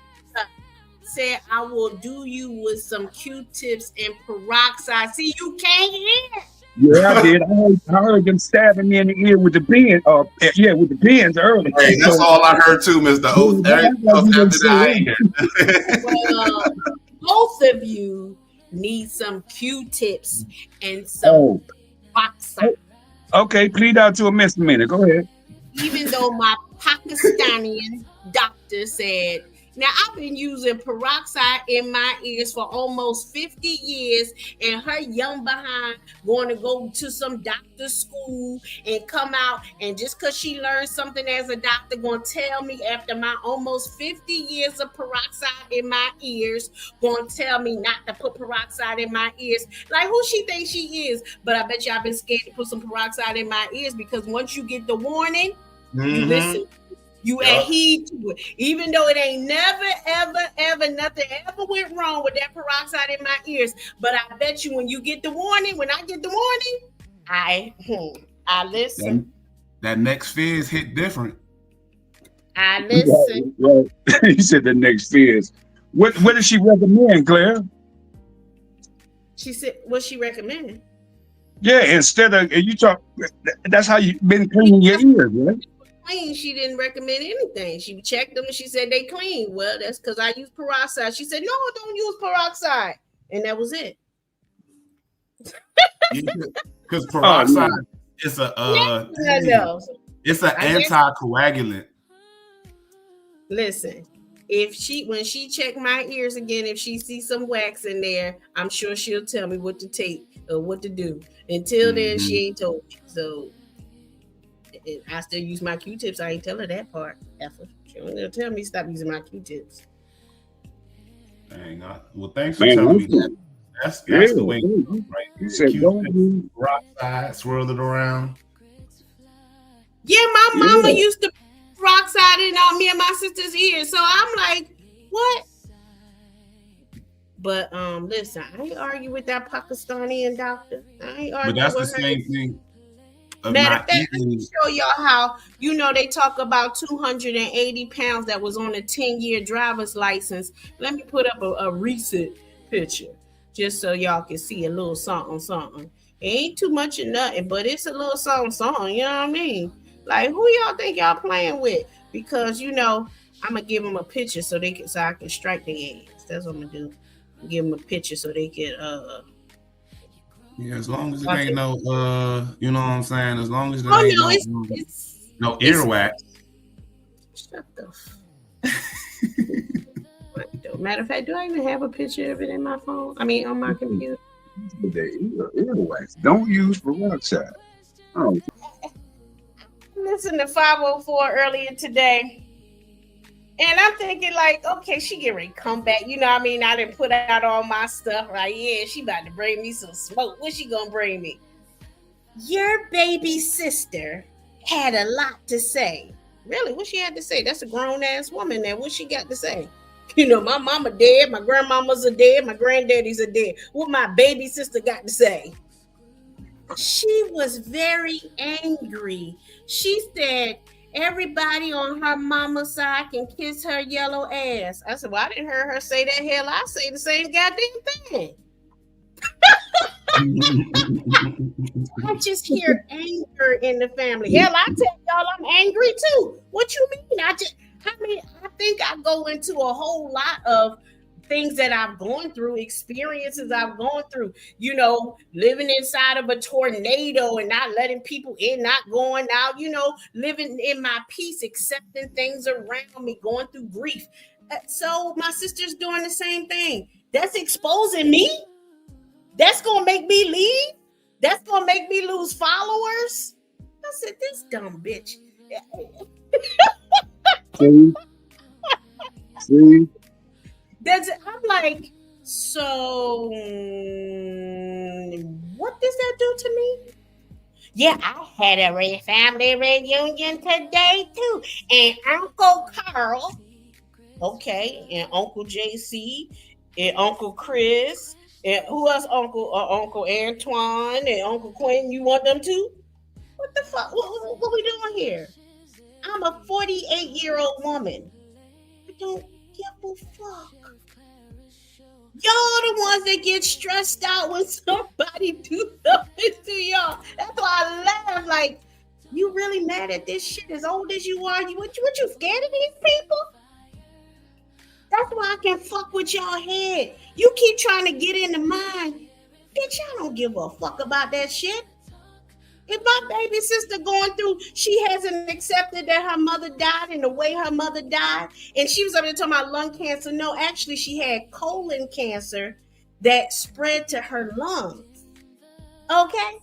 Said I will do you with some Q-tips and peroxide. See, you can't hear. Yeah, I did. I heard them stabbing me in the ear with the pen. With the pens earlier. Hey, that's all I heard too, Mr. Oath. Everything else after that, well, both of you need some Q-tips and some peroxide. Okay, plead out to a misdemeanor. Go ahead. Even though my Pakistani doctor said, now I've been using peroxide in my ears for almost 50 years, and her young behind going to go to some doctor school and come out, and just because she learned something as a doctor, going to tell me after my almost 50 years of peroxide in my ears, going to tell me not to put peroxide in my ears. Like, who she thinks she is? But I bet you I've been scared to put some peroxide in my ears, because once you get the warning, you listen, you adhere to it. Even though it ain't never, ever, nothing ever went wrong with that peroxide in my ears. But I bet you when you get the warning, when I get the warning, I listen. That next fizz hit different. I listen. Well, you said the next fizz. What does she recommend, Claire? She said, what she recommended? Yeah, instead of you talk, that's how you been cleaning your ears, right? Clean. She didn't recommend anything. She checked them and she said they clean. Well, that's because I use peroxide. She said, no, don't use peroxide. And that was it. Because peroxide is it's an anticoagulant. Listen, when she check my ears again, if she sees some wax in there, I'm sure she'll tell me what to take or what to do. Until then, she ain't told me. So I still use my Q-tips. I ain't tell her that part. She ain't gonna tell me stop using my Q-tips. Dang, well, thanks for telling me that. That's the way. Right? You said don't peroxide, swirl it around. Yeah, my mama used to peroxide in me and my sister's ears. So I'm like, what? But listen, I ain't argue with that Pakistani doctor. I ain't argue. But that's the same thing. Matter of fact, let me show y'all how, they talk about 280 pounds that was on a 10-year driver's license. Let me put up a recent picture just so y'all can see a little something. It ain't too much of nothing, but it's a little something, you know what I mean? Like, who y'all think y'all playing with? Because, I'm going to give them a picture so I can strike their ass. That's what I'm going to do. Give them a picture so they can, yeah, as long as it ain't no, you know what I'm saying? As long as it ain't no earwax. Shut the Matter of fact, do I even have a picture of it in my phone? I mean, on my computer. Earwax. Don't use peroxide. Oh. Listen to 504 earlier today. And I'm thinking like, okay, she get ready to come back. You know what I mean? I didn't put out all my stuff. Right? Yeah, she about to bring me some smoke. What she gonna bring me? Your baby sister had a lot to say. Really? What she had to say? That's a grown-ass woman there. What she got to say? My mama dead. My grandmamas are dead. My granddaddies are dead. What my baby sister got to say? She was very angry. She said, everybody on her mama's side can kiss her yellow ass. I said, well, I didn't hear her say that. Hell, I say the same goddamn thing. I just hear anger in the family. Hell, I tell y'all I'm angry too. What you mean? I think I go into a whole lot of things that I've gone through, experiences I've gone through, living inside of a tornado and not letting people in, not going out, living in my peace, accepting things around me, going through grief. So my sister's doing the same thing. That's exposing me. That's going to make me leave. That's going to make me lose followers. I said, this dumb bitch. See? I'm like, so what does that do to me? Yeah, I had a family reunion today too. And Uncle Carl, okay, and Uncle JC, and Uncle Chris, and who else? Uncle Antoine and Uncle Quentin. You want them too? What the fuck? What we doing here? I'm a 48-year-old woman. I don't give a fuck. Y'all the ones that get stressed out when somebody do something to y'all. That's why I laugh. Like, you really mad at this shit as old as you are? What you scared of these people? That's why I can fuck with y'all head. You keep trying to get into mine. Bitch, I don't give a fuck about that shit. If my baby sister going through, she hasn't accepted that her mother died and the way her mother died, and she was up there talking about lung cancer. No, actually, she had colon cancer that spread to her lungs. Okay?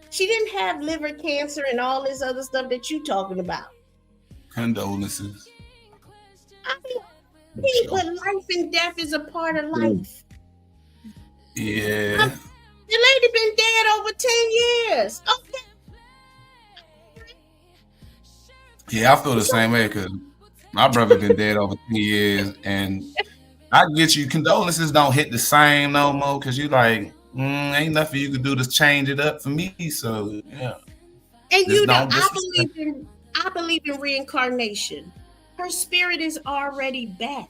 She didn't have liver cancer and all this other stuff that you talking about. Condolences. I mean, but life and death is a part of life. Yeah. The lady been dead over 10 years. Okay. Yeah, I feel the same way because my brother been dead over 10 years, and I get you. Condolences don't hit the same no more because you like, ain't nothing you can do to change it up for me. So yeah. And you know, I believe in reincarnation. Her spirit is already back.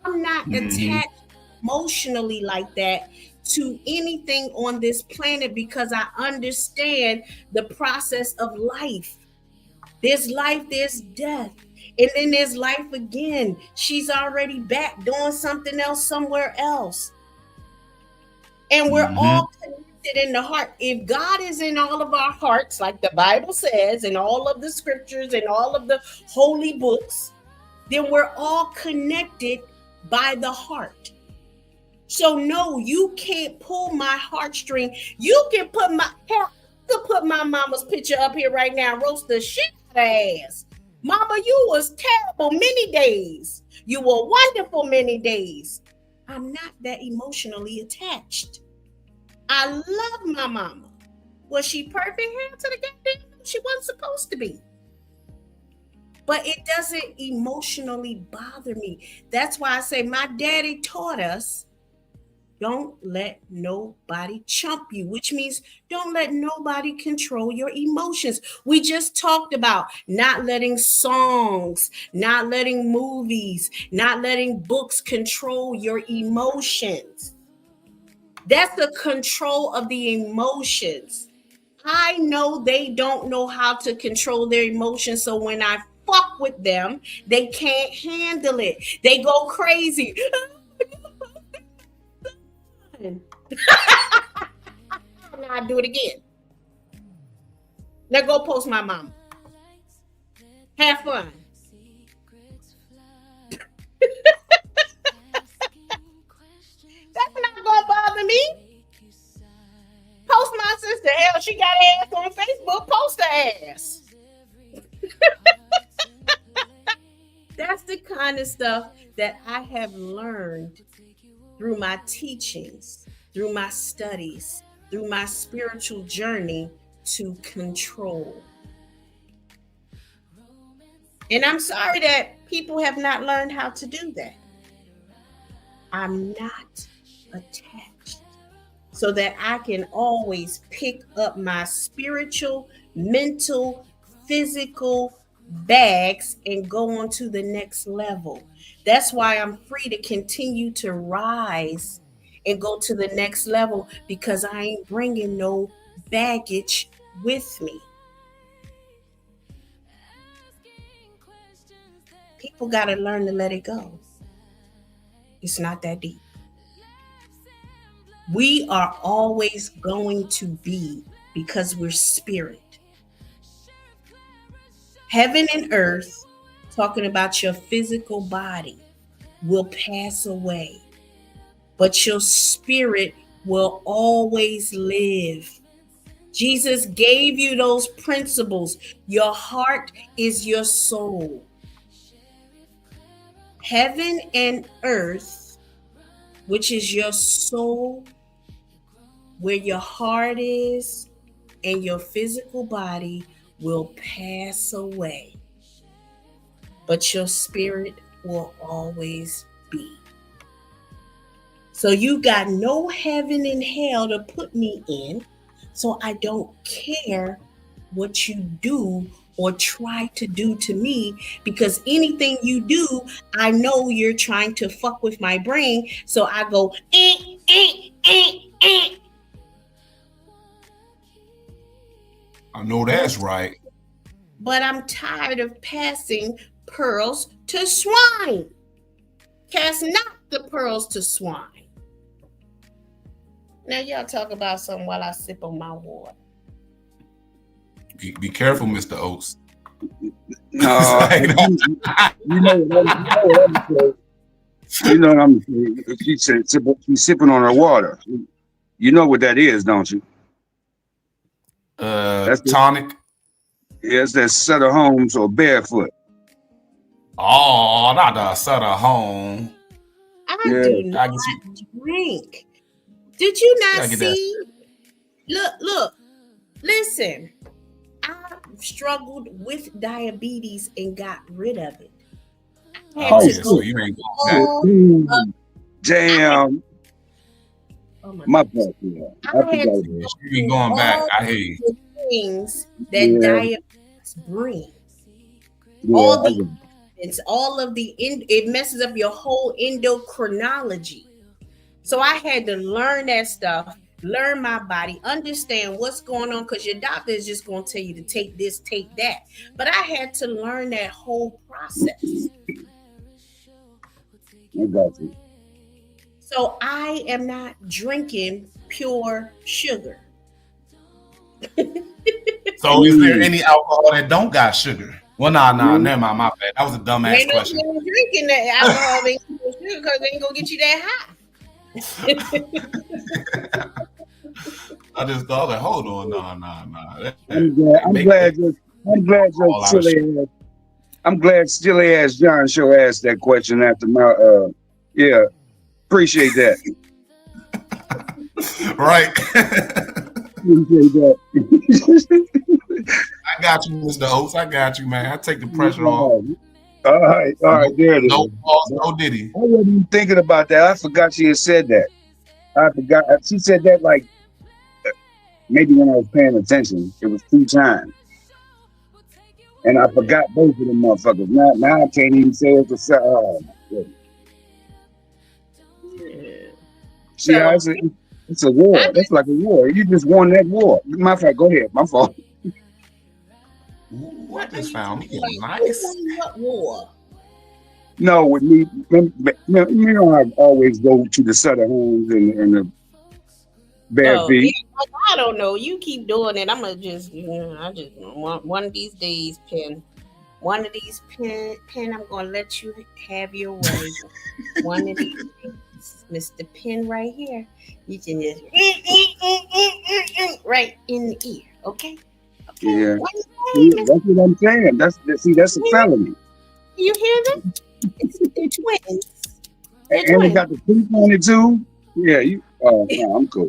I'm not attached emotionally like that to anything on this planet because I understand the process of life. There's life, there's death, and then there's life again. She's already back doing something else somewhere else. And we're all connected in the heart. If God is in all of our hearts, like the Bible says, and all of the scriptures and all of the holy books, then we're all connected by the heart. So no, you can't pull my heartstring. You can put my mama's picture up here right now, roast the shit out of her ass. Mama, you was terrible many days. You were wonderful many days. I'm not that emotionally attached. I love my mama. Was she perfect? Hell to the goddamn, she wasn't supposed to be. But it doesn't emotionally bother me. That's why I say my daddy taught us, don't let nobody chump you, which means don't let nobody control your emotions. We just talked about not letting songs, not letting movies, not letting books control your emotions. That's the control of the emotions. I know they don't know how to control their emotions, so when I fuck with them, they can't handle it. They go crazy. Now I do it again. Now go post my mama. Have fun. That's not gonna bother me. Post my sister. Hell, she got ass on Facebook. Post her ass. That's the kind of stuff that I have learned through my teachings, through my studies, through my spiritual journey to control. And I'm sorry that people have not learned how to do that. I'm not attached so that I can always pick up my spiritual, mental, physical bags and go on to the next level. That's why I'm free to continue to rise and go to the next level because I ain't bringing no baggage with me. People got to learn to let it go. It's not that deep. We are always going to be because we're spirit. Heaven and earth, talking about your physical body, will pass away, but your spirit will always live. Jesus gave you those principles. Your heart is your soul. Heaven and earth, which is your soul, where your heart is, and your physical body will pass away, but your spirit will always be. So you got no heaven and hell to put me in, so I don't care what you do or try to do to me, because anything you do, I know you're trying to fuck with my brain, so I go, I know that's right. But I'm tired of passing pearls to swine. Cast not the pearls to swine. Now y'all talk about something while I sip on my water. Be careful, Mr. Oates. No, Like that. you know what I'm saying. You know what I'm saying. She's sipping on her water. You know what that is, don't you? That's Tonic. Yes, that's Sutter Homes or Barefoot. Oh, not the Sutter Home. I Yeah. do not drink. Did you not Gotta get that. see? Look, listen. I struggled with diabetes and got rid of it. I had Oh, to shit. go So you ain't going back. Mm, Damn. oh my My God. fault. Yeah. I I had forgot to that. You ain't going back. I hear you. the things that Yeah. diabetes bring. Yeah, All I the get it. it's all of the it messes up your whole endocrinology. So I had to learn that stuff, learn my body, understand what's going on, because your doctor is just going to tell you to take this, take that. But I had to learn that whole process. I got you. So I am not drinking pure sugar. So is there any alcohol that don't got sugar? Well, nah, Mm. never mind. My bad. That was a dumbass Ain't no question. point in drinking that alcohol that ain't pure sugar because they ain't gonna get you that high. I just thought, like, hold on, nah. I'm glad your silly ass. I'm glad silly ass John Show asked that question after my yeah. Appreciate that. Right. Appreciate that. I got you, Mr. Oates. I got you, man. I take the pressure off. All right, there it is. No pause, no Diddy. I wasn't even thinking about that. I forgot she had said that. I forgot. She said that like maybe when I was paying attention. It was 2 times. And I forgot both of them motherfuckers. Now I can't even say it to say, oh, my goodness. See how it's a war. That's like a war. You just won that war. Matter of fact, go ahead. My fault. What just found me Like, nice? who won what war? No, with me, you know, I always go to the Sutter Homes and the Bare Feet. Yeah, I don't know. You keep doing it. I'm gonna just, I just want one of these days, Pen. One of these Pen. I'm gonna let you have your way. One of these days, Mr. Pen, right here. You can just right in the ear, okay? Yeah, that's what I'm saying. That's a felony. You hear them? They're twins. And it got the teeth on it too. Yeah, no, I'm cool.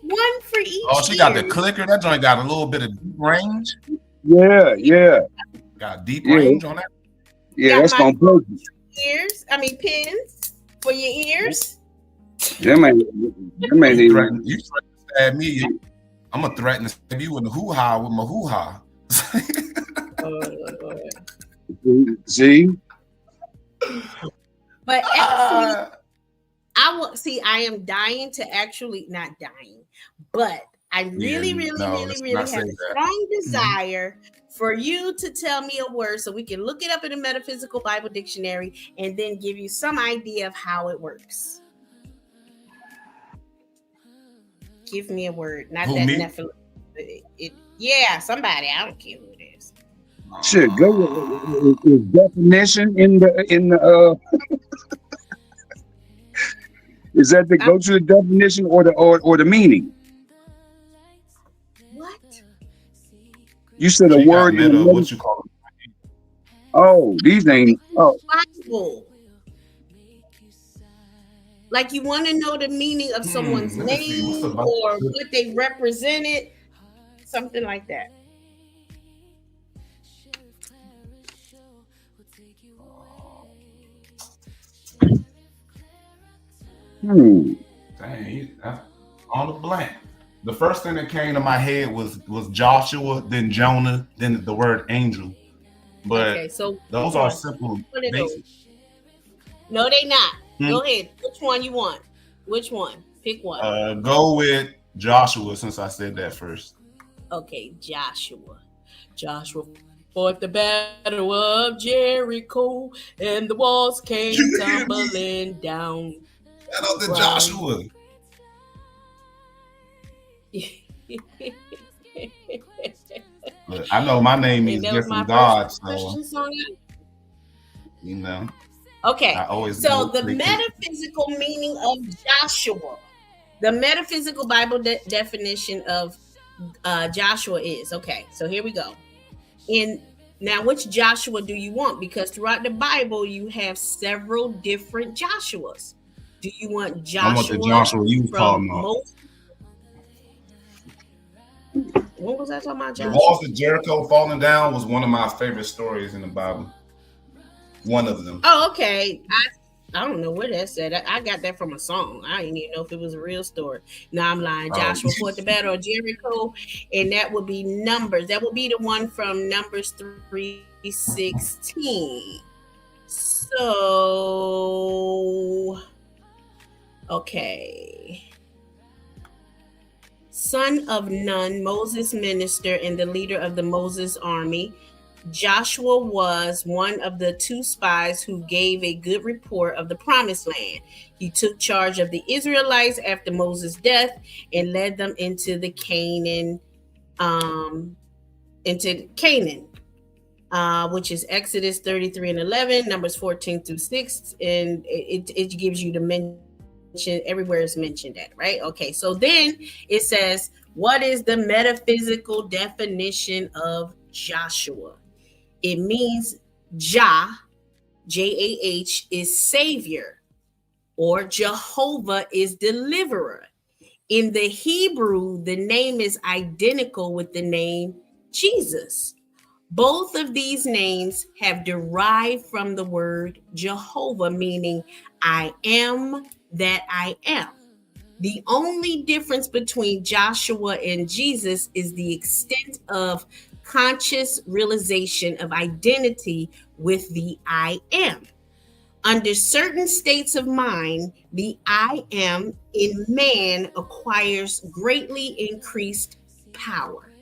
One for each. Oh, she got the clicker. That joint got a little bit of deep range. Yeah. Got deep range on that. Yeah, that's gonna break you. Pins for your ears. That man You threaten to stab me. I'm gonna threaten to stab you in the hoo-ha with my hoo-ha. See? But actually, I am dying to actually not dying, but I really have a strong desire for you to tell me a word so we can look it up in the Metaphysical Bible Dictionary and then give you some idea of how it works. Give me a word. Not who, that me? Nephilim. Yeah, somebody. I don't care who it is. Shit, go with definition in the is that the go to the definition or the meaning? What? You said a word in the what you call it? Oh, these ain't Bible. Like you want to know the meaning of someone's name or what they represented, something like that. Dang, on the blank. The first thing that came to my head was Joshua, then Jonah, then the word angel. But okay, so those are simple basics. No, they not. Go ahead. Which one you want? Which one? Pick one. Go with Joshua since I said that first. Okay, Joshua fought the battle of Jericho, and the walls came tumbling down. Shout out to Joshua. But I know my name And means that was my different God, first so Christian song. you know. Okay, I always so go the pretty- metaphysical meaning of Joshua, the metaphysical Bible definition of Joshua is, okay, so here we go. Now, which Joshua do you want? Because throughout the Bible, you have several different Joshuas. Do you want I Joshua want the Joshua you from talking about. Moses? What was I talking about, The Joshua? walls of Jericho falling down was one of my favorite stories in the Bible. One of them. Oh, okay. I don't know where that's at. I got that from a song. I didn't even know if it was a real story. No, I'm lying. Joshua fought the battle of Jericho, and that would be Numbers. That would be the one from Numbers 3:16. So, okay. Son of Nun, Moses' minister and the leader of the Moses army. Joshua was one of the two spies who gave a good report of the promised land. He took charge of the Israelites after Moses' death and led them into Canaan, which is Exodus 33 and 11, Numbers 14 through 6, and it gives you the mention everywhere it's mentioned at, right? Okay, so then it says, what is the metaphysical definition of Joshua? It means Jah, J-A-H, is Savior, or Jehovah is Deliverer. In the Hebrew, the name is identical with the name Jesus. Both of these names have derived from the word Jehovah, meaning I am that I am. The only difference between Joshua and Jesus is the extent of conscious realization of identity with the I am. Under certain states of mind, the I am in man acquires greatly increased power.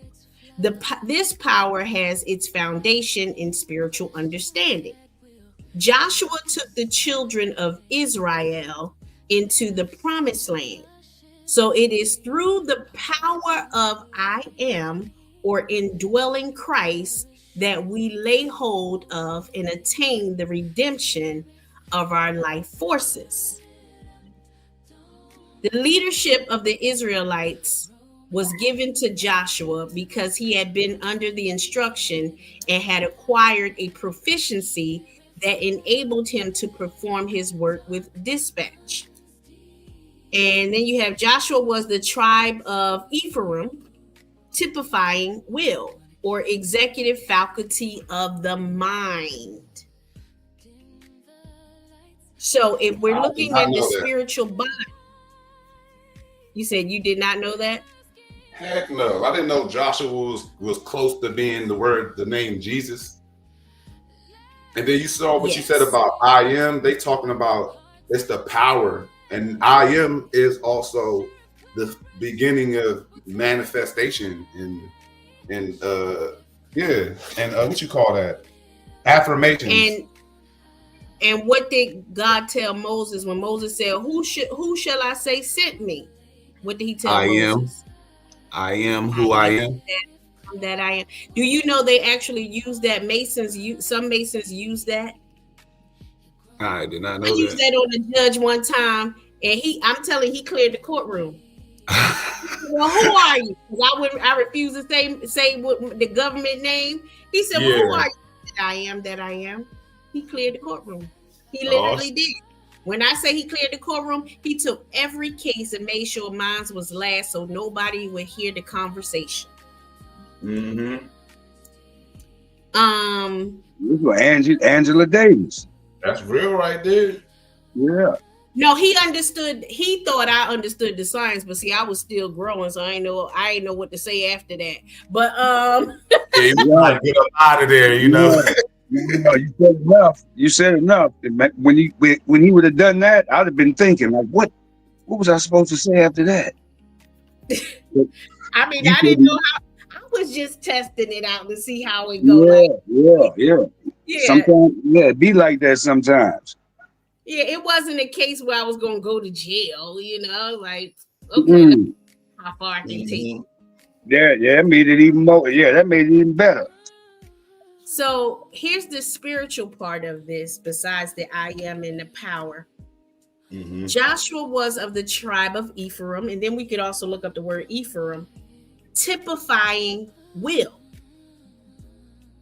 This power has its foundation in spiritual understanding. Joshua took the children of Israel into the promised land. So it is through the power of I am, or indwelling Christ, that we lay hold of and attain the redemption of our life forces. The leadership of the Israelites was given to Joshua because he had been under the instruction and had acquired a proficiency that enabled him to perform his work with dispatch. And then you have Joshua was the tribe of Ephraim, typifying will or executive faculty of the mind. So if we're looking at the spiritual body, you said you did not know that? Heck no. I didn't know Joshua was close to being the name Jesus. And then you saw what you said about I am. They talking about it's the power. And I am is also the beginning of manifestation and what you call that? Affirmations. And what did God tell Moses when Moses said, who shall I say sent me? What did he tell Moses? I am who I am. That I am. Do you know they actually use that? Some Masons use that. I did not know that. I used that on the judge one time, and I'm telling he cleared the courtroom. Well, who are you? I refuse to say what the government name. He said, well, who are you? That I am. He cleared the courtroom. He literally did. When I say he cleared the courtroom, he took every case and made sure mine was last so nobody would hear the conversation. Mm-hmm. This was Angela Davis. That's real right there. Yeah. No, he understood. He thought I understood the science, but see, I was still growing, so I ain't know what to say after that. But you gotta get up out of there, you know. Yeah, you said enough. You said enough. When he would have done that, I'd have been thinking like, what was I supposed to say after that? I mean, I didn't know how. I was just testing it out to see how it goes. Yeah. Sometimes, it be like that sometimes. Yeah, it wasn't a case where I was gonna go to jail. Like, okay, how far I can take. Yeah, that made it even more. Yeah, that made it even better. So here's the spiritual part of this, besides the I am and the power. Mhm. Joshua was of the tribe of Ephraim, and then we could also look up the word Ephraim, typifying will,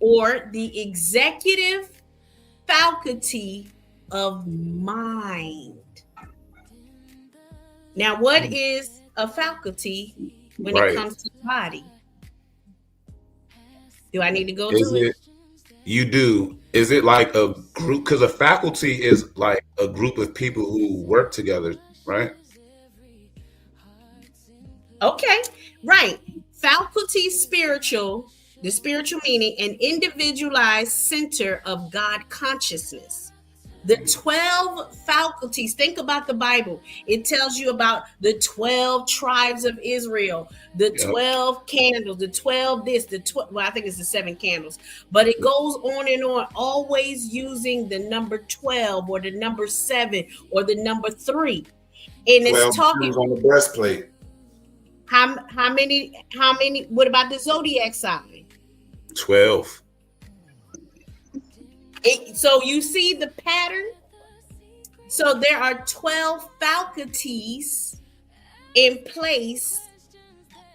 or the executive faculty of mind. Now, what is a faculty when it Right. comes to the body? Do I need to go Is to it? it? You do. Is it like a group? Because a faculty is like a group of people who work together, right? Okay, right. Faculty spiritual, the spiritual meaning, an individualized center of God consciousness. The 12 faculties, think about the Bible. It tells you about the 12 tribes of Israel, the Yep. 12 candles, the 12 this, the 12, well, I think it's the 7 candles, but it goes on and on, always using the number 12 or the number 7 or the number 3. And 12 it's talking, gems on the breastplate. how many, what about the zodiac sign? 12. So you see the pattern. So there are 12 faculties in place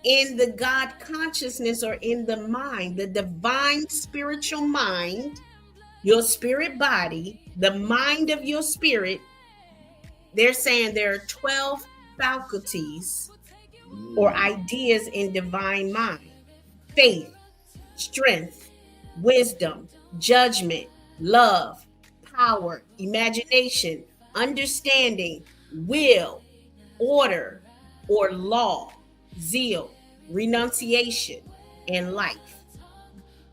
in the God consciousness, or in the mind, the divine spiritual mind, your spirit body, the mind of your spirit. They're saying there are 12 faculties or ideas in divine mind: faith, strength, wisdom, judgment, love, power, imagination, understanding, will, order or law, zeal, renunciation, and life.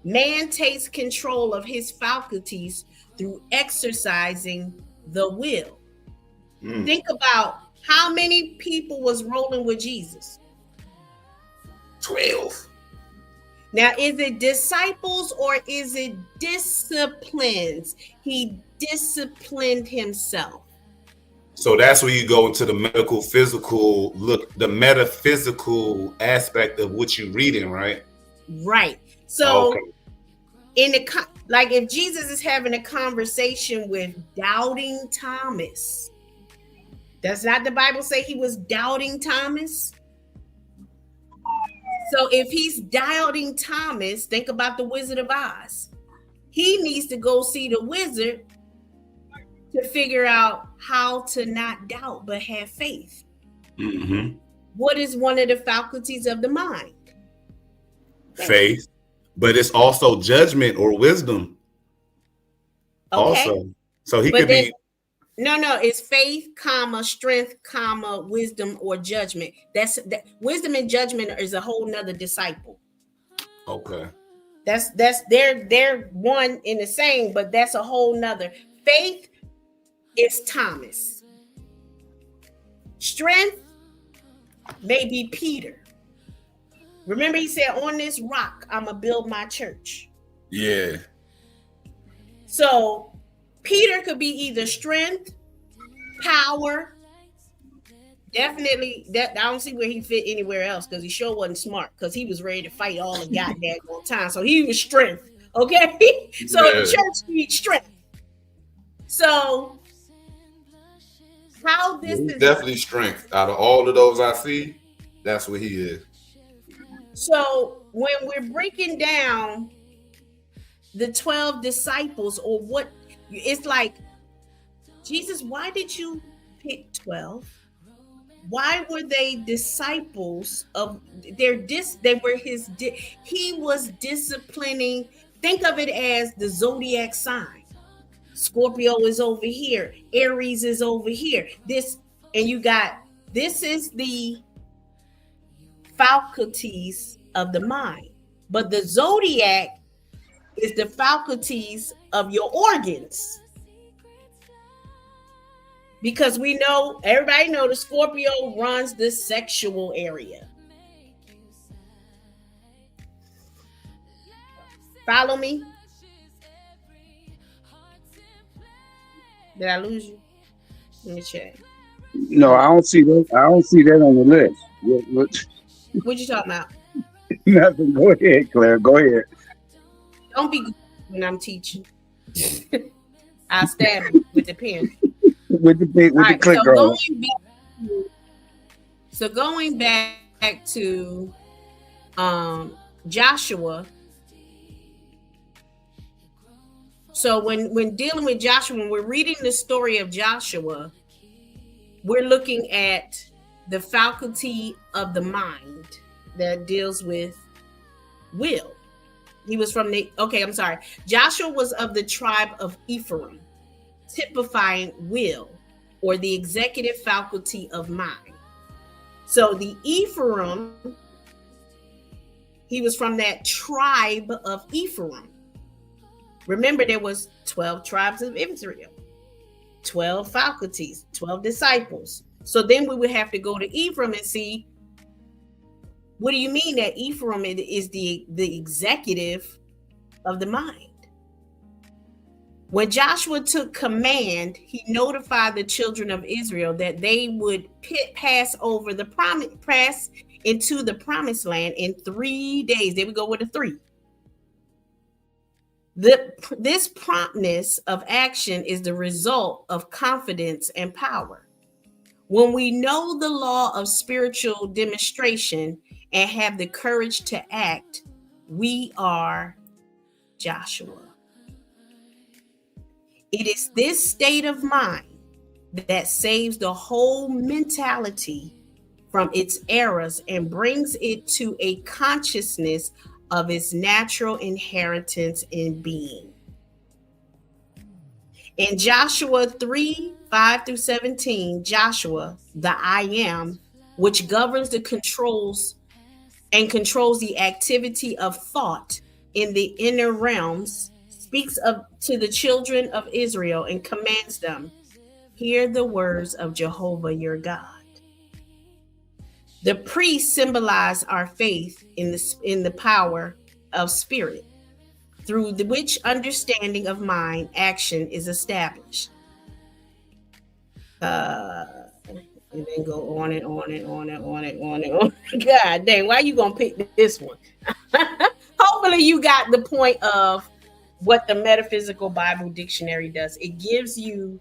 Man takes control of his faculties through exercising the will. Think about how many people was rolling with Jesus. 12. Now, is it disciples or is it disciplines? He disciplined himself. So that's where you go into the medical, physical look, the metaphysical aspect of what you're reading, right? Right. So, Okay. in the like, if Jesus is having a conversation with doubting Thomas, does not the Bible say he was doubting Thomas? So if he's doubting Thomas, think about the Wizard of Oz. He needs to go see the wizard to figure out how to not doubt but have faith. Mm-hmm. What is one of the faculties of the mind? Faith, but it's also judgment or wisdom. Okay. Also, so he But could then, be. no, it's faith, comma, strength, comma, wisdom or judgment. That wisdom and judgment is a whole nother disciple. Okay. That's they're one in the same, but that's a whole nother. Faith is Thomas. Strength may be Peter. Remember, he said, on this rock, I'm going to build my church. Yeah. So Peter could be either strength, power. Definitely, that I don't see where he fit anywhere else, because he sure wasn't smart, because he was ready to fight all the goddamn time. So he was strength. Okay. So Yeah. the church needs strength. So how this He's is definitely strength. Out of all of those I see, that's what he is. so when we're breaking down the 12 disciples, or what, it's like, Jesus, why did you pick 12? Why were they disciples of they were his he was disciplining. Think of it as the zodiac sign. Scorpio is over here, Aries is over here. This, and you got, this is the faculties of the mind, but the zodiac is the faculties of your organs. Because we know, everybody know, the Scorpio runs the sexual area. Follow me? Did I lose you? Let me check. No, I don't see that. I don't see that on the list. What? What you talking about? Nothing. Go ahead, Claire. Go ahead. Don't be when I'm teaching. I'll stab you with the pen. With the clicker on it. So going back to Joshua. So when dealing with Joshua, when we're reading the story of Joshua, we're looking at the faculty of the mind that deals with will. He was from Joshua was of the tribe of Ephraim, typifying will, or the executive faculty of mind. So the Ephraim, he was from that tribe of Ephraim. Remember, there was 12 tribes of Israel, 12 faculties, 12 disciples. So then we would have to go to Ephraim and see, what do you mean that Ephraim is the executive of the mind? When Joshua took command, he notified the children of Israel that they would pass into the promised land in 3 days. There we go with a 3. This promptness of action is the result of confidence and power. When we know the law of spiritual demonstration and have the courage to act, we are Joshua. It is this state of mind that saves the whole mentality from its errors and brings it to a consciousness of its natural inheritance in being. In Joshua 3:5-17, Joshua, the I am, which governs the controls the activity of thought in the inner realms, speaks to the children of Israel and commands them, hear the words of Jehovah your God. The priests symbolize our faith in the power of spirit, through which understanding of mind action is established. And then go on and on and on and on and on and on. God dang, why are you gonna pick this one? Hopefully you got the point of what the Metaphysical Bible Dictionary does. It gives you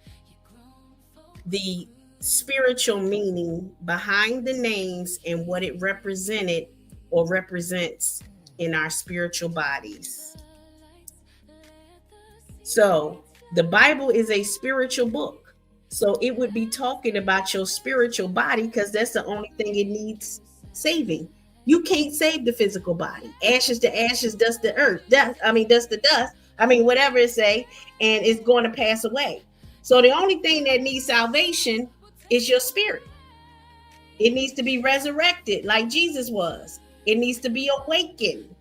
the spiritual meaning behind the names and what it represented or represents in our spiritual bodies. So the Bible is a spiritual book. So it would be talking about your spiritual body because that's the only thing it needs saving. You can't save the physical body. Ashes to ashes, dust to earth. Dust to dust. Whatever it say, and it's going to pass away. So the only thing that needs salvation is your spirit. It needs to be resurrected like Jesus was. It needs to be awakened.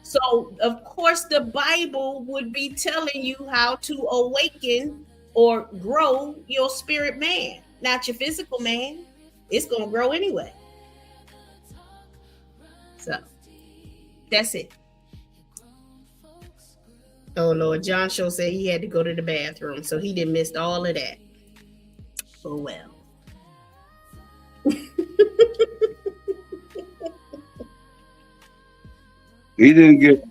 So, of course, the Bible would be telling you how to awaken or grow your spirit man, not your physical man. It's going to grow anyway. So, that's it. Oh, Lord, John Show said he had to go to the bathroom, so he didn't miss all of that. Oh, well. He didn't get.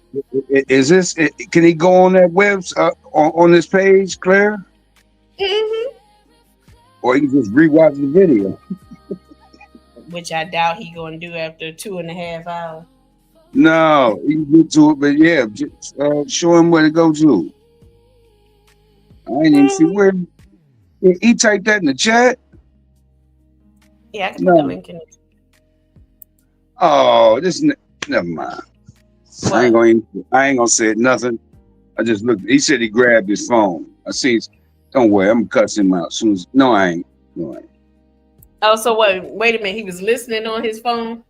Is this? Can he go on that on this page, Claire? Mm-hmm. Or he can just rewatch the video. Which I doubt he's going to do after 2.5 hours. No, he can get to it, but yeah, just, show him where to go to. I ain't even see where he typed that in the chat. Yeah, I can put the link in it. Oh, never mind. What? I ain't gonna say nothing. I just looked. He said he grabbed his phone. I see. Don't worry, I'm gonna cuss him out soon as. No, I ain't. Oh, so wait a minute. He was listening on his phone.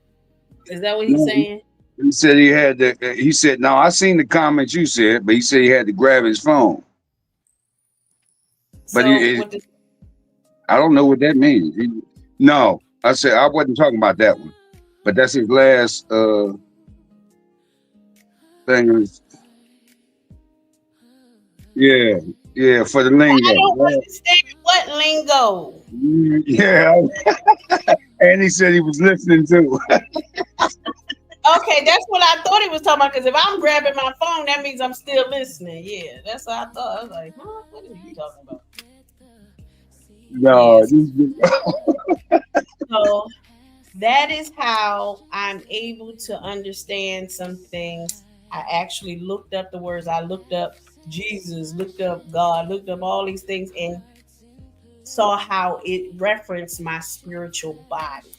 Is that what he's saying? He said he had to. He said, "No, I seen the comments you said, but he said he had to grab his phone." So but I don't know what that means. No, I said I wasn't talking about that one, but that's his last thing. Yeah, for the lingo. I don't understand what lingo. Yeah, and he said he was listening too. Okay, that's what I thought he was talking about. Because if I'm grabbing my phone, that means I'm still listening. Yeah, that's what I thought. I was like, huh? What are you talking about? No, Yes. So that is how I'm able to understand some things. I actually looked up the words. I looked up Jesus, looked up God, looked up all these things, and saw how it referenced my spiritual body.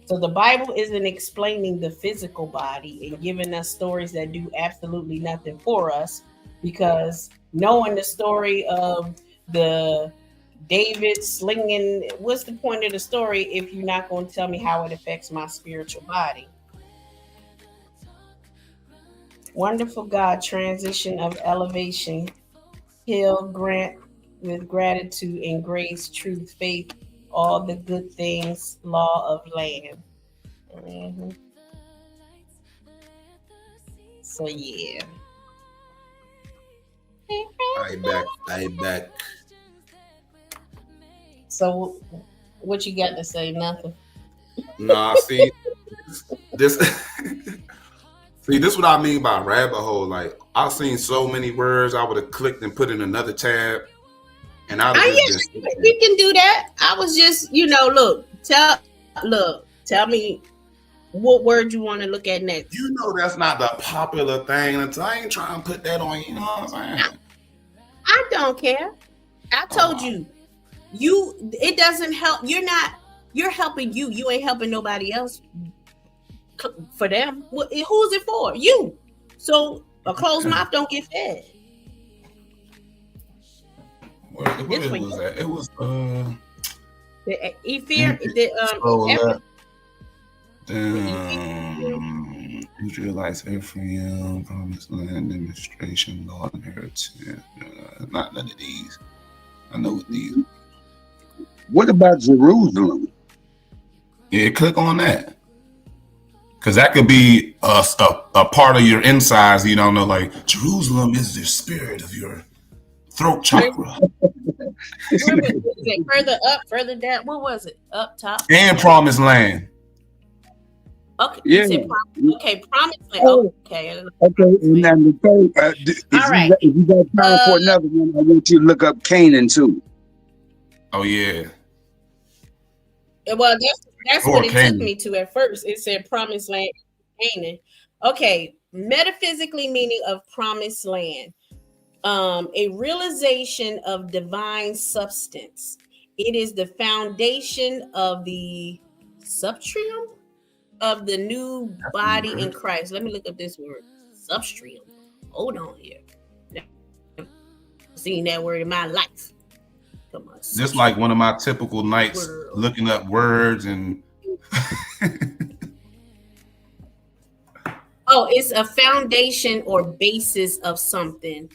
So the Bible isn't explaining the physical body and giving us stories that do absolutely nothing for us, because knowing the story of the David slinging, what's the point of the story if you're not going to tell me how it affects my spiritual body? Wonderful God, transition of elevation, heal, grant with gratitude and grace, truth, faith, all the good things, law of land. Mm-hmm. So yeah. I back. So what you got to say? Nothing. Nah, see this. See, this is what I mean by rabbit hole. Like, I've seen so many words I would have clicked and put in another tab, and I'd have just We can do that. I was just, tell me what word you want to look at next. You know that's not the popular thing. I ain't trying to put that on you. You know what I'm saying? I don't care. I told you. It doesn't help. You're helping you. You ain't helping nobody else. For them, who's it for? You. So a closed mouth don't get fed. What was that? It was the Ephir, Israelites, Ephraim, Promised Land, Demonstration, Law, Inheritance. Not none of these. I know what these. What about Jerusalem? Yeah, click on that. Because that could be a part of your insides. You don't know, like Jerusalem is the spirit of your throat chakra. Is it further up, further down? What was it? Up top? And Promised Land. Okay. Yeah. Promised Land. Okay. Okay. And then the third, all right. If you got time for another one, I want you to look up Canaan too. Oh yeah. Well, that's what it took me to at first. It said Promised Land, Canaan. Okay. Metaphysically meaning of Promised Land. A realization of divine substance. It is the foundation of the substrium of the new body in Christ. Let me look up this word. Substrium. Hold on here. Never seen that word in my life. Come on. Just like one of my typical nights looking up words and oh, it's a foundation or basis of something,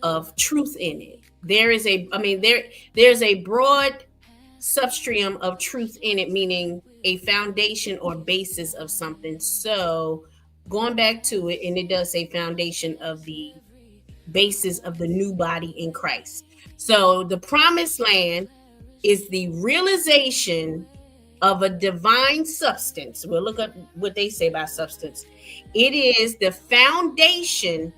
of truth in it. There's a broad substrium of truth in it, meaning a foundation or basis of something. So going back to it, and it does say foundation of the basis of the new body in Christ. So the Promised Land is the realization of a divine substance. We'll look up what they say about substance. It is the foundation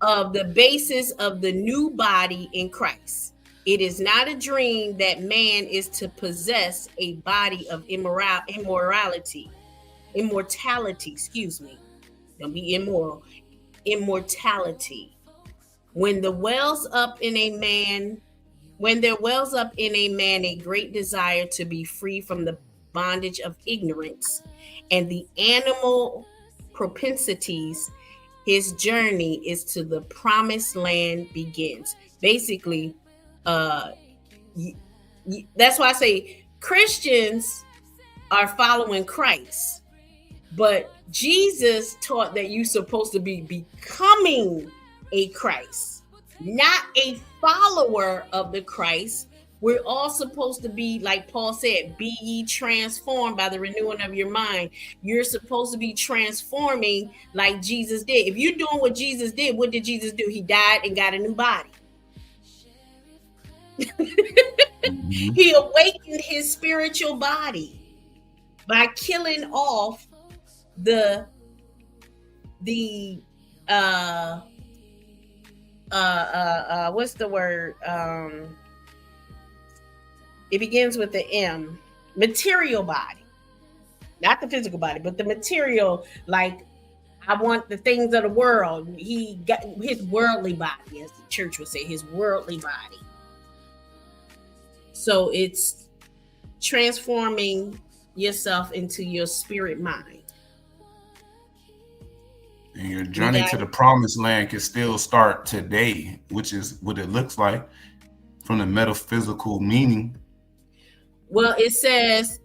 of the basis of the new body in Christ. It is not a dream that man is to possess a body of immortality. Don't be immoral. Immortality. When there wells up in a man a great desire to be free from the bondage of ignorance and the animal propensities, his journey is to the Promised Land begins. Basically, that's why I say Christians are following Christ, but Jesus taught that you're supposed to be becoming a Christ, not a follower of the Christ. We're all supposed to be, like Paul said, be ye transformed by the renewing of your mind. You're supposed to be transforming like Jesus did. If you're doing what Jesus did, what did Jesus do? He died and got a new body. He awakened his spiritual body by killing off the what's the word? It begins with the M. Material body, not the physical body, but the material. Like, I want the things of the world. He got his worldly body, as the church would say, his worldly body. So it's transforming yourself into your spirit mind. And your journey to the promised land can still start today, which is what it looks like from the metaphysical meaning. Well, it says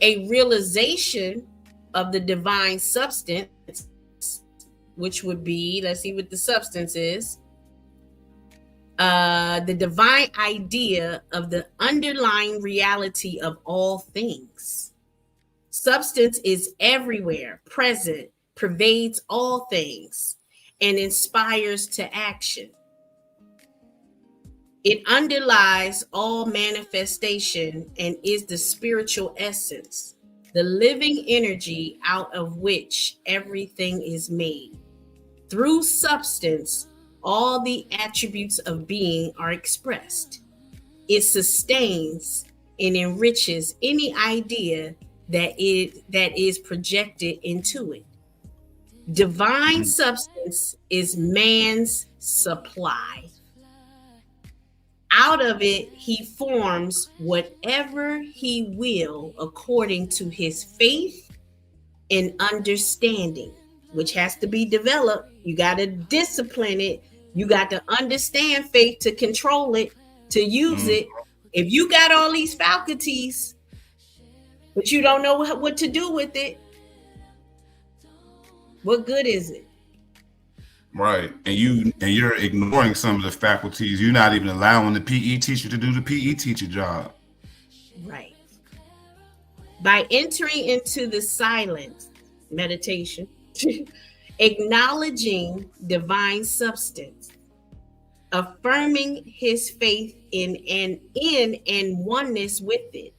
a realization of the divine substance, which would be, let's see what the substance is. The divine idea of the underlying reality of all things. Substance is everywhere, present, pervades all things, and inspires to action. It underlies all manifestation and is the spiritual essence, the living energy out of which everything is made. Through substance, all the attributes of being are expressed. It sustains and enriches any idea that is projected into it. Divine substance is man's supply. Out of it, he forms whatever he will according to his faith and understanding, which has to be developed. You got to discipline it. You got to understand faith to control it, to use it. If you got all these faculties, but you don't know what to do with it, what good is it? Right. And you're ignoring some of the faculties. You're not even allowing the PE teacher to do the PE teacher job. Right. By entering into the silence, meditation, acknowledging divine substance, affirming his faith in and oneness with it,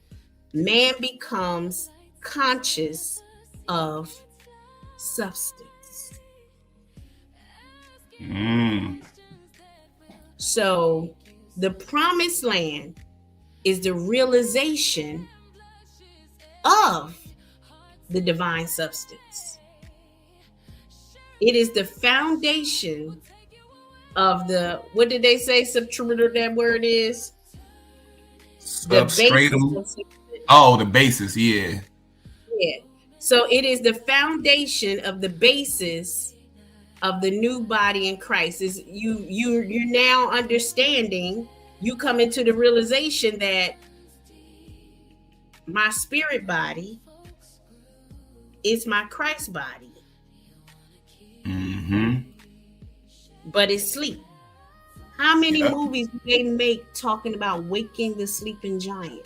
man becomes conscious of substance. So the promised land is the realization of the divine substance. It is the foundation of the, what did they say, that word is? Substratum. Oh, the basis, yeah. Yeah. So it is the foundation of the basis of the new body in Christ. Is you're now understanding, you come into the realization that my spirit body is my Christ body. But it's sleep. How many movies do they make talking about waking the sleeping giant?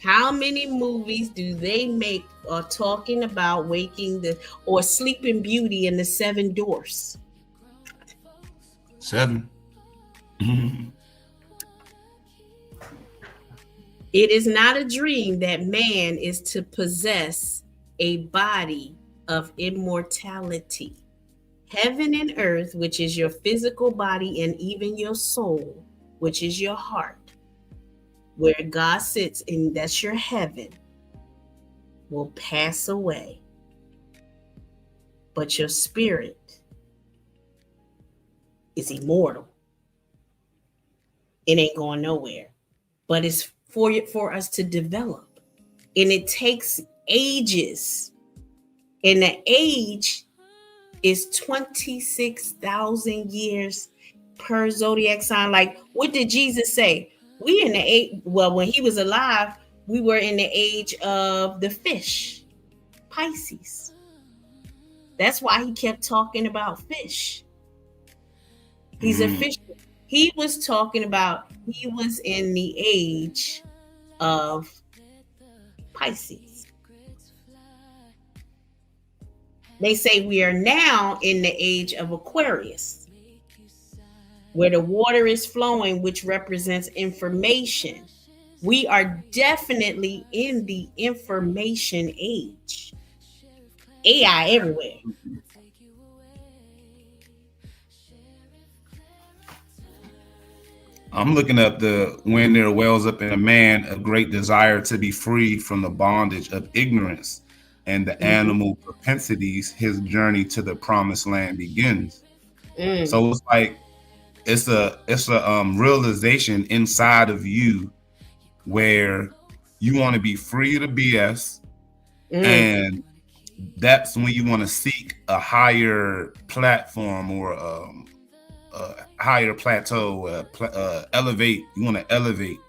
How many movies do they make talking about waking or Sleeping Beauty and the Seven Dwarfs? 7. It is not a dream that man is to possess a body of immortality. Heaven and earth, which is your physical body, and even your soul, which is your heart, where God sits, and that's your heaven, will pass away. But your spirit is immortal. It ain't going nowhere. But it's for us to develop. And it takes ages. And the age is 26,000 years per zodiac sign. Like, what did Jesus say? We in the age, well, when he was alive, we were in the age of the fish, Pisces. That's why he kept talking about fish. He's a fish. He was talking about, he was in the age of Pisces. They say we are now in the age of Aquarius. where the water is flowing, which represents information. We are definitely in the information age. AI everywhere. I'm looking up the when there wells up in a man a great desire to be free from the bondage of ignorance and the animal propensities, his journey to the promised land begins. So it's like it's a realization inside of you where you want to be free of the BS, and that's when you want to seek a higher platform or a higher plateau, elevate. You want to elevate.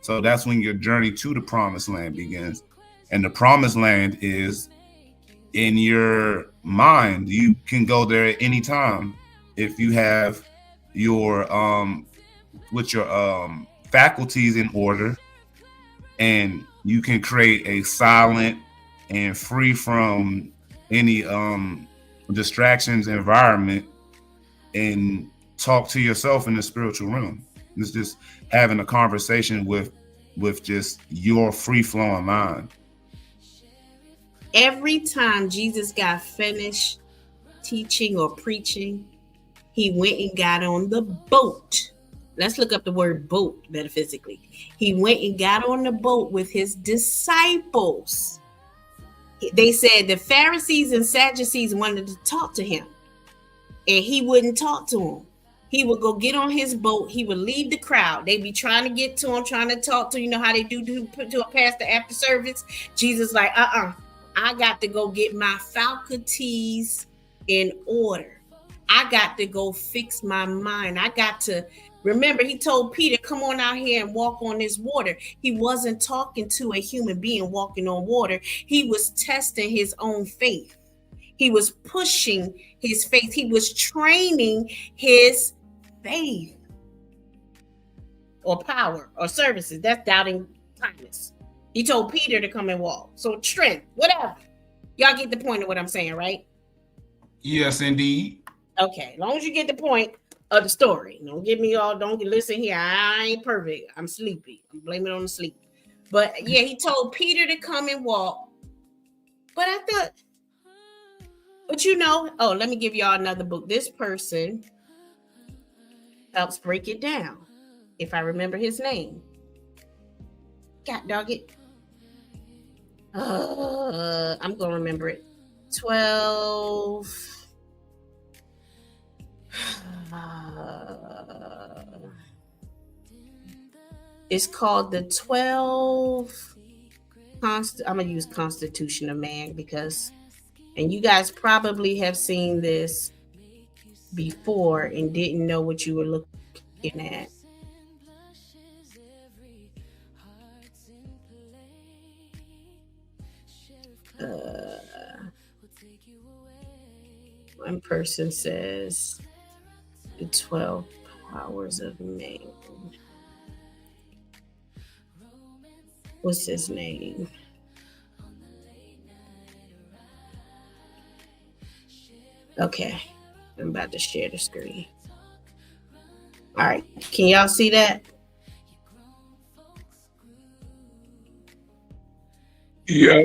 So that's when your journey to the promised land begins. And the promised land is in your mind. You can go there at any time if you have your with your faculties in order, and you can create a silent and free from any distractions environment and talk to yourself in the spiritual realm. It's just having a conversation with just your free flowing mind. Every time Jesus got finished teaching or preaching, he went and got on the boat. Let's look up the word boat metaphysically. He went and got on the boat with his disciples. They said the Pharisees and Sadducees wanted to talk to him, and he wouldn't talk to them. He would go get on his boat. He would leave the crowd. They'd be trying to get to him, trying to talk to him. You know how they do to a pastor after service? Jesus like, I got to go get my faculties in order. I got to go fix my mind. I got to remember, he told Peter, come on out here and walk on this water. He wasn't talking to a human being walking on water. He was testing his own faith. He was pushing his faith. He was training his faith or power or services. That's doubting Thomas. He told Peter to come and walk. So strength, whatever. Y'all get the point of what I'm saying, right? Yes, indeed. Okay, as long as you get the point of the story. Don't get me all, don't listen here. I ain't perfect. I'm sleepy. I'm blaming it on the sleep. But yeah, he told Peter to come and walk. But I thought, but you know, oh, let me give y'all another book. This person helps break it down, if I remember his name. God dog it. I'm going to remember it. 12. It's called the 12. I'm going to use Constitution of Man because, and you guys probably have seen this before and didn't know what you were looking at. One person says the 12 powers of man. What's his name? Okay, I'm about to share the screen. All right, can y'all see that? Yeah.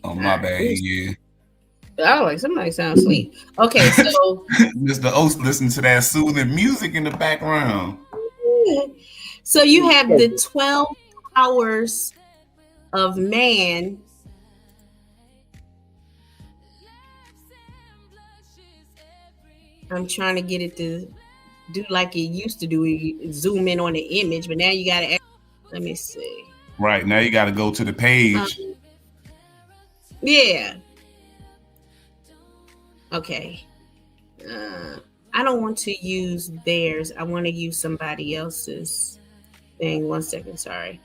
Oh, my bad. Yeah. Oh, like somebody sounds asleep. Okay, so Mr. Oates listen to that soothing music in the background. So you have the 12 powers of man. I'm trying to get it to do like it used to do. You zoom in on the image, but now you got to. Let me see. Right, now you got to go to the page. Yeah. Okay. I don't want to use theirs. I want to use somebody else's thing. 1 second, sorry.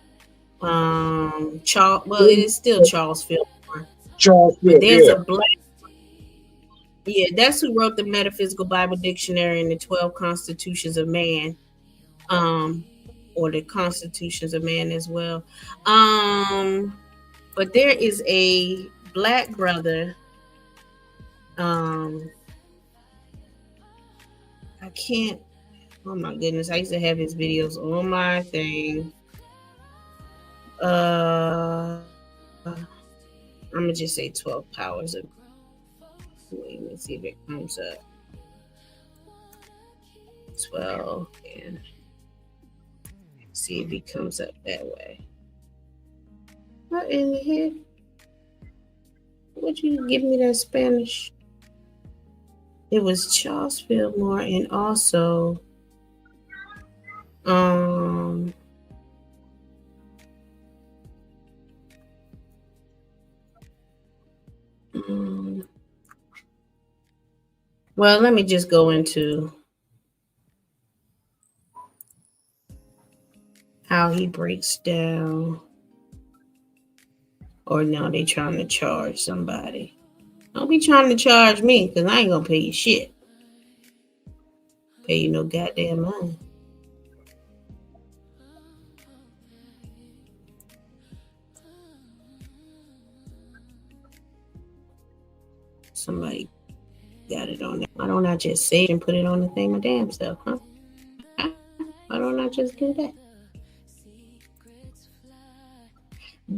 Charles. Well, it is still Charles Fillmore. Charles But there's yeah. a black. Yeah, that's who wrote the Metaphysical Bible Dictionary and the 12 Constitutions of Man, or the Constitutions of Man as well. But there is a black brother. I can't Oh my goodness, I used to have his videos on my thing. I'm gonna just say 12 powers of. Wait, let's see if it comes up. 12 and see if it comes up that way. What in the heck? Would you give me that Spanish? It was Charles Fillmore and also well, let me just go into how he breaks down. Or now they trying to charge somebody. Don't be trying to charge me because I ain't gonna pay you shit. Pay you no goddamn money. Somebody got it on there. Why don't I just say it and put it on the thing my damn self, huh? Why don't I just do that?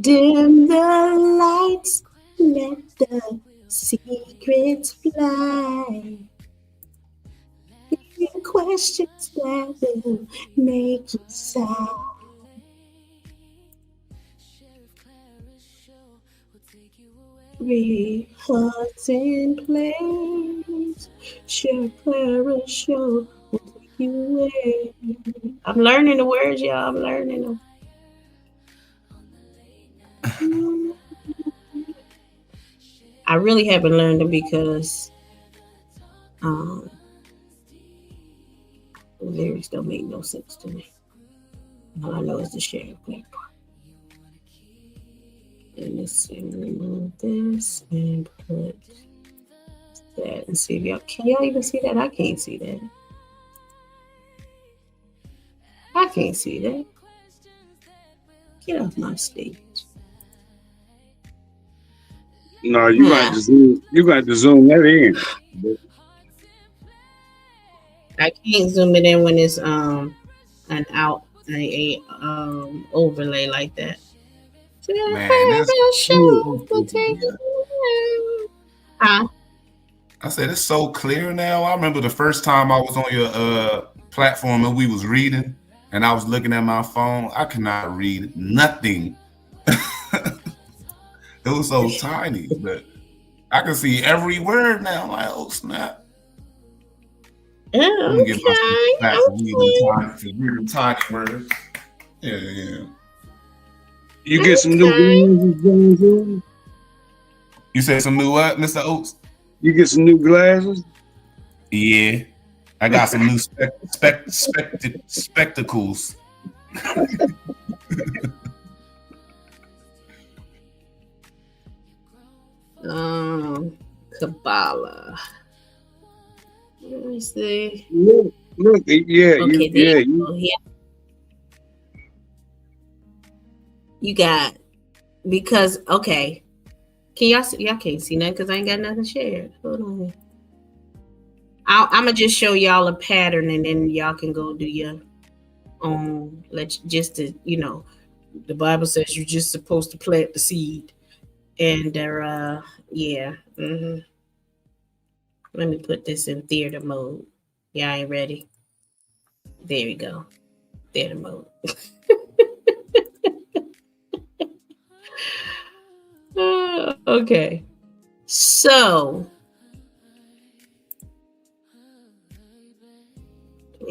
Dim the lights, let the secrets fly. Questions that will make you sigh. Three hearts in place. Sheriff Clara show will take you away. I'm learning the words, y'all. I'm learning them. I really haven't learned them because the lyrics don't make no sense to me. All I know is the Sheriff Clara part. And let's see, remove this and put that and see if y'all can y'all even see that? I can't see that. I can't see that. Get off my stage. No, you got to zoom. You got to zoom that in. I can't zoom it in when it's an overlay like that. Man, this Huh? I said it's so clear now. I remember the first time I was on your platform and we was reading, and I was looking at my phone. I could not read nothing. It was so tiny, but I can see every word now. I'm like, oh snap! I'm gonna get my back to reading tiny words. Yeah. You get some new glasses. You said some new what, Mr. Oates? You get some new glasses. Yeah, I got some new spectacles. Kabbalah. Let me see. Look, yeah, Okay, you got because okay. Can y'all see? Y'all can't see nothing because I ain't got nothing shared. Hold on. I'm gonna just show y'all a pattern and then y'all can go do your own. The Bible says you're just supposed to plant the seed, and yeah. Let me put this in theater mode. Y'all ain't ready? There we go. Theater mode. Okay. So,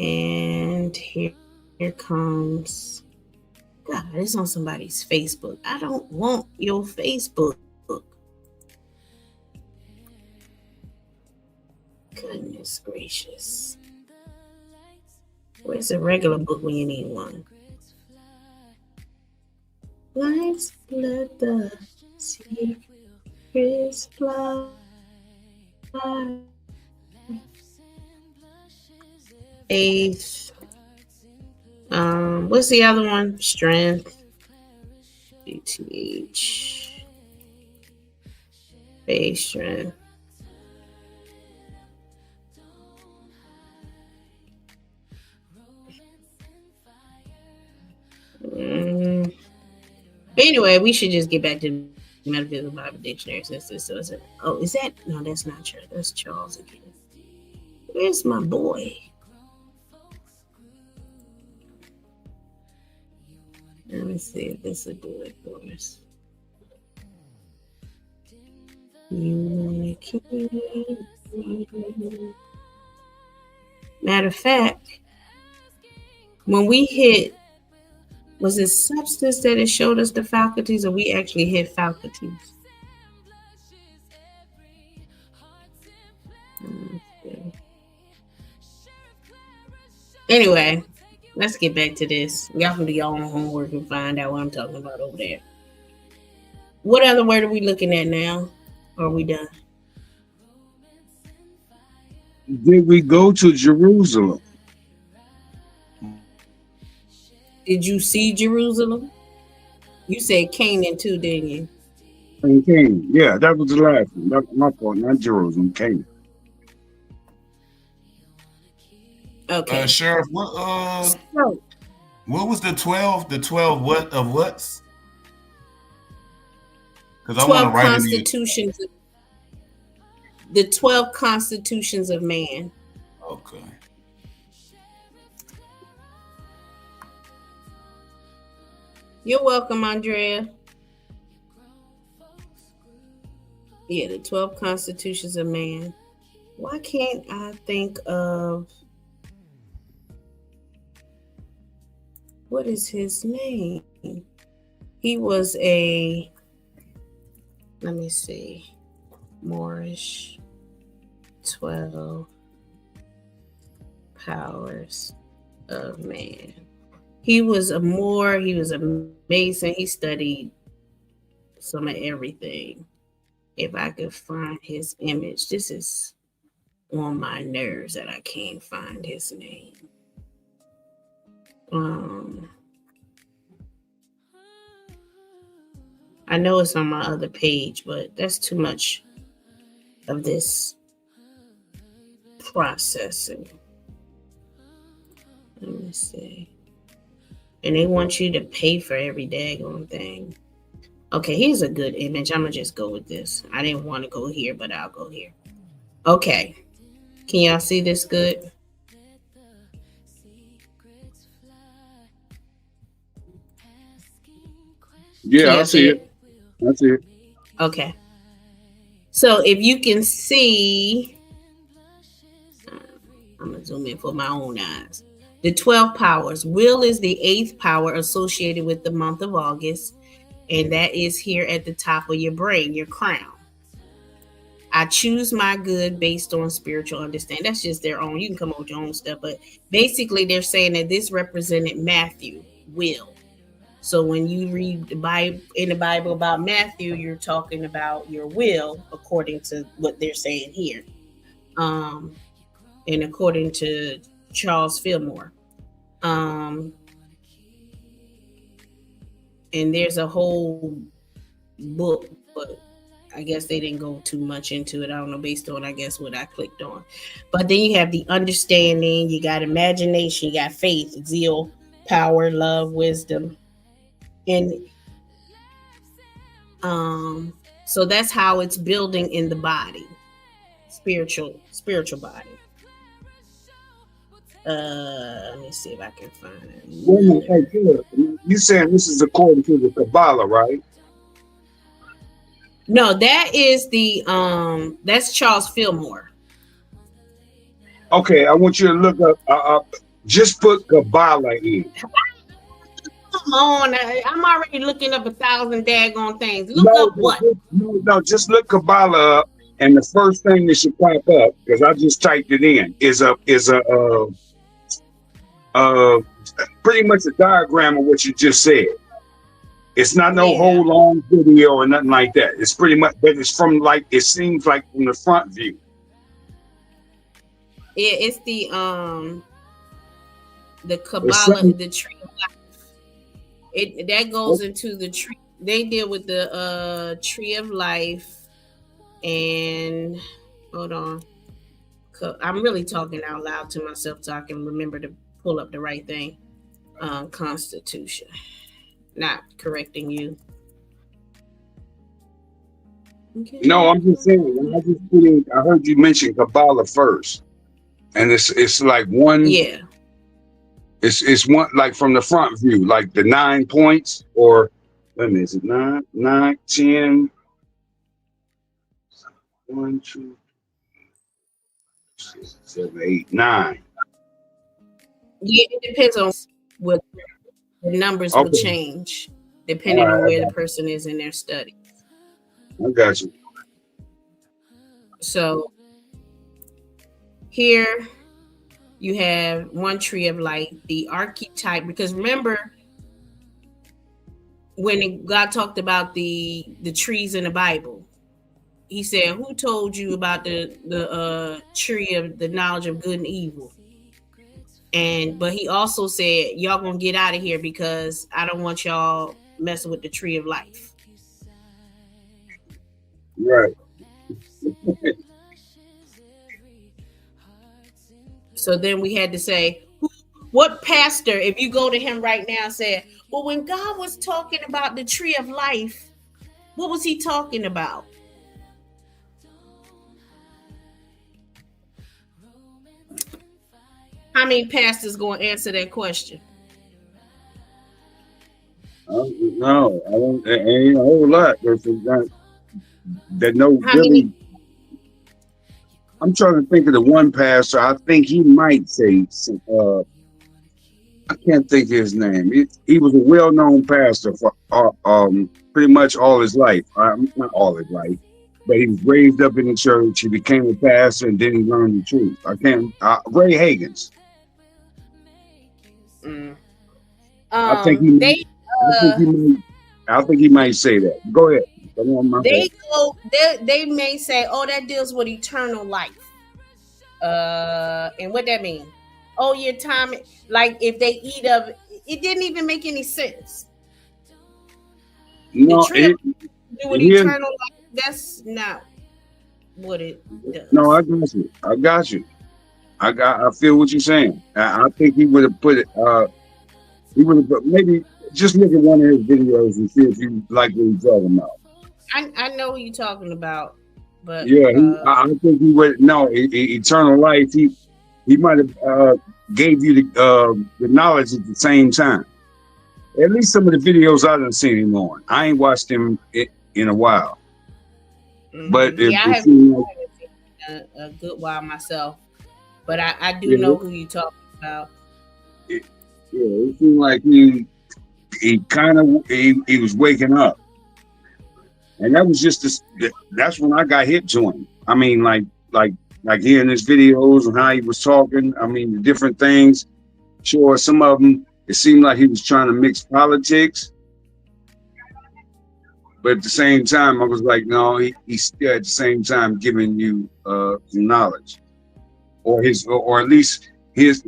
and here comes. God, it's on somebody's Facebook. I don't want your Facebook. Goodness gracious. Where's a regular book when you need one? Lights, let the secrets fly. Faith. What's the other one? Strength. BTH. Faith, strength. Mm. Anyway, we should just get back to the Metaphysical Bible Dictionary since this was it. Oh, is that? No, that's not true. That's Charles again. Where's my boy? Let me see if this will do it for us. Matter of fact, when we hit, was it substance that it showed us the faculties, or we actually hit faculties? Anyway, let's get back to this. Y'all can do your own homework and find out what I'm talking about over there. What other word are we looking at now? Or are we done? Did we go to Jerusalem? Did you see Jerusalem? You said Canaan too, didn't you? And Canaan. Yeah, that was the last one. That was my fault, not Jerusalem, Canaan. Okay. Sheriff, what was the 12? The 12 what of what's? Because I want to 12 write constitutions. The 12 constitutions of man. Okay. You're welcome, Andrea. Yeah, the 12 constitutions of man. Why can't I think of what is his name? He was a, let me see, Moorish 12 powers of man. He was a Moor, he was a Mason, he studied some of everything. If I could find his image, this is on my nerves that I can't find his name. I know it's on my other page, but that's too much of this processing. Let me see. And they want you to pay for every daggone thing. Okay, here's a good image. I'm going to just go with this. I didn't want to go here, but I'll go here. Okay. Can y'all see this good? Yeah, I see it. I see it. Okay. So if you can see, I'm going to zoom in for my own eyes. The 12 powers. Will is the 8th power associated with the month of August. And that is here at the top of your brain, your crown. I choose my good based on spiritual understanding. That's just their own. You can come up with your own stuff. But basically, they're saying that this represented Matthew, will. So when you read the Bible in the Bible about Matthew, you're talking about your will, according to what they're saying here. And according to Charles Fillmore. And there's a whole book, but I guess they didn't go too much into it. I don't know, based on, I guess, what I clicked on. But then you have the understanding, you got imagination, you got faith, zeal, power, love, wisdom. And so that's how it's building in the body, spiritual body. Let me see if I can find it. Hey, you saying this is according to the Kabbalah, right? No, that is the that's Charles Fillmore. Okay, I want you to look up. Just put Kabbalah in. Come on, I'm already looking up 1,000 daggone things. Look up what? No, just look Kabbalah up, and the first thing that should pop up, because I just typed it in, is a pretty much a diagram of what you just said. It's not no whole long video or nothing like that. It's pretty much, but it's from like, it seems like from the front view. Yeah, it's the Kabbalah, the tree of life. That goes into the tree. They deal with the tree of life, and hold on, I'm really talking out loud to myself so I can remember to pull up the right thing. Constitution. Not correcting you. Okay. No, I'm just saying. When I just put in, I heard you mention Kabbalah first, and it's like one. Yeah. It's one like from the front view, like the 9 points, or let me, is it 9, 10, 1, 2, 6, 7, 8, 9. Yeah, it depends on what the numbers will Okay. change depending All on right, where the person is in their study. I got you. So here you have one tree of life, the archetype, because remember when God talked about the trees in the Bible, he said, who told you about the tree of the knowledge of good and evil? But he also said, y'all gonna get out of here because I don't want y'all messing with the tree of life. Right. So then we had to say, what pastor, if you go to him right now, said, well, when God was talking about the tree of life, what was he talking about? How many pastors going to answer that question? No, I don't. It ain't a whole lot. That no How really. many? I'm trying to think of the one pastor. I think he might say. I can't think of his name. He was a well-known pastor for pretty much all his life. Not all his life, but he was raised up in the church. He became a pastor, and then he learned the truth. Ray Hagins. I think he. I think he might say that. Go ahead. They may say, oh, that deals with eternal life. And what that mean? Oh, your time, like if they eat of it didn't even make any sense. No, the tree with eternal life, that's not what it does. No, I got you. I feel what you're saying. I think he would have put it. He would have maybe just look at one of his videos and see if you like what he's talking about. I know what you're talking about, but yeah, I think he would. No, eternal life. He might have gave you the knowledge at the same time. At least some of the videos I done seen him on. I ain't watched him in a while. Mm-hmm. But I haven't seen a good while myself. But I do know who you talking about. It seemed like he was waking up, and that was just that's when I got hit to him. I mean, like hearing his videos and how he was talking. I mean, the different things. Sure, some of them it seemed like he was trying to mix politics, but at the same time, I was like, no, he's still at the same time giving you knowledge, or at least his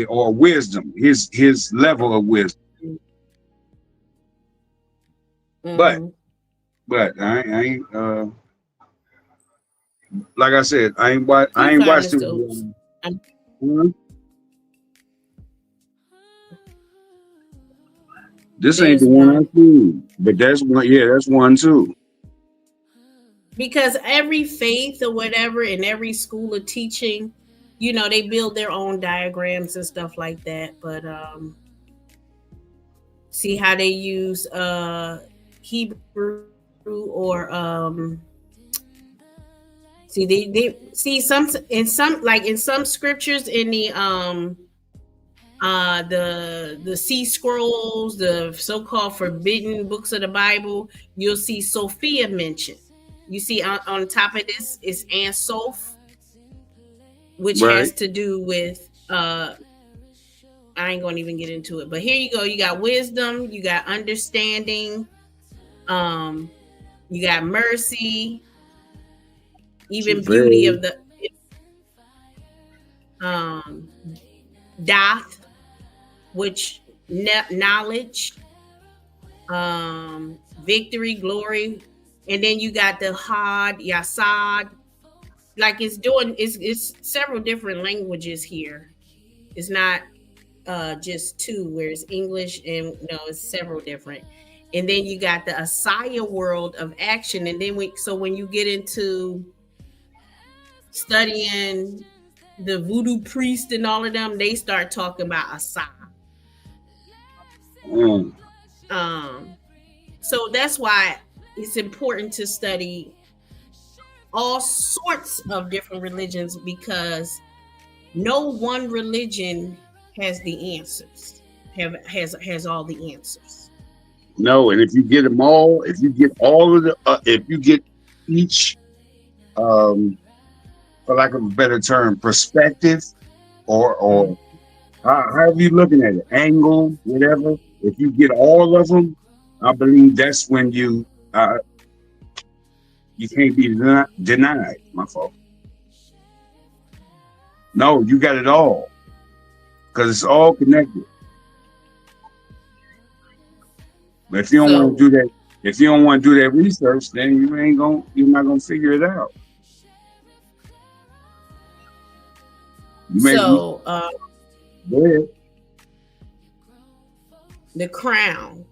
or wisdom, his level of wisdom. Mm-hmm. But I ain't like I said, I ain't watched it. This ain't the one I seen, but that's one. Yeah, that's one too. Because every faith or whatever in every school of teaching, you know, they build their own diagrams and stuff like that. But see how they use Hebrew or see they see some scriptures in the sea scrolls, the so-called forbidden books of the Bible, you'll see Sophia mentioned. You see on top of this is An Soph, which has to do with I ain't gonna even get into it, but here you go. You got wisdom, you got understanding, you got mercy, even beauty of the Dath, which knowledge, victory, glory, and then you got the Had, Yasad. Like it's several different languages here. It's not just two, where it's English and it's several different. And then you got the Asaya world of action, and then when you get into studying the voodoo priest and all of them, they start talking about Asaya. Mm. So that's why it's important to study all sorts of different religions, because no one religion has the answers, has all the answers. No, and if you get them all, if you get all of the, if you get each, for lack of a better term, perspective, or however you're looking at it, angle, whatever, if you get all of them, I believe that's when you can't be denied. My fault. No, you got it all, because it's all connected. But if you don't want to do that, if you don't want to do that research, then you're not gonna figure it out. So go ahead. The crown,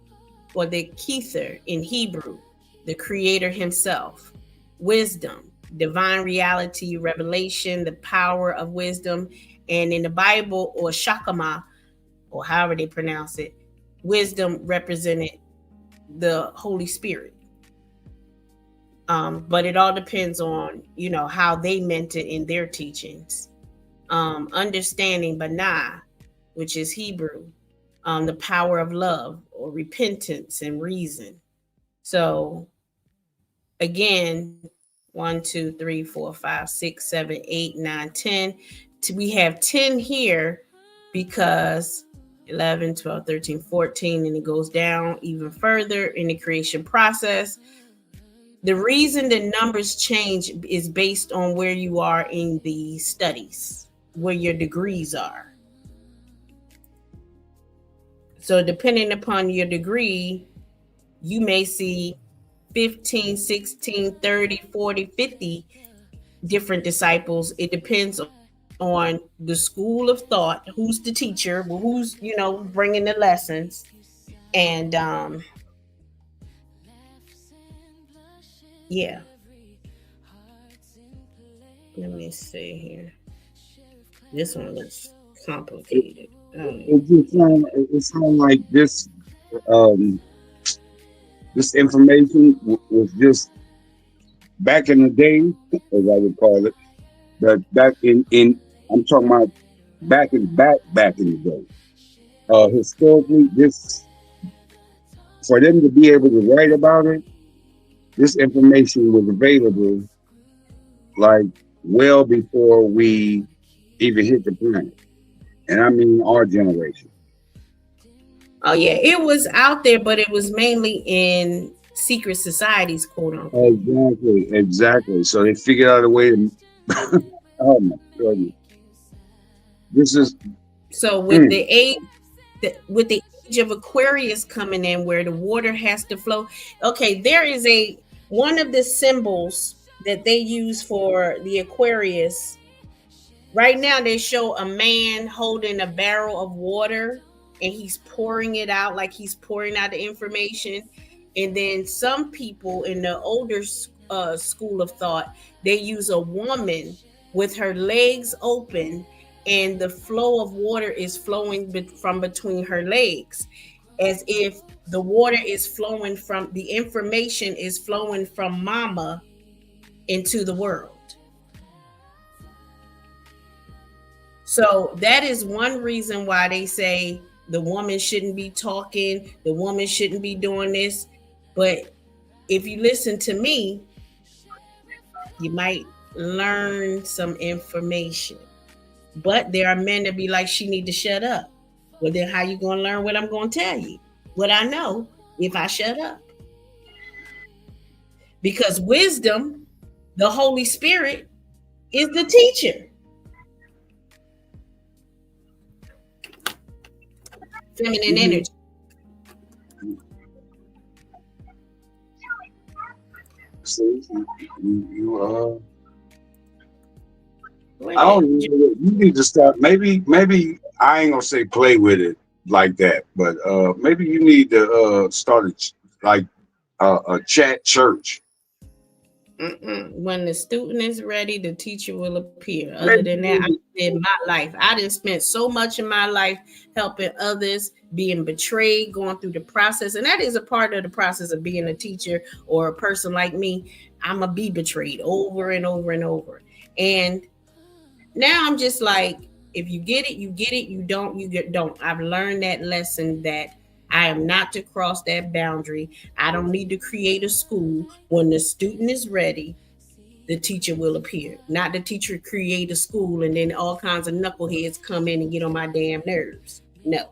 or the Kether in Hebrew, the creator himself, wisdom, divine reality, revelation, the power of wisdom, and in the Bible, or Shakama, or however they pronounce it, wisdom represented the Holy Spirit. But it all depends on how they meant it in their teachings. Understanding Banah, which is Hebrew, the power of love, or repentance and reason. So again, 1, 2, 3, 4, 5, 6, 7, 8, 9, 10. We have 10 here because 11, 12, 13, 14, and it goes down even further in the creation process. The reason the numbers change is based on where you are in the studies, where your degrees are. So depending upon your degree, you may see 15, 16, 30, 40, 50 different disciples. It depends on the school of thought, who's the teacher, who's bringing the lessons. And yeah, let me see here. This one looks complicated. It sounds like this this information was just back in the day, as I would call it. But back in I'm talking about back in the day. Historically, this, for them to be able to write about it, this information was available like well before we even hit the planet. And I mean our generation. Oh yeah, it was out there, but it was mainly in secret societies, quote unquote. Exactly. So they figured out a way to oh my goodness. This is so with the age of Aquarius coming in, where the water has to flow. Okay, there is one of the symbols that they use for the Aquarius. Right now, they show a man holding a barrel of water, and he's pouring it out like he's pouring out the information. And then some people in the older school of thought, they use a woman with her legs open, and the flow of water is flowing from between her legs, as if the water is flowing from, the information is flowing from mama into the world. So that is one reason why they say the woman shouldn't be talking, the woman shouldn't be doing this. But if you listen to me, you might learn some information. But there are men that be like, she need to shut up. Well, then how you going to learn what I'm going to tell you? What I know if I shut up? Because wisdom, the Holy Spirit, is the teacher. Feminine energy. See, I don't know. You need to start. Maybe I ain't gonna say play with it like that, but maybe you need to start like a chat church. When the student is ready, the teacher will appear. Other than that, I Maybe, live my life. I done spent so much in my life helping others, being betrayed, going through the process. And that is a part of the process of being a teacher or a person like me. I'm going to be betrayed over and over and over. And now I'm just like, if you get it, you get it. You don't, don't. I've learned that lesson that I am not to cross that boundary. I don't need to create a school. When the student is ready, the teacher will appear. Not the teacher create a school and then all kinds of knuckleheads come in and get on my damn nerves. No.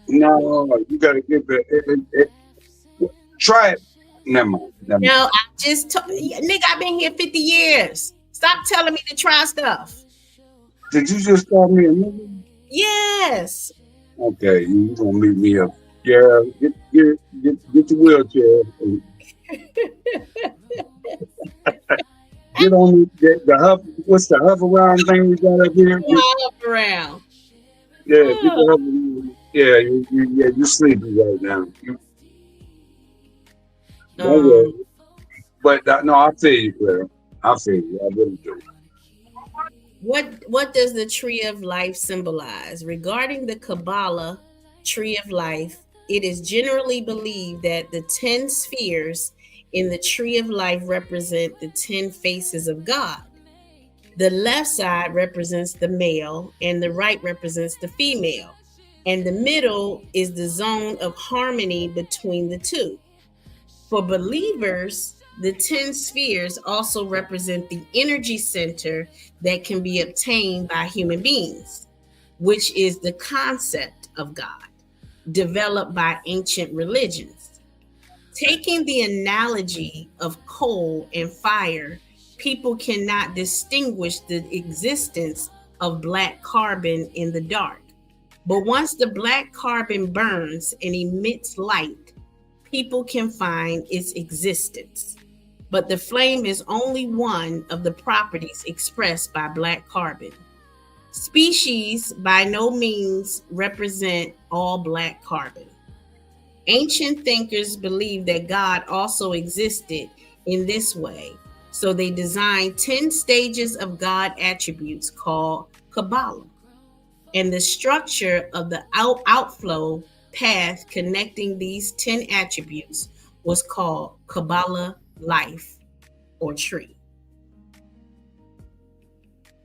no, you gotta give it. Try it. Never mind. Never mind. No, I just nigga, I've been here 50 years. Stop telling me to try stuff. Did you just call me a nigga? Yes. Okay, you gonna meet me up? Yeah, get your wheelchair. And get on the hub. What's the hover around thing we got up here? Up around. Yeah, get the hover around. Yeah, you're sleeping right now. Don't worry. But no, I feel you, Claire. I feel you. I really do. What does the tree of life symbolize? Regarding the Kabbalah tree of life, it is generally believed that the 10 spheres in the tree of life represent the 10 faces of God. The left side represents the male and the right represents the female. And the middle is the zone of harmony between the two. For believers, the 10 spheres also represent the energy center that can be obtained by human beings, which is the concept of God, developed by ancient religions. Taking the analogy of coal and fire, people cannot distinguish the existence of black carbon in the dark. But once the black carbon burns and emits light, people can find its existence. But the flame is only one of the properties expressed by black carbon. Species by no means represent all black carbon. Ancient thinkers believed that God also existed in this way, so they designed 10 stages of God attributes called Kabbalah. And the structure of the outflow path connecting these 10 attributes was called Kabbalah life or tree.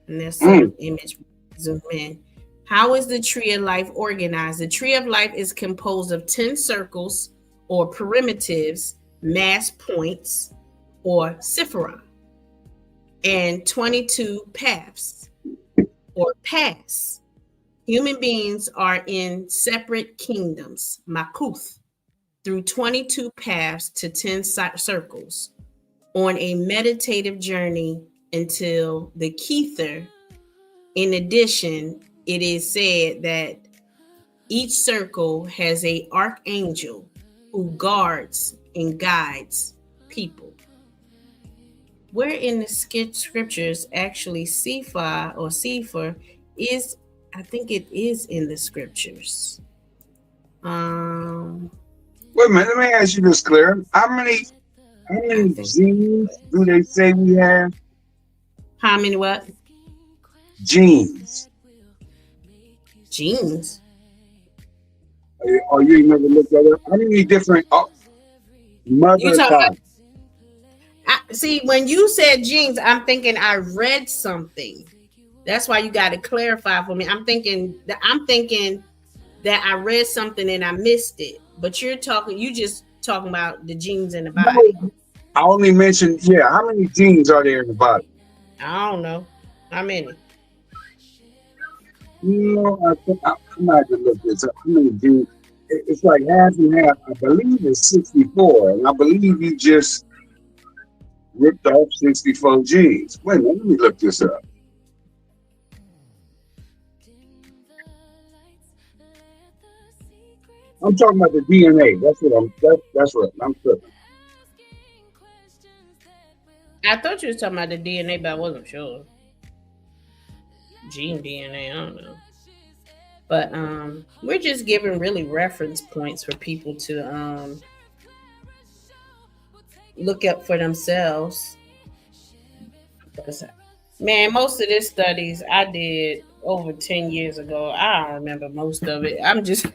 And there's some image zoom in. How is the tree of life organized? The tree of life is composed of 10 circles or primitives, mass points, or sephira, and 22 paths or paths. Human beings are in separate kingdoms, makuth, through 22 paths to 10 circles on a meditative journey until the Kether. In addition, it is said that each circle has an archangel who guards and guides people. Where in the scriptures actually Sifa or Sefer is, I think it is in the scriptures. Wait a minute, let me ask you this, Claire. How many genes do they say we have? How many what? Genes. Genes? Or you never looked at it? How many different mother tongues? See, when you said genes, I'm thinking I read something. That's why you got to clarify for me. I'm thinking that I read something and I missed it. But you just talking about the genes in the body. No, I only mentioned, how many genes are there in the body? I don't know. How many? I think I'm not going to look this up. How many genes? It's like half and half. I believe it's 64. And I believe you just ripped off 64 genes. Wait a minute, let me look this up. I'm talking about the DNA. That's what I'm tripping. I thought you was talking about the DNA, but I wasn't sure. Gene DNA, I don't know. But we're just giving really reference points for people to look up for themselves. Because, man, most of this studies I did over 10 years ago. I don't remember most of it. I'm just,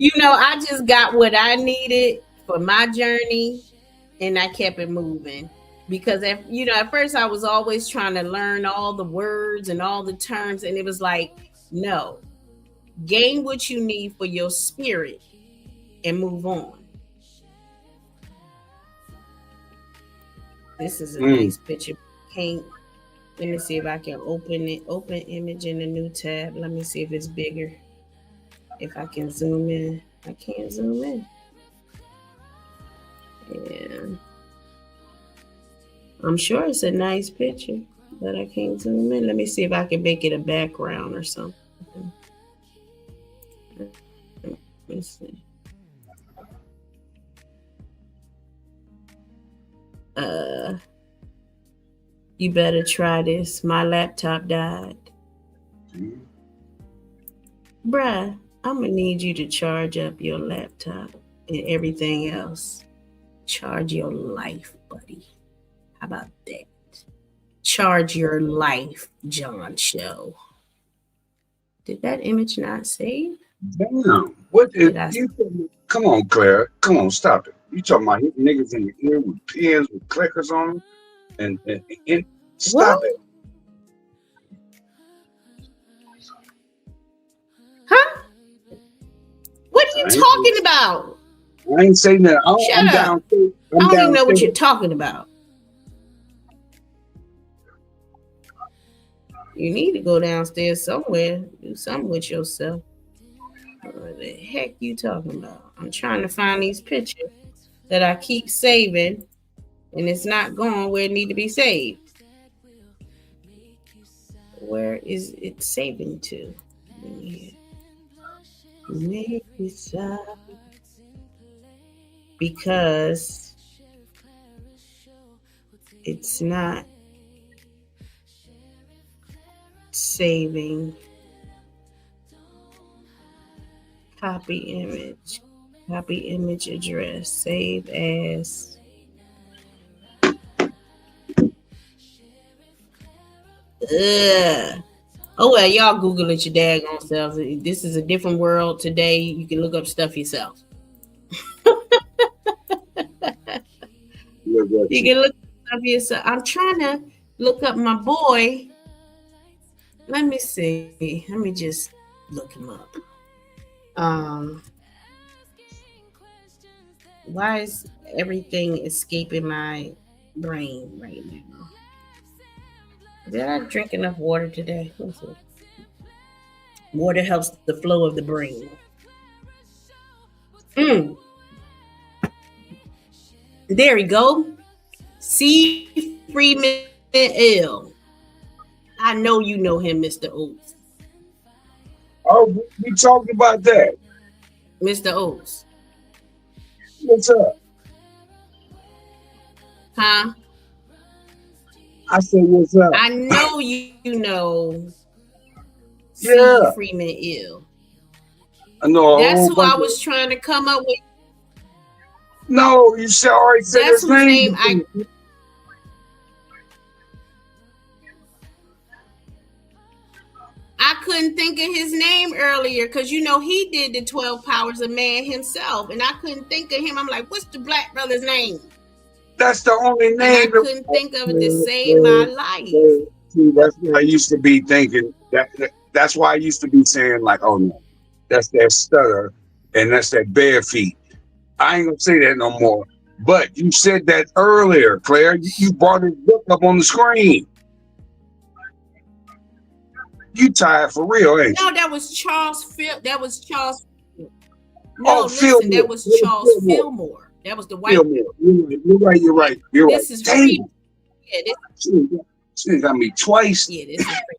I just got what I needed for my journey, and I kept it moving. Because at first I was always trying to learn all the words and all the terms, and it was like, no, gain what you need for your spirit and move on. This is a nice picture. Let me see if I can open it. Open image in a new tab. Let me see if it's bigger. If I can zoom in. I can't zoom in. Yeah. I'm sure it's a nice picture, but I can't zoom in. Let me see if I can make it a background or something. Let me see. You better try this. My laptop died. Bruh, I'm gonna need you to charge up your laptop and everything else. Charge your life, buddy. How about that? Charge your life, John Show. Did that image not save? Damn. What is you? Come on, Claire. Come on, stop it. You talking about hitting niggas in the ear with pins with clickers on them? And stop it. Huh? What are you talking about? I ain't saying that. Shut up. I don't even know what you're talking about. You need to go downstairs somewhere, do something with yourself. What the heck you talking about? I'm trying to find these pictures that I keep saving, and it's not going where it need to be saved. Where is it saving to? Make me stop. Because it's not saving. Copy image address, save as. Oh well, y'all Google it your daggone selves. This is a different world today. You can look up stuff yourself. You can look up yourself. I'm trying to look up my boy. Let me see. Let me just look him up. Why is everything escaping my brain right now? Did I drink enough water today? Water helps the flow of the brain. There we go. C. Freeman L. I know you know him, Mr. Oates. Oh, we talked about that. Mr. Oates. What's up? Huh? I said, what's up? I know you know C. Freeman Ill. I know. That's who I was trying to come up with. No, you said already said his name. I couldn't think of his name earlier because he did the 12 Powers of Man himself, and I couldn't think of him. I'm like, what's the black brother's name? That's the only name. I couldn't think of it to save my life. See, that's what I used to be thinking. That's why I used to be saying like, oh no, that's that stutter and that's that bare feet. I ain't gonna say that no more. But you said that earlier, Claire. You brought his book up on the screen. You tired for real, ain't you? No, that was Charles. That was Charles. No, listen, that was Charles Fillmore. That was the white. Fillmore. You're right. This is free. Yeah, she got me twice. Yeah, this is free.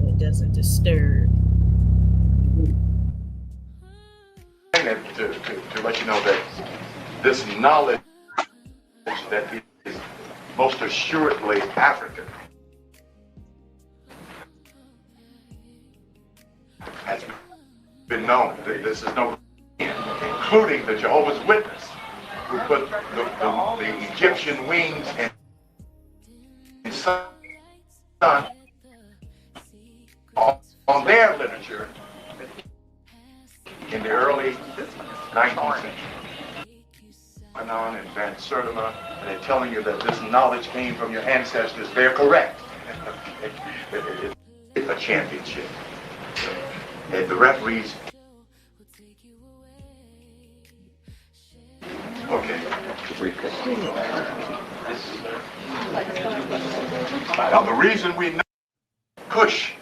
It doesn't disturb. To let you know that this knowledge that is most assuredly African. Has been known. This is no, including the Jehovah's Witness, who put the Egyptian wings and sun on their literature in the early 19th century. And Van Sertima, and they're telling you that this knowledge came from your ancestors. They're correct. It's a championship. And the referees. Okay. Now the reason we know Kush.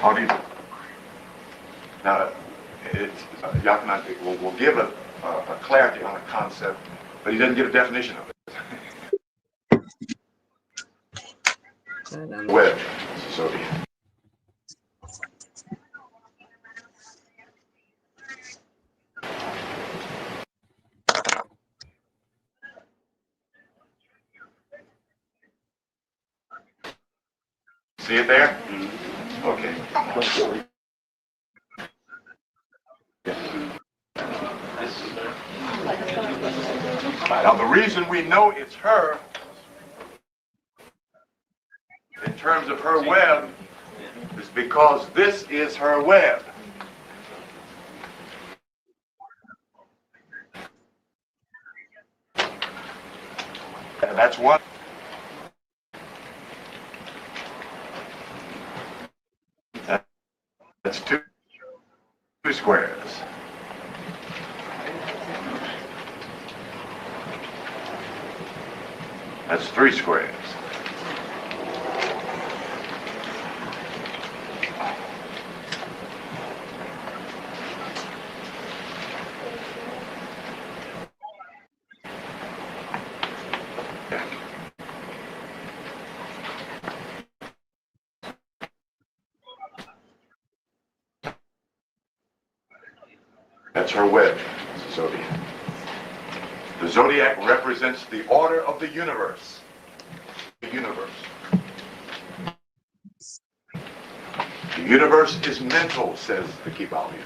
How do you? Now, it's Yakinan will give a clarity on a concept, but he doesn't give a definition of it. Web, so see it there? Okay. Now the reason we know it's her, in terms of her web, is because this is her web. And that's one. That's two squares. That's 3 squares. That's her web, zodiac. The zodiac represents the order of the universe. The universe. The universe is mental, says the Kybalion.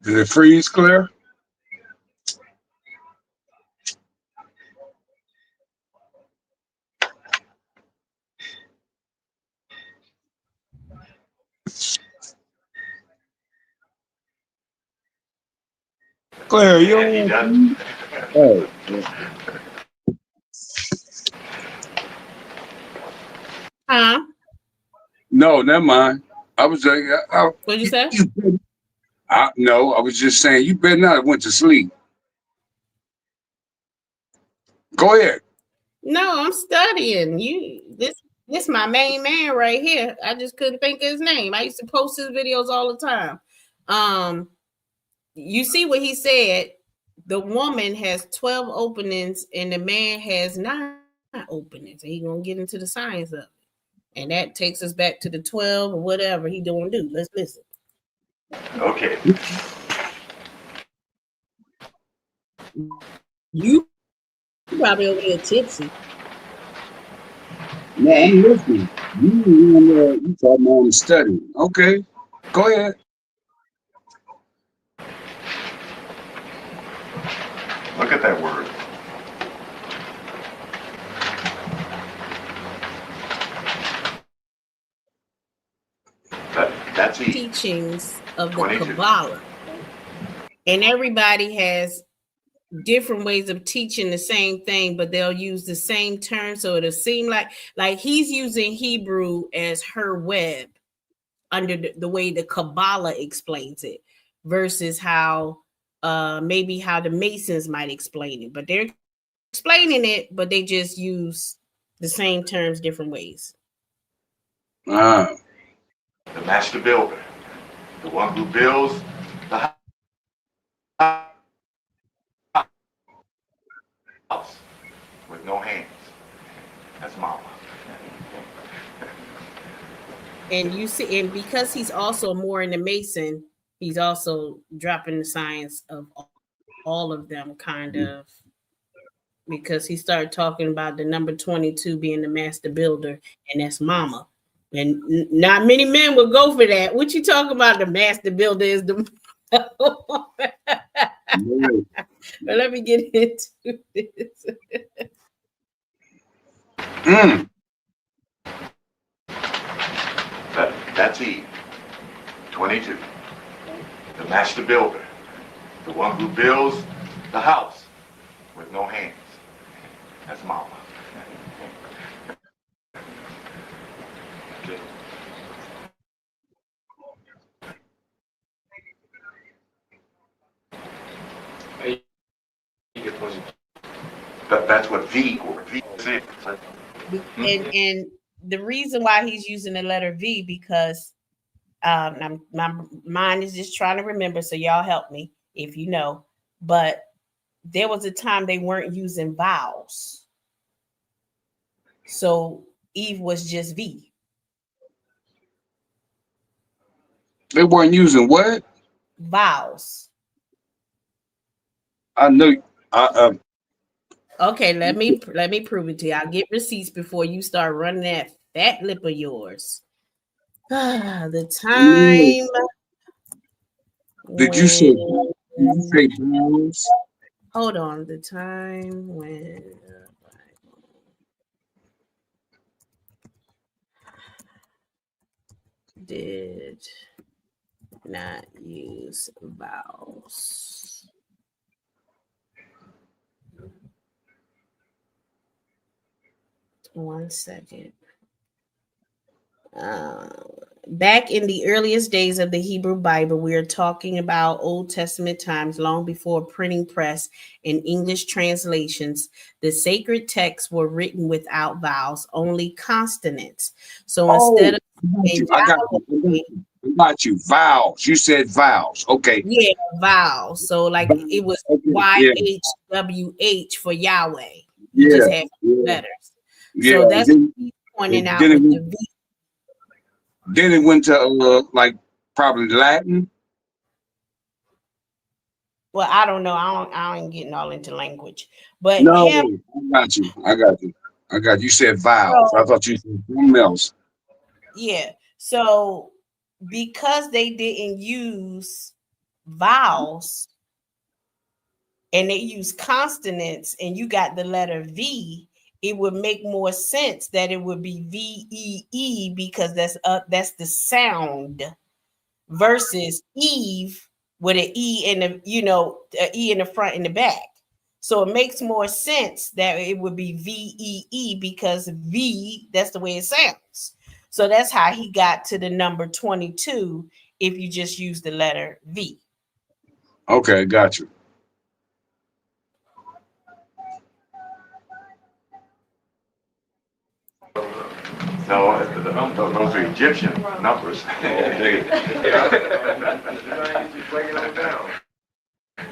Did it freeze, Claire? Claire, you And he does. oh, Huh? no, never mind. I was like, What'd you say? no, I was just saying you better not have went to sleep. Go ahead. No, I'm studying. This my main man right here. I just couldn't think of his name. I used to post his videos all the time. You see what he said? The woman has 12 openings and the man has 9 openings. And he's gonna get into the science of it. And that takes us back to the 12 or whatever he don't do. Let's listen. Okay. You probably over there tipsy. No, I'm listening. You talking about studying. Okay, go ahead. Look at that word. That's E. Teachings of the 22. Kabbalah. And everybody has different ways of teaching the same thing, but they'll use the same term. So it'll seem like he's using Hebrew as her web under the way the Kabbalah explains it versus how maybe how the Masons might explain it. But they're explaining it, but they just use the same terms different ways. The master builder, the one who builds the with no hands. That's mama. And you see, and because he's also more in the Mason, he's also dropping the science of all of them, kind of, because he started talking about the number 22 being the master builder, and that's mama. And not many men will go for that. What you talking about? The master builder is the. But let me get into this. That's Eve. 22. The master builder. The one who builds the house with no hands. That's mama. Okay. That's what V or V is. And the reason why he's using the letter V, because my mind is just trying to remember, so y'all help me if you know. But there was a time they weren't using vowels, so Eve was just V. They weren't using what? Vowels. I know. Okay, let me prove it to you. I'll get receipts before you start running that fat lip of yours. The time. Did you say? Did you say vowels? Hold on. The time when did not use vowels. One second. Back in the earliest days of the Hebrew Bible, we are talking about Old Testament times, long before printing press and English translations. The sacred texts were written without vowels, only consonants. So instead of I got you. Vowels. You said vowels. Okay. yeah, vowels. So like it was YHWH for Yahweh. You just have letters. So that's what he's pointing out with the V. Then it went to like probably Latin. Well, I don't know. I ain't getting all into language, but no, I got you. I got you. You said vowels. I thought you said something else. Yeah. So because they didn't use vowels and they use consonants, and you got the letter V, it would make more sense that it would be VEE, because that's the sound, versus Eve with an E in the, an E in the front and the back. So it makes more sense that it would be VEE, because V, that's the way it sounds. So that's how he got to the number 22 if you just use the letter V. Okay, got you. No, those are Egyptian numbers.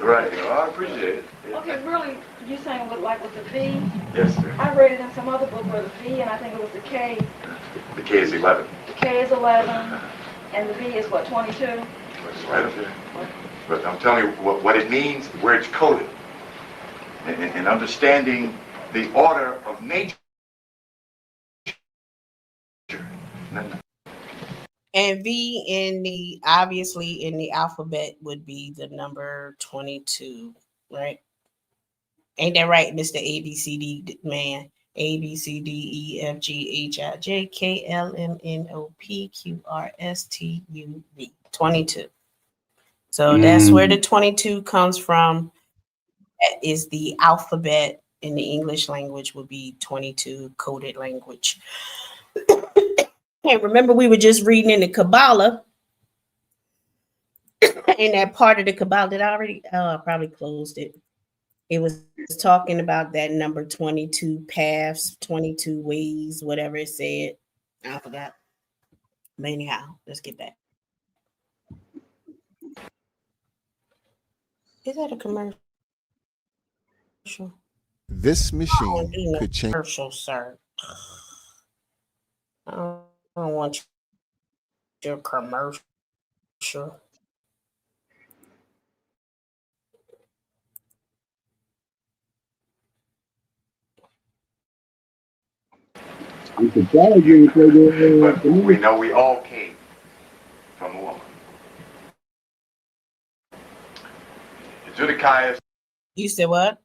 Right. Oh, I appreciate it. Okay, really, you saying with the V? Yes, sir. I read it in some other book where the V, and I think it was the K. The K is 11. The K is 11, and the V is what, 22? It's right up there. But I'm telling you what it means, where it's coded, and understanding the order of nature. And V obviously in the alphabet would be the number 22, right? Ain't that right, Mr. ABCD man? A, B, C, D, E, F, G, H, I, J, K, L, M, N, O, P, Q, R, S, T, U, V. 22. So that's where the 22 comes from. That is the alphabet in the English language, would be 22 coded language. And remember, we were just reading in the Kabbalah, in that part of the Kabbalah that I probably closed it. It was talking about that number 22 paths, 22 ways, whatever it said. I forgot. But anyhow, let's get back. Is that a commercial? This I don't machine do no could change. commercial, sir. I don't want your commercial. I'm surprised you didn't play But the we know we all came from a woman. Zedekiah. You said what?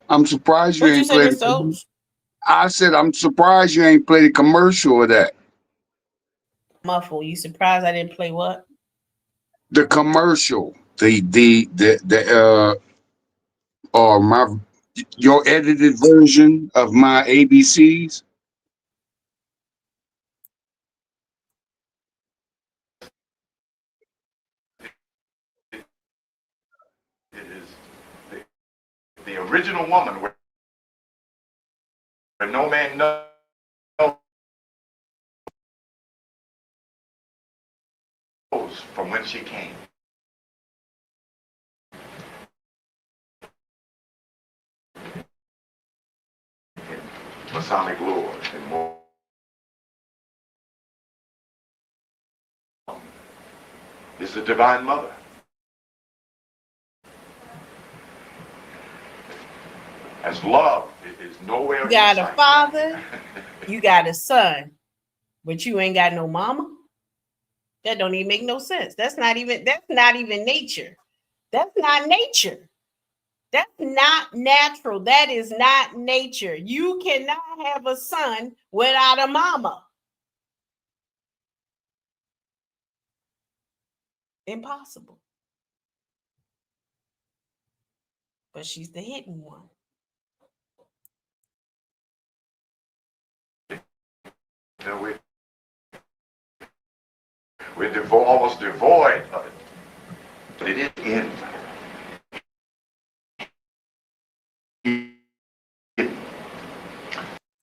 I'm surprised you What'd you ain't say, played Mr. it. Oates? I said I'm surprised you ain't played a commercial of that. Muffle. You surprised I didn't play what? The commercial. Or your edited version of my ABCs. It is the original woman where no man knows from whence she came. In Masonic lore and more. Is the Divine Mother. As love is nowhere You got in a sight. father, you got a son, but you ain't got no mama. That don't even make no sense. That's not even nature. That's not nature. That's not natural. That is not nature. You cannot have a son without a mama. Impossible. But she's the hidden one. You know, we're almost devoid of it. But it is in.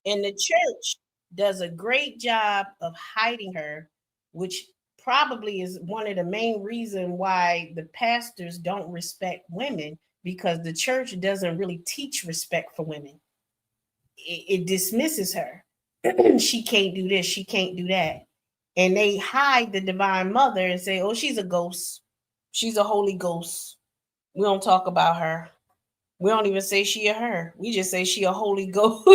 And the church does a great job of hiding her, which probably is one of the main reasons why the pastors don't respect women, because the church doesn't really teach respect for women. It dismisses her. She can't do this, she can't do that. And they hide the Divine Mother and say, oh, she's a ghost. She's a Holy Ghost. We don't talk about her. We don't even say she or her. We just say she a Holy Ghost.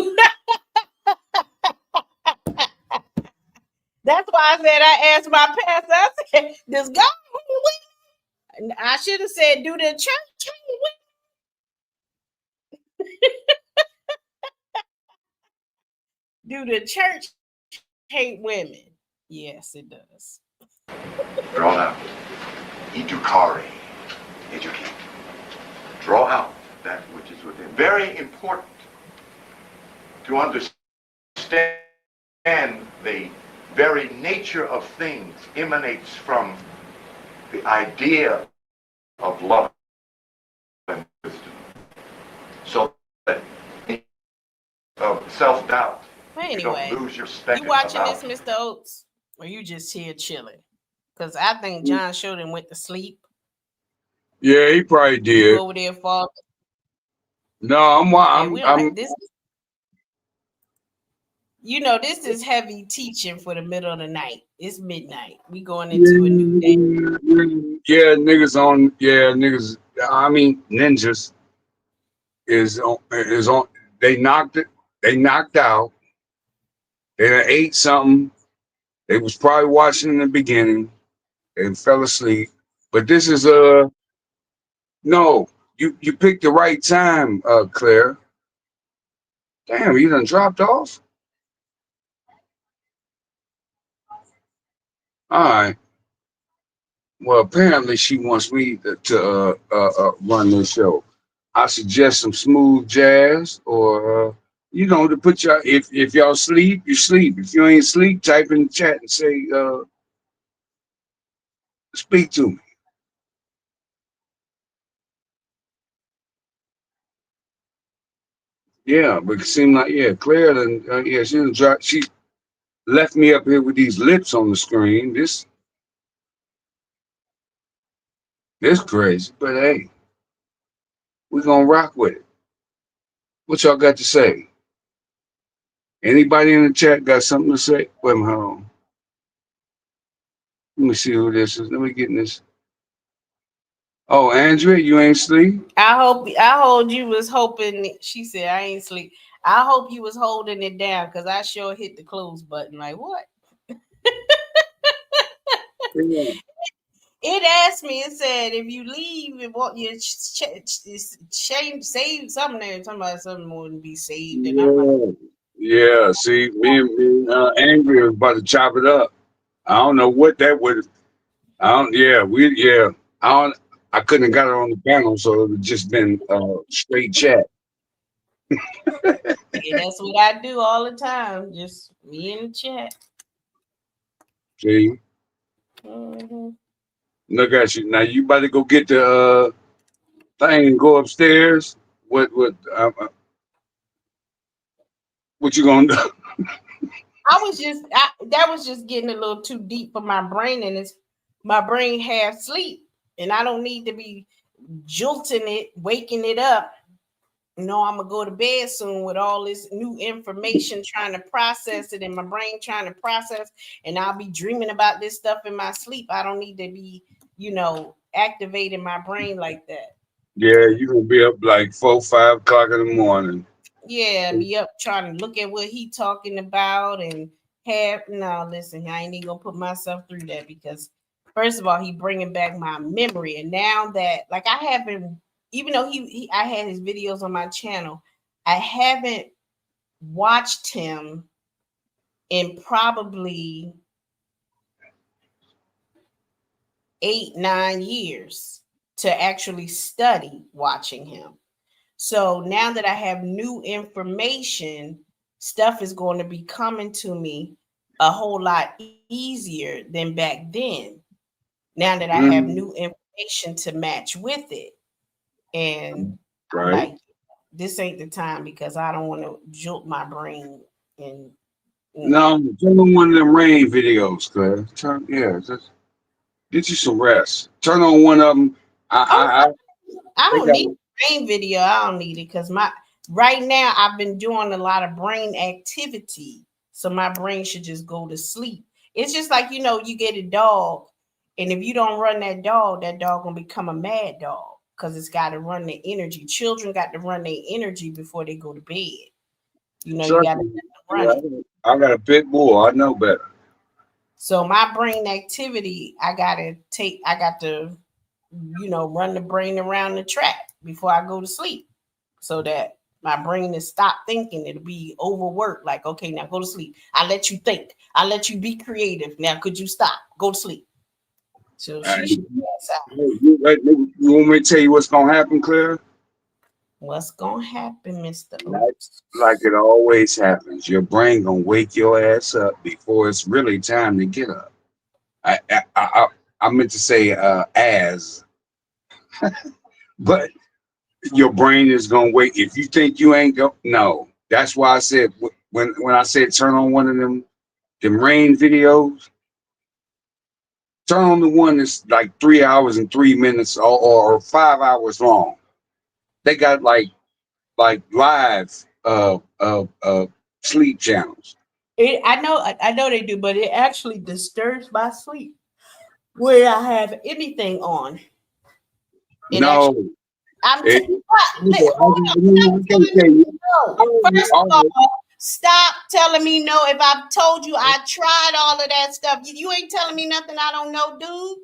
That's why I said, I asked my pastor, I said, does God hate women? I should have said, do the church hate women? Do the church hate women? Yes, it does. Drawn out. Educare. Educate. Draw out that which is within. Very important to understand the very nature of things emanates from the idea of love and wisdom. So that of self-doubt, Well, you don't anyway, lose your spec you watching about this, Mr. Oates? Or you just here chilling? Because I think John Sheldon went to sleep. Yeah, he probably You did. over there for No, we don't have this. You know, this is heavy teaching for the middle of the night. It's midnight. We going into a new day. Yeah, niggas. I mean, ninjas is on. They knocked it. They knocked out. They done ate something. They was probably watching in the beginning and fell asleep. But this is no. You picked the right time, Claire. Damn, you done dropped off. All right. Well, apparently she wants me to run this show. I suggest some smooth jazz, or to put y'all. If y'all sleep, you sleep. If you ain't sleep, type in the chat and say, "Speak to me." Yeah, but it seemed like Claire, she done she left me up here with these lips on the screen. This crazy, but hey, We're gonna rock with it. What y'all got to say? Anybody in the chat got something to say? Wait a minute, hold on. Let me see who this is. Let me get in this. Oh, Andrea, you ain't sleep? I hope you was hoping. She said I ain't sleep. I hope you was holding it down because I sure hit the close button. Like what? Yeah. It asked me. It said if you leave, it want you change save something there. Talking about something wouldn't be saved, and I'm like, Yeah. See, me and Andrea was about to chop it up. I don't know what that would. I don't. Yeah, Yeah. I don't. I couldn't have got it on the panel, so it would just been straight chat. yeah, that's what I do all the time. Just me in the chat. See, Mm-hmm. look at you now. You about to go get the thing and go upstairs. What you gonna do? That was just getting a little too deep for my brain, and it's my brain half sleep, and I don't need to be jolting it, waking it up. No, I'm gonna go to bed soon with all this new information, trying to process it in my brain, trying to process, and I'll be dreaming about this stuff in my sleep. I don't need to be, activating my brain like that. Yeah, you gonna be up like 4, 5 o'clock in the morning. Yeah, be up trying to look at what he talking about and listen, I ain't even gonna put myself through that because first of all, he bringing back my memory, and now that like I haven't, even though I had his videos on my channel, I haven't watched him in probably 8, 9 years to actually study watching him. So now that I have new information, stuff is going to be coming to me a whole lot easier than back then. Now that I have new information to match with it. And I'm Right. like, this ain't the time because I don't want to jolt my brain. And No, turn on one of them rain videos, Claire. Just get you some rest. Turn on one of them. I They don't got need brain video. I don't need it because right now I've been doing a lot of brain activity, so my brain should just go to sleep. It's just like you get a dog, and if you don't run that dog gonna become a mad dog because it's got to run the energy. Children got to run their energy before they go to bed. You got to run it. I got a pit bull. I know better. So my brain activity, I got to run the brain around the track before I go to sleep so that my brain is stopped thinking. It'll be overworked. Like, okay, now go to sleep. I let you think. I let you be creative. Now, could you stop? Go to sleep. So she should pass out. You want me to tell you what's gonna happen, Claire? What's gonna happen, Mr. Like it always happens. Your brain gonna wake your ass up before it's really time to get up. I meant to say but your brain is gonna wake. If you think you ain't go, no. That's why I said when I said turn on one of them rain videos. Turn on the one that's like 3 hours and 3 minutes or 5 hours long. They got like live sleep channels. I know they do, but it actually disturbs my sleep where I have anything on. No. First of all, stop telling me no. If I've told you I tried all of that stuff, you ain't telling me nothing I don't know, dude.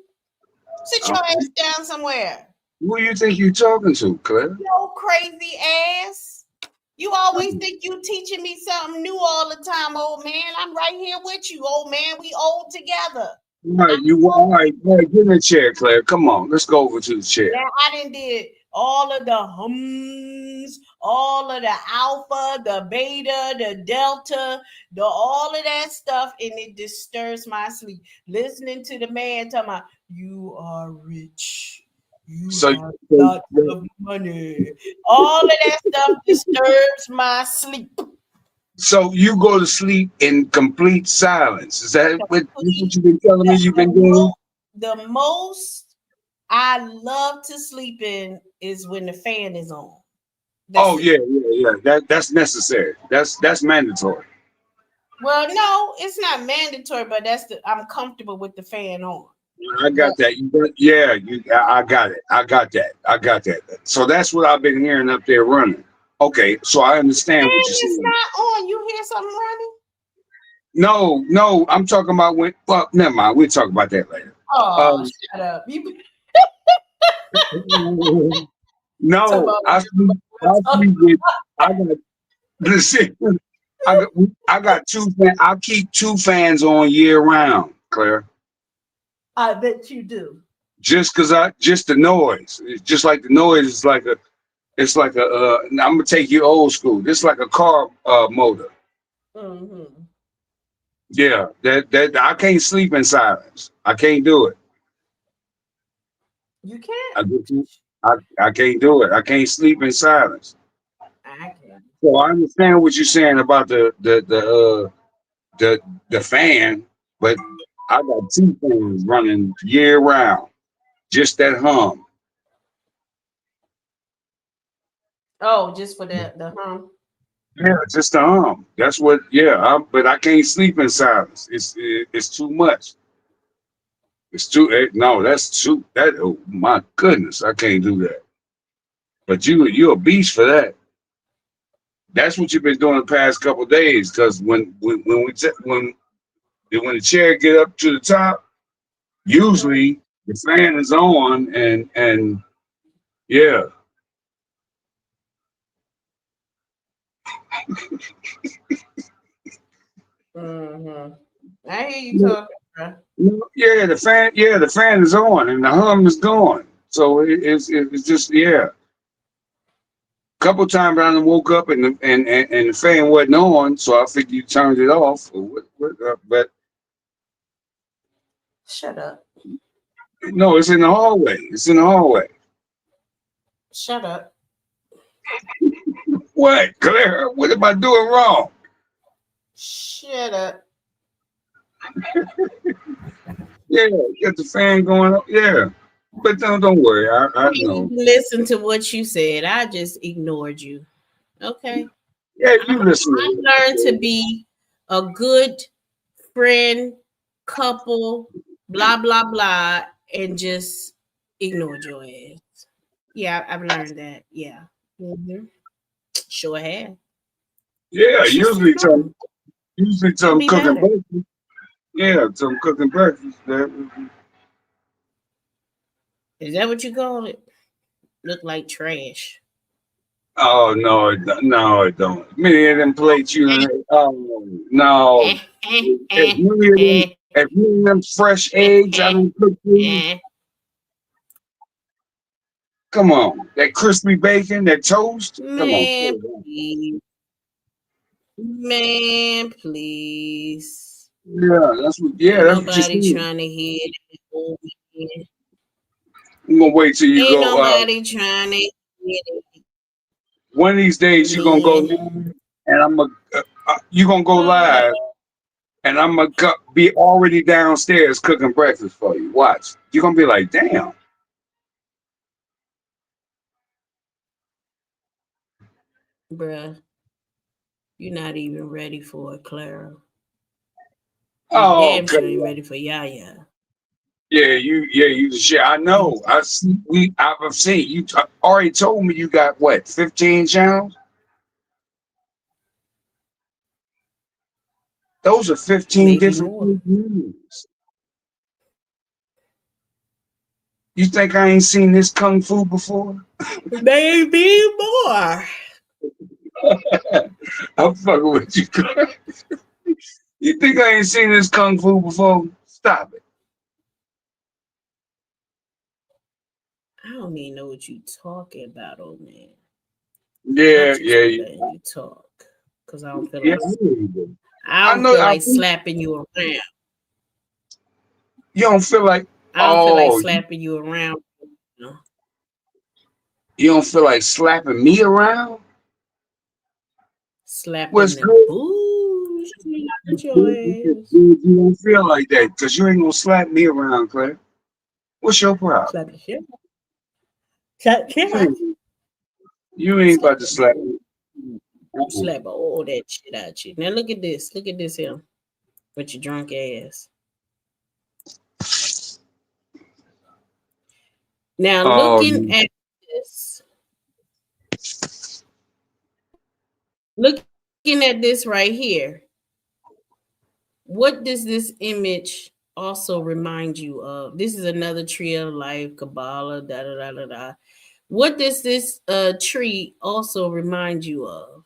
Sit your ass down somewhere. Who you think you talking to, Claire? Yo, crazy ass. You always think you teaching me something new all the time, old man. I'm right here with you, old man. We old together. All right, get in the chair, Claire. Come on, let's go over to the chair. Yeah, I done did all of the hums, all of the alpha, the beta, the delta, all of that stuff, and it disturbs my sleep. Listening to the man talking about, you are rich. You have lots of money. All of that stuff disturbs my sleep. So you go to sleep in complete silence. Is that what you've been telling me you've been doing? The most I love to sleep in is when the fan is on. Oh That's it. yeah. That's necessary. That's mandatory. Well, no, it's not mandatory, but I'm comfortable with the fan on. I But got that. I got it. I got that. So that's what I've been hearing up there running. Okay, so I understand what fan you're is saying. not on. You hear something running? No, I'm talking about when. Well, never mind. We'll talk about that later. Oh, Um, shut up. You talk no, about I sleep. I sleep with. I got listen. I got two. I keep two fans on year round, Claire. I bet you do. Just the noise. It's just like the noise is like a. It's like a. I'm gonna take you old school. This like a car motor. Mm-hmm. Yeah, that I can't sleep in silence. I can't do it. You I, can't. I can't do it. I can't sleep in silence. I can. So I understand what you're saying about the fan, but I got two fans running year round. Just that hum. Oh, just for the Yeah, just the hum. That's what. Yeah, but I can't sleep in silence. It's too much. It's too. No, that's too. That. Oh my goodness, I can't do that. But you're a beast for that. That's what you've been doing the past couple of days. Because when the chair get up to the top, usually the fan is on and yeah. Mm-hmm. I hear you talking, bro. The fan is on and the hum is gone. So it's just yeah. Couple times I done woke up and the fan wasn't on, so I figured you turned it off. But Shut up. no, it's in the hallway. It's in the hallway. Shut up. What, Claire? What am I doing wrong? Shut up. Yeah, get the fan going up. Yeah, but don't worry. I know. Listen to what you said. I just ignored you. Okay. Yeah, you listen. I learned to be a good friend, couple, blah blah blah, and just ignored your ass. Yeah, I've learned that. Yeah. Sure have. Yeah, It's just fun. usually Can some be cooking better. breakfast. Yeah, some cooking breakfast. Is that what you call it? Look like trash. Oh no, no, it don't. Many of them plates oh no. If you them fresh eggs, I don't cook these. Come on, that crispy bacon, that toast. Come on. Man, please. Man, please. Yeah, that's what. Yeah, Ain't that's what you nobody see. trying to hear it. I'm gonna wait till you Ain't go. nobody trying to hear it. One of these days you're gonna go live, and you gonna go live, and I'm gonna be already downstairs cooking breakfast for you. Watch, you're gonna be like, damn. Bruh, you're not even ready for it, Clara. You Oh, damn sure ain't ready for Yaya. yeah, you the shit. I know. I've seen you. Already told me you got what 15 channels. Those are 15 Maybe different more. channels. You think I ain't seen this kung fu before? Maybe more. I'm fucking with you. You think I ain't seen this kung fu before? Stop it. I don't even know what you talking about, old man. Yeah. Letting you talk, cause I don't feel like I don't feel like slapping you around. You don't feel like I don't feel like slapping you around. You don't feel like slapping me around? Slapping What's the good? booze out your ass. You don't feel like that because you ain't gonna slap me around, Claire. What's your problem? Slap the shit. You ain't about to slap me. Slap all that shit out you. Now look at this. Look at this here. With your drunk ass. Now Oh, looking at this. Looking at this right here. What does this image also remind you of? This is another tree of life, Kabbalah, da da da da da. What does this tree also remind you of?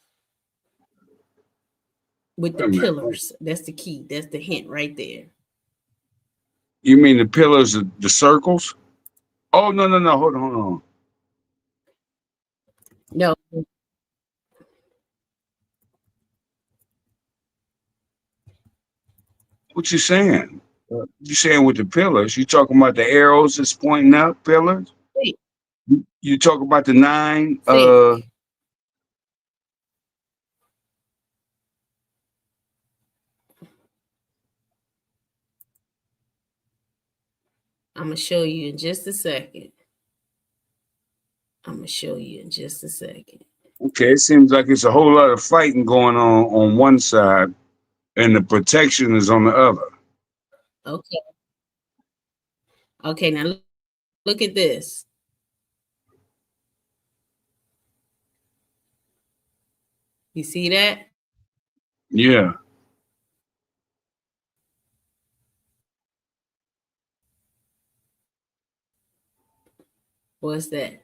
With the pillars. That's the key. That's the hint right there. You mean the pillars, the circles? Oh, no. Hold on. No. What you saying? You saying with the pillars? You talking about the arrows that's pointing up pillars? Wait. You talk about the 9 I'm going to show you in just a second. Okay, it seems like it's a whole lot of fighting going on one side, and the protection is on the other. Okay, now look at this. You see that? Yeah. What's that?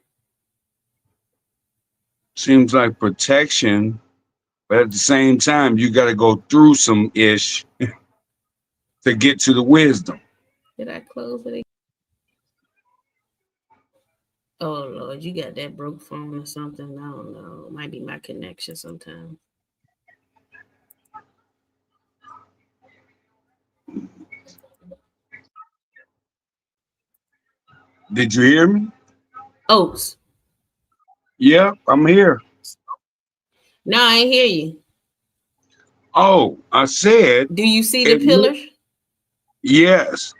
Seems like protection, but at the same time, you got to go through some ish to get to the wisdom. Did I close it? Oh, Lord, you got that broke phone or something? I don't know. It might be my connection sometimes. Did you hear me? Oats. Yeah, I'm here. No, I ain't hear you. Oh, I said. Do you see the pillars? Yes.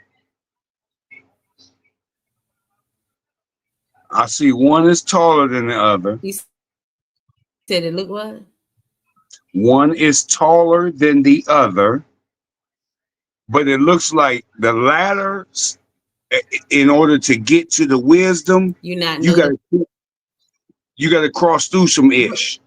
I see one is taller than the other. You said it look what? One is taller than the other, but it looks like the ladder, in order to get to the wisdom, you got to cross through some ish.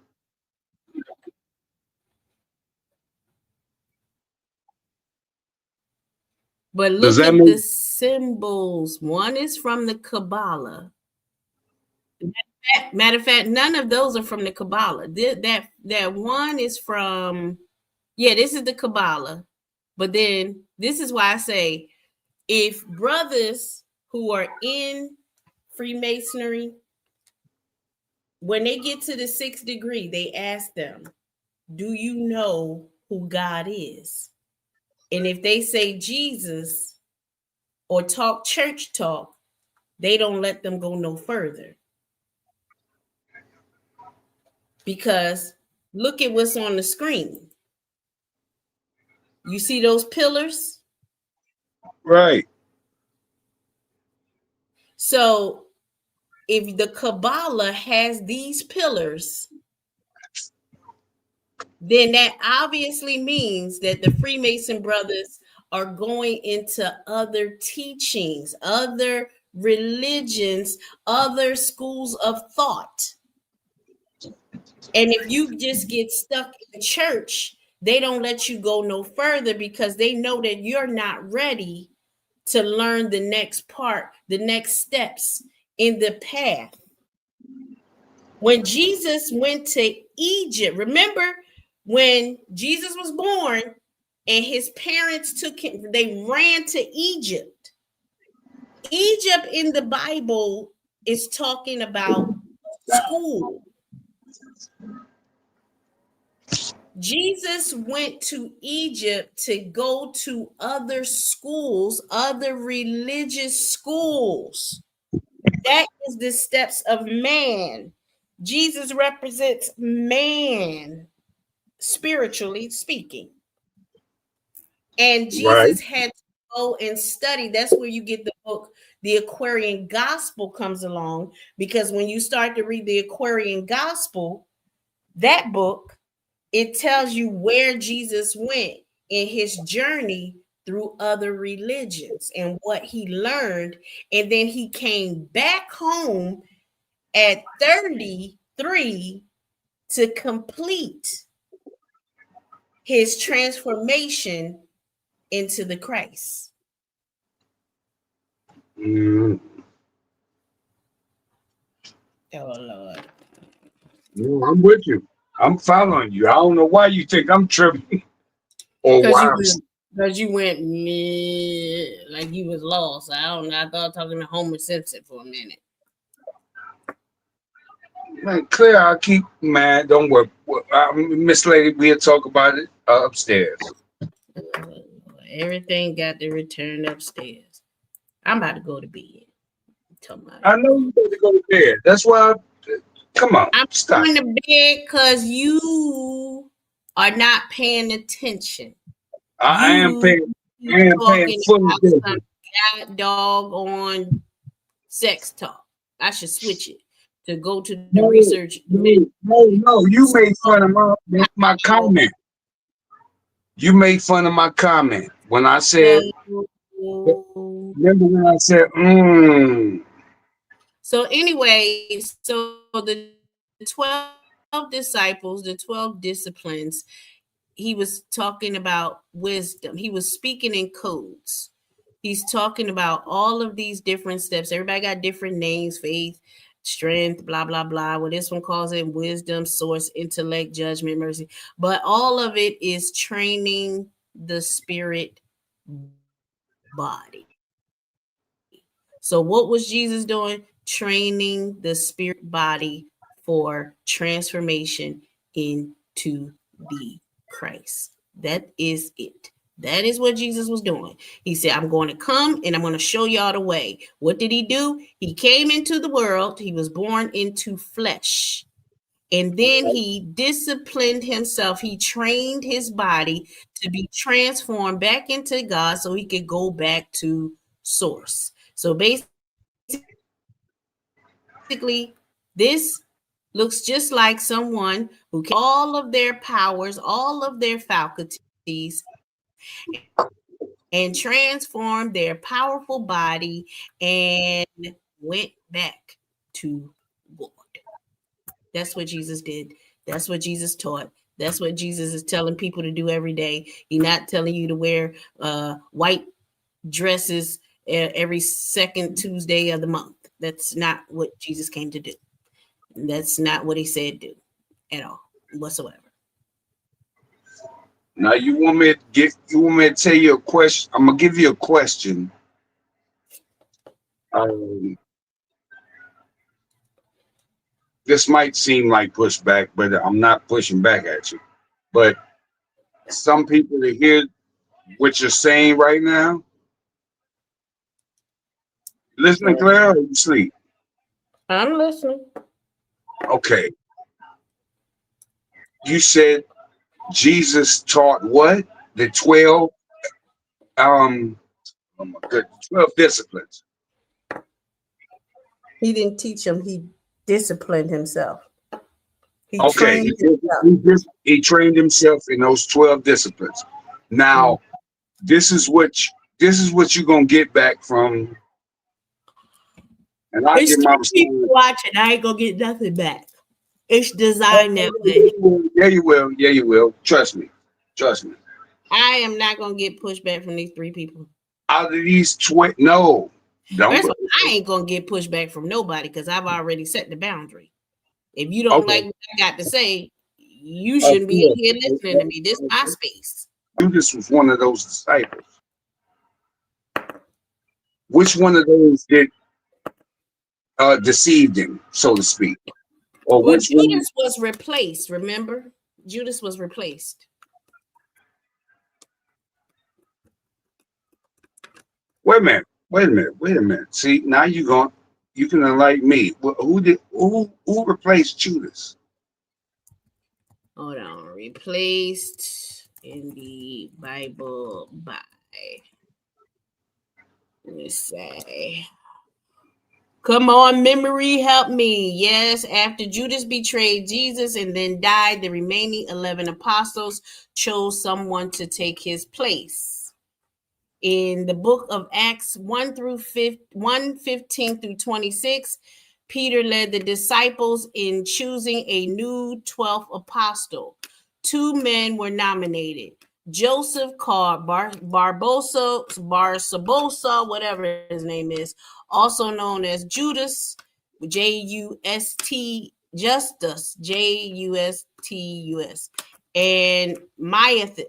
But look at the symbols. One is from the Kabbalah. Matter of fact, none of those are from the Kabbalah. That one is from, this is the Kabbalah. But then this is why I say, if brothers who are in Freemasonry, when they get to the 6th degree, they ask them, do you know who God is? And if they say Jesus or talk church talk, they don't let them go no further. Because look at what's on the screen. You see those pillars? Right. So if the Kabbalah has these pillars, then that obviously means that the Freemason brothers are going into other teachings, other religions, other schools of thought. And if you just get stuck in church, they don't let you go no further because they know that you're not ready to learn the next part, the next steps in the path. When Jesus went to Egypt, remember when Jesus was born and his parents took him, they ran to Egypt. Egypt in the Bible is talking about school. Jesus went to Egypt to go to other schools, other religious schools. That is the steps of man. Jesus represents man, spiritually speaking. And Jesus had to go and study. That's where you get the book, the Aquarian Gospel comes along, because when you start to read the Aquarian Gospel, that book, it tells you where Jesus went in his journey through other religions and what he learned. And then he came back home at 33 to complete his transformation into the Christ. Mm, Oh, Lord. no, I'm with you. I'm following you. I don't know why you think I'm tripping or Because why you I'm. went, because you went meh, like you was lost. I don't know. I thought talking to Homer Simpson for a minute. Man, Claire, I keep mad. Don't worry. Miss Lady, we'll talk about it upstairs. Everything got to return upstairs. I'm about to go to bed. I know you got to go to bed. That's why. Come on, I'm stop. going to bed because you are not paying attention. I am paying. I am paying Talking full about attention. some dog on sex talk. I should switch it to go to the No, research. no. You made fun of my comment. You made fun of my comment when I said. No. Remember when I said, So anyway, so the 12 disciples, the 12 disciplines, he was talking about wisdom. He was speaking in codes. He's talking about all of these different steps. Everybody got different names: faith, strength, blah, blah, blah. Well, this one calls it wisdom, source, intellect, judgment, mercy. But all of it is training the spirit body. So what was Jesus doing? Training the spirit body for transformation into the Christ. That is it. That is what Jesus was doing. He said, I'm going to come and I'm going to show y'all the way. What did he do? He came into the world. He was born into flesh. And then he disciplined himself. He trained his body to be transformed back into God so he could go back to source. So basically, this looks just like someone who can all of their powers, all of their faculties, and transformed their powerful body and went back to God. That's what Jesus did. That's what Jesus taught. That's what Jesus is telling people to do every day. He's not telling you to wear white dresses every second Tuesday of the month. That's not what Jesus came to do. That's not what he said do at all, whatsoever. now you want me to tell you a question? I'm gonna give you a question. This might seem like pushback, but I'm not pushing back at you. But some people to hear what you're saying right now, listening, Claire, or you sleep? I'm listening. Okay. You said Jesus taught what? The 12 oh my goodness, 12 disciplines. He didn't teach him, he disciplined himself. He Okay, trained himself. he trained himself in those 12 disciplines. Now, this is what you're gonna get back from, and I It's give my people response. watching. I ain't gonna get nothing back. It's designed that way. Yeah, you will. Yeah, you will. Trust me. Trust me. I am not gonna get pushback from these 3 people. Out of these 20, no, don't. First of all, I ain't gonna get pushback from nobody because I've already set the boundary. If you don't like what I got to say, you shouldn't be in here listening to me. This is my space. Judas was one of those disciples. Which one of those did deceived him, so to speak? Or Well, which one? Judas was replaced, remember? Judas was replaced. Wait a minute. See, now you can enlighten me. Who replaced Judas? Hold on. Replaced in the Bible by, let me say, Come on, memory, help me. Yes, after Judas betrayed Jesus and then died, the remaining 11 apostles chose someone to take his place. In the book of Acts 1:15 through 26, Peter led the disciples in choosing a new 12th apostle. 2 men were nominated. Joseph called Barsabosa, whatever his name is, also known as Judas, Justus, Justus, and Matthias.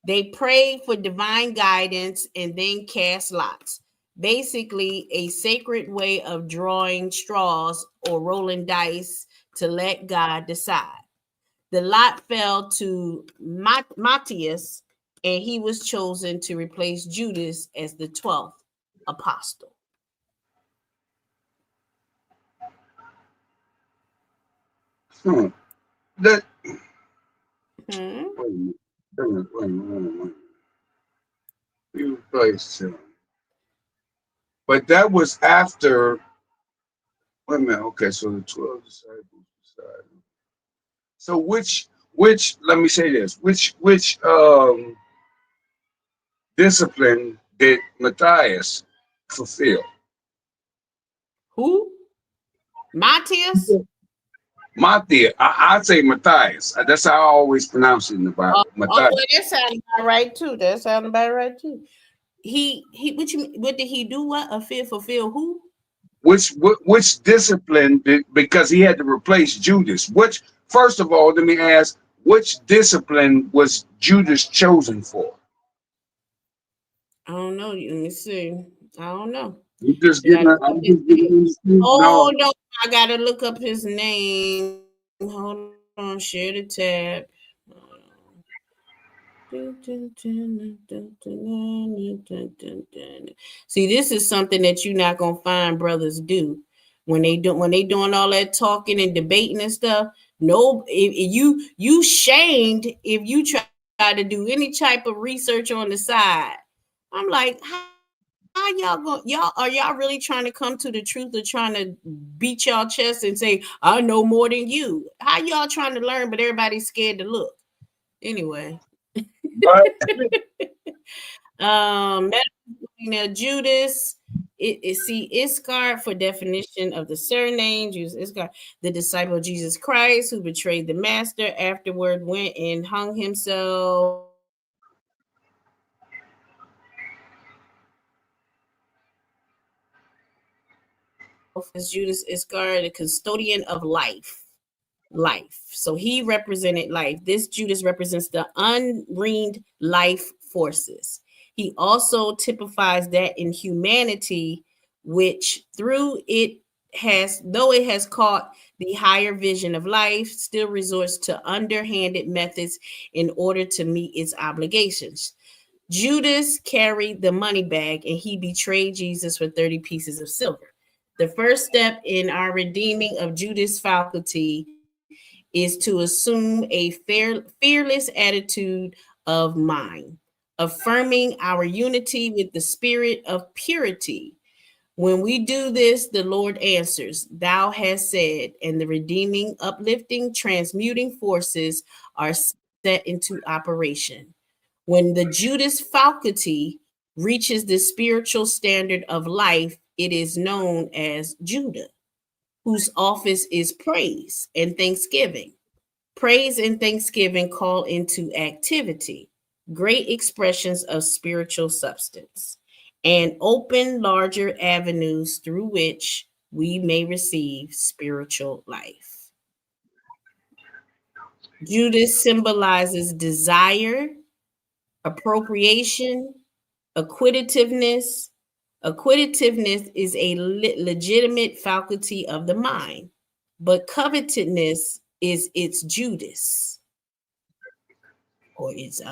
They prayed for divine guidance and then cast lots. Basically, a sacred way of drawing straws or rolling dice to let God decide. The lot fell to Matthias, and he was chosen to replace Judas as the 12th apostle. That Hmm? wait a minute. You placed him. But that was after. Wait a minute. Okay, so the 12 disciples decided. So which let me say this, which discipline did Matthias fulfill? Who? Matthias? Matthias. I'd say Matthias. That's how I always pronounce it in the Bible. Oh, Matthias. well, that sounds about right too. That sounds about right too. What did he do? What fulfill who? Which discipline did, because he had to replace Judas. Which, first of all, let me ask, which discipline was Judas chosen for? I don't know. Let me see. I don't know. You just Did I getting look up I'm his just name? getting Oh no. no, I gotta look up his name. Hold on, share the tab. See, this is something that you're not gonna find brothers do when they doing all that talking and debating and stuff. No, if you shamed if you try to do any type of research on the side. I'm like, how y'all going? Y'all really trying to come to the truth or trying to beat y'all chest and say I know more than you? How y'all trying to learn, but everybody's scared to look? Anyway. But Judas. See Iscariot for definition of the surname. Judas Iscariot, the disciple of Jesus Christ, who betrayed the master. Afterward, went and hung himself. As Judas Iscariot, the custodian of life. So he represented life. This Judas represents the unreined life forces. He also typifies that in humanity, which through it has, though it has caught the higher vision of life, still resorts to underhanded methods in order to meet its obligations. Judas carried the money bag and he betrayed Jesus for 30 pieces of silver. The first step in our redeeming of Judas' faculty is to assume a fearless attitude of mind, affirming our unity with the spirit of purity. When we do this, the Lord answers, Thou hast said, and the redeeming, uplifting, transmuting forces are set into operation. When the Judas faculty reaches the spiritual standard of life, it is known as Judah, whose office is praise and thanksgiving. Praise and thanksgiving call into activity, great expressions of spiritual substance, and open larger avenues through which we may receive spiritual life. Judas symbolizes desire, appropriation, acquisitiveness. Acquisitiveness is a legitimate faculty of the mind, but covetousness is its Judas or its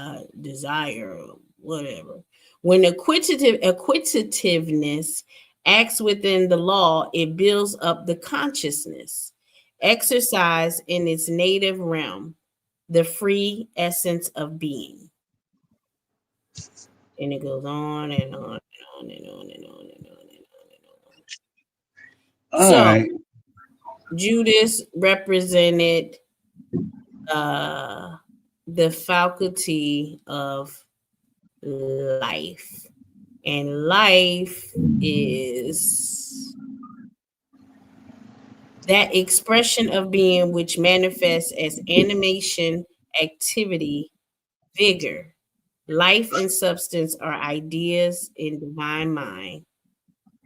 desire or whatever. When acquisitiveness acts within the law, it builds up the consciousness, exercise in its native realm, the free essence of being. And it goes on and on and on and on and on and on and on and on. All So right. Judas represented the faculty of life. And life is that expression of being which manifests as animation, activity, vigor. Life and substance are ideas in divine mind.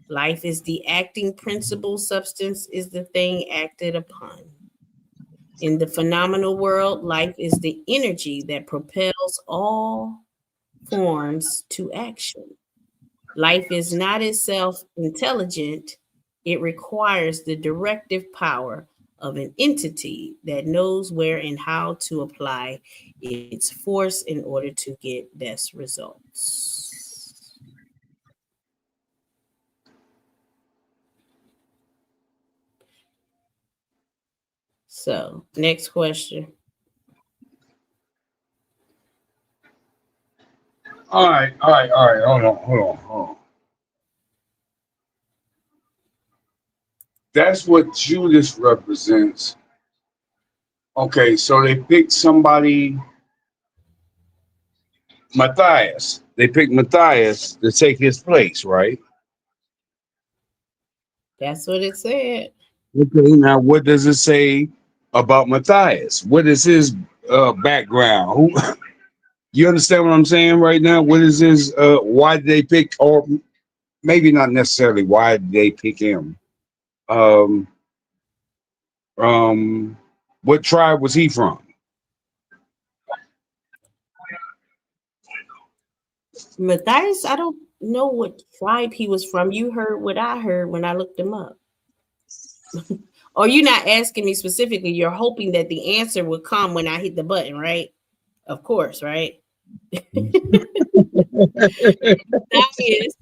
Life is the acting principle, substance is the thing acted upon. In the phenomenal world, life is the energy that propels all forms to action. Life is not itself intelligent, it requires the directive power of an entity that knows where and how to apply its force in order to get best results. So, next question. All right. Hold on. That's what Judas represents. Okay, so they picked somebody, Matthias. They picked Matthias to take his place, right? That's what it said. Okay, now what does it say about Matthias? What is his background? Who you understand what I'm saying right now? What is his why did they pick, or maybe not necessarily why did they pick him? Um what tribe was he from? Matthias, I don't know what tribe he was from. You heard what I heard when I looked him up. Or you're not asking me specifically, you're hoping that the answer would come when I hit the button, right? Of course, right? Matthias,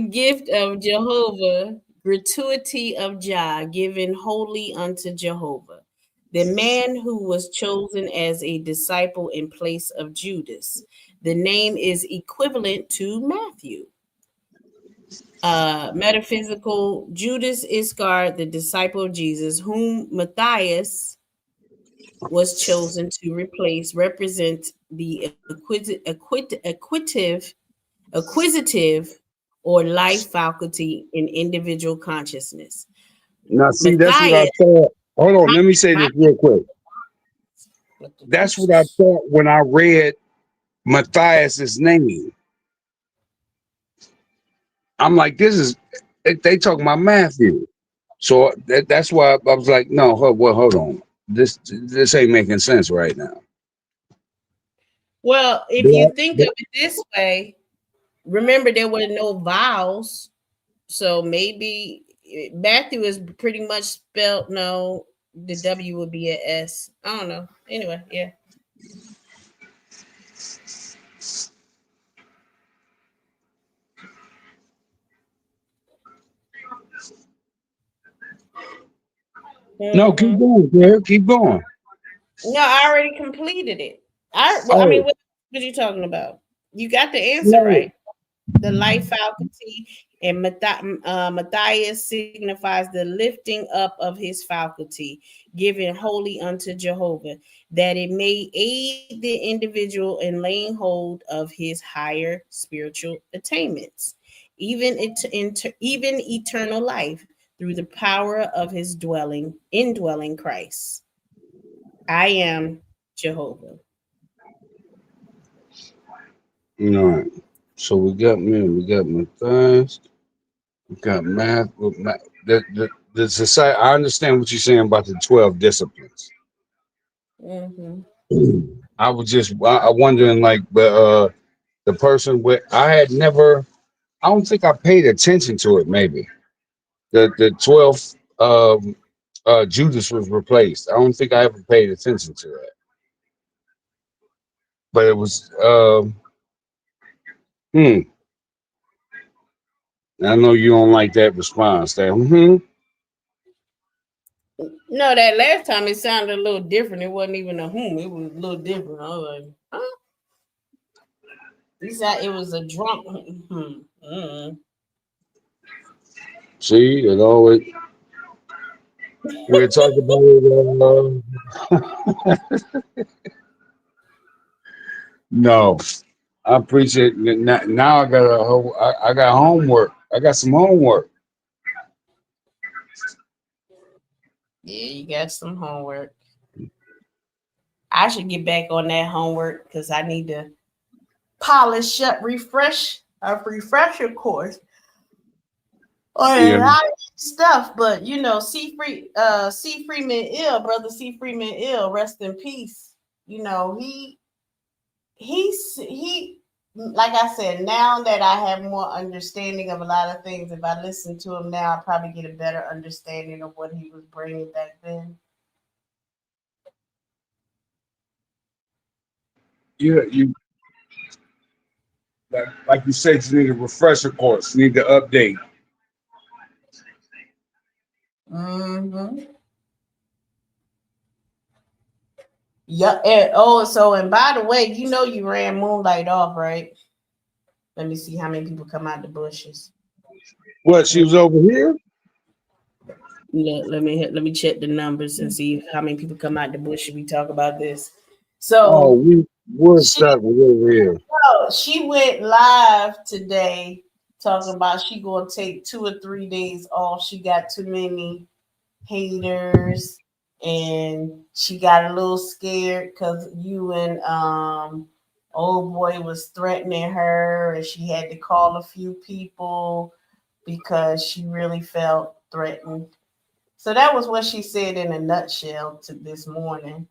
gift of Jehovah, gratuity of Jah, given wholly unto Jehovah. The man who was chosen as a disciple in place of Judas. The name is equivalent to Matthew. Metaphysical Judas Iscariot, the disciple of Jesus, whom Matthias was chosen to replace, represent the acquisitive or life faculty in individual consciousness. Now, see, that's what I Matthias, thought. Hold on, let me say my this real quick. That's what I thought when I read Matthias's name. I'm like, this is they talking about Matthew. So that's why I was like, no, hold on. This ain't making sense right now. Well, if you think of it this way, remember there were no vowels, so maybe Matthew is pretty much spelled. No, the W would be a S. I don't know. Anyway, yeah. No, keep going, Claire. Keep going. No, I already completed it. I Oh, mean, what are you talking about? You got the answer no. right. The life faculty, and Matthias signifies the lifting up of his faculty, given wholly unto Jehovah, that it may aid the individual in laying hold of his higher spiritual attainments, even eternal life through the power of his indwelling Christ. I am Jehovah. All right. So we got Matthias, we got math. The society. I understand what you're saying about the 12 disciplines. Mm-hmm. I was just I wondering like, but the person with I had never. I don't think I paid attention to it. Maybe the 12 Judas was replaced. I don't think I ever paid attention to that. But it was hmm. I know you don't like that response. That No, that last time it sounded a little different. It wasn't even a whom. It was a little different. I was like, huh? He said it was a drunk. See, it always we talk about it. No, I appreciate it. Now I got I got homework. I got some homework. Yeah, you got some homework. I should get back on that homework because I need to polish up, refresh a refresher course on a Yeah. lot of stuff. But you know, C. Freeman Ill, brother C. Freeman Ill, rest in peace. You know, he like I said, now that I have more understanding of a lot of things, if I listen to him now, I'll probably get a better understanding of what he was bringing back then. You like you said, you need a refresher course. You need to update. Mm-hmm. Yeah. And by the way, you know you ran Moonlight off, right? Let me see how many people come out the bushes. What? She was over here. Yeah, let me check the numbers and see how many people come out the bush. We talk about this. Oh, So we're she stuck over here. she went live today talking about she gonna take 2 or 3 days off. She got too many haters and she got a little scared because you and old boy was threatening her and she had to call a few people because she really felt threatened. So that was what she said in a nutshell to this morning.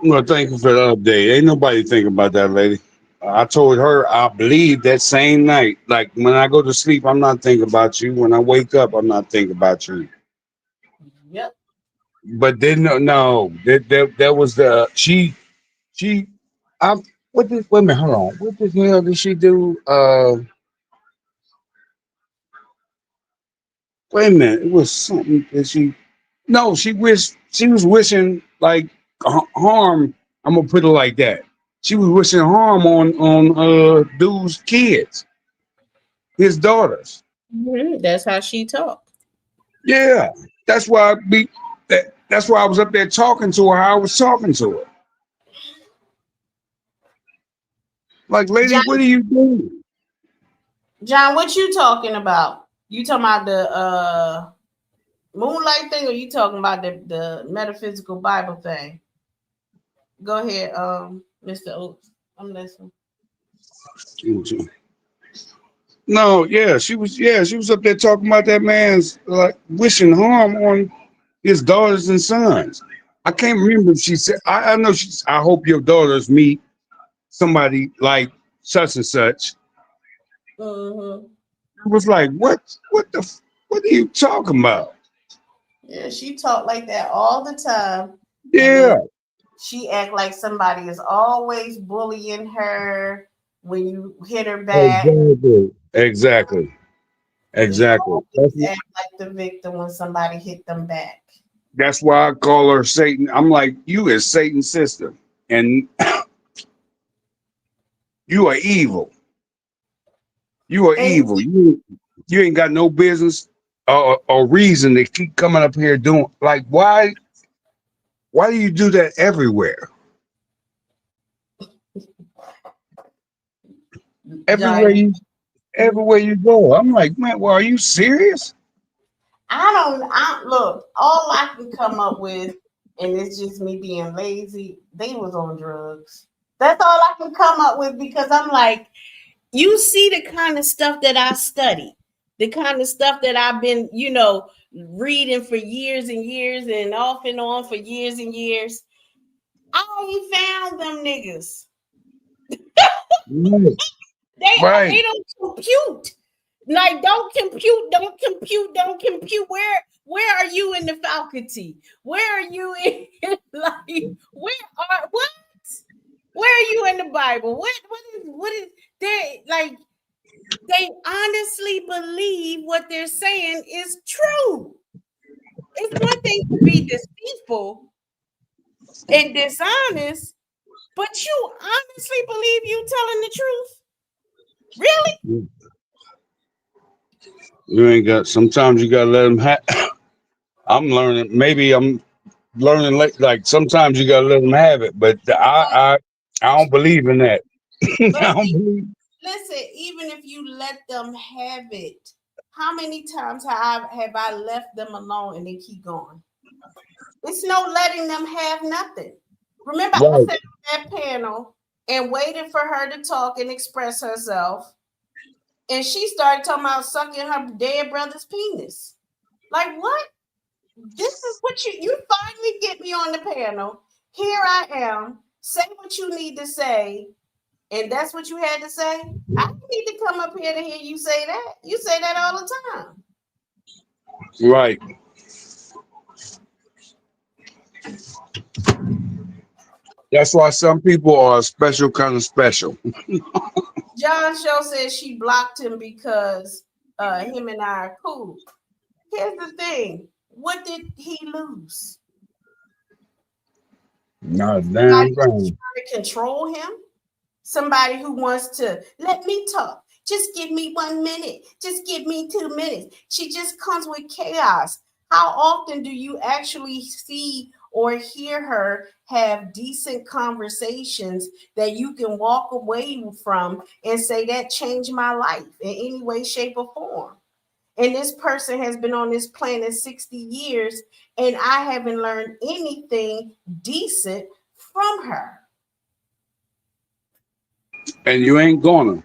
Well, thank you for the update. Ain't nobody thinking about that lady. I told her I believe that same night. Like when I go to sleep, I'm not thinking about you. When I wake up, I'm not thinking about you. Yep. But then no, that was the she. I what did wait a minute, hold on. What the hell did she do? Wait a minute. It was something that she. No, she was wishing like harm. I'm gonna put it like that. She was wishing harm on dude's kids, his daughters. That's how she talked. Yeah, that's why that's why I was up there talking to her. How I was talking to her. Like, lady, John, what are you doing? John, what you talking about? You talking about the moonlight thing, or you talking about the metaphysical Bible thing? Go ahead, Mr. Oates. I'm listening. No, she was up there talking about that man's like wishing harm on his daughters and sons. I can't remember if she said I know she's I hope your daughters meet somebody like such and such. Mm-hmm. I was like, what are you talking about? Yeah, she talk like that all the time, and then Yeah, she act like somebody is always bullying her when you hit her back. exactly. Exactly. They Exactly. always act like the victim when somebody hit them back. That's why I call her Satan. I'm like, you is Satan's sister. And you are evil. You are And evil. You ain't got no business or reason to keep coming up here doing like why do you do that everywhere? Everywhere John, you everywhere you go. I'm like, man, well, are you serious? I look, all I can come up with, and it's just me being lazy, they was on drugs. That's all I can come up with because I'm like, you see the kind of stuff that I study, the kind of stuff that I've been, reading for years and years and off and on for years and years. I ain't found them niggas. Right. They Right. don't compute. Like, don't compute. Where are you in the faculty? Where are you in like what? Where are you in the Bible? What is they like? They honestly believe what they're saying is true. It's one thing to be deceitful and dishonest, But you honestly believe you telling the truth? Really? You ain't got. Sometimes you gotta let them have. I'm learning. Maybe I'm learning like sometimes you gotta let them have it. But I don't believe in that. I But don't believe. listen, even if you let them have it, how many times have I left them alone and they keep going? It's no letting them have nothing. Remember, I Right. sat on that panel and waited for her to talk and express herself. And she started talking about sucking her dead brother's penis. Like, what? This is what you finally get me on the panel. Here I am. Say what you need to say. And that's what you had to say? I don't need to come up here to hear you say that. You say that all the time. Right. That's why some people are a special kind of special. John Show says she blocked him because him and I are cool. Here's the thing. What did he lose? Not a Somebody damn who's thing. trying to control him? Somebody who wants to let me talk. Just give me 1 minute. Just give me 2 minutes. She just comes with chaos. How often do you actually see or hear her have decent conversations that you can walk away from and say that changed my life in any way, shape, or form? And this person has been on this planet 60 years, and I haven't learned anything decent from her. And you ain't gonna.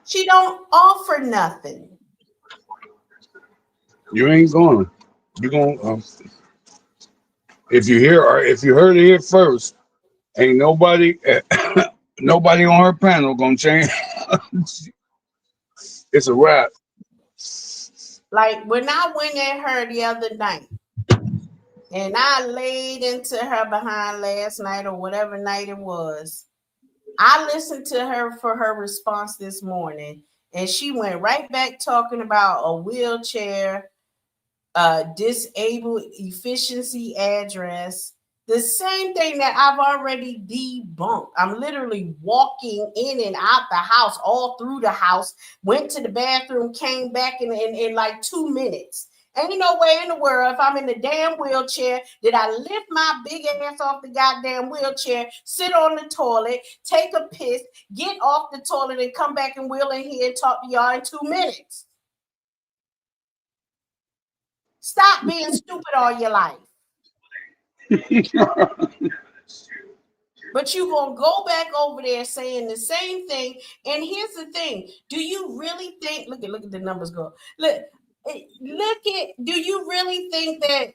She don't offer nothing. You ain't gonna. You gonna. If you hear or if you heard it here first, ain't nobody nobody on her panel gonna change. It's a wrap. Like when I went at her the other night and I laid into her behind last night or whatever night it was, I listened to her for her response this morning, and she went right back talking about a wheelchair, disabled efficiency address, the same thing that I've already debunked. I'm literally walking in and out the house, all through the house, went to the bathroom, came back in like 2 minutes. Ain't no way in the world, if I'm in the damn wheelchair, did I lift my big ass off the goddamn wheelchair, sit on the toilet, take a piss, get off the toilet, and come back and wheel in here and talk to y'all in 2 minutes. Stop being stupid all your life. But you gonna go back over there saying the same thing. And here's the thing: do you really think? Look at the numbers go. Look at. Do you really think that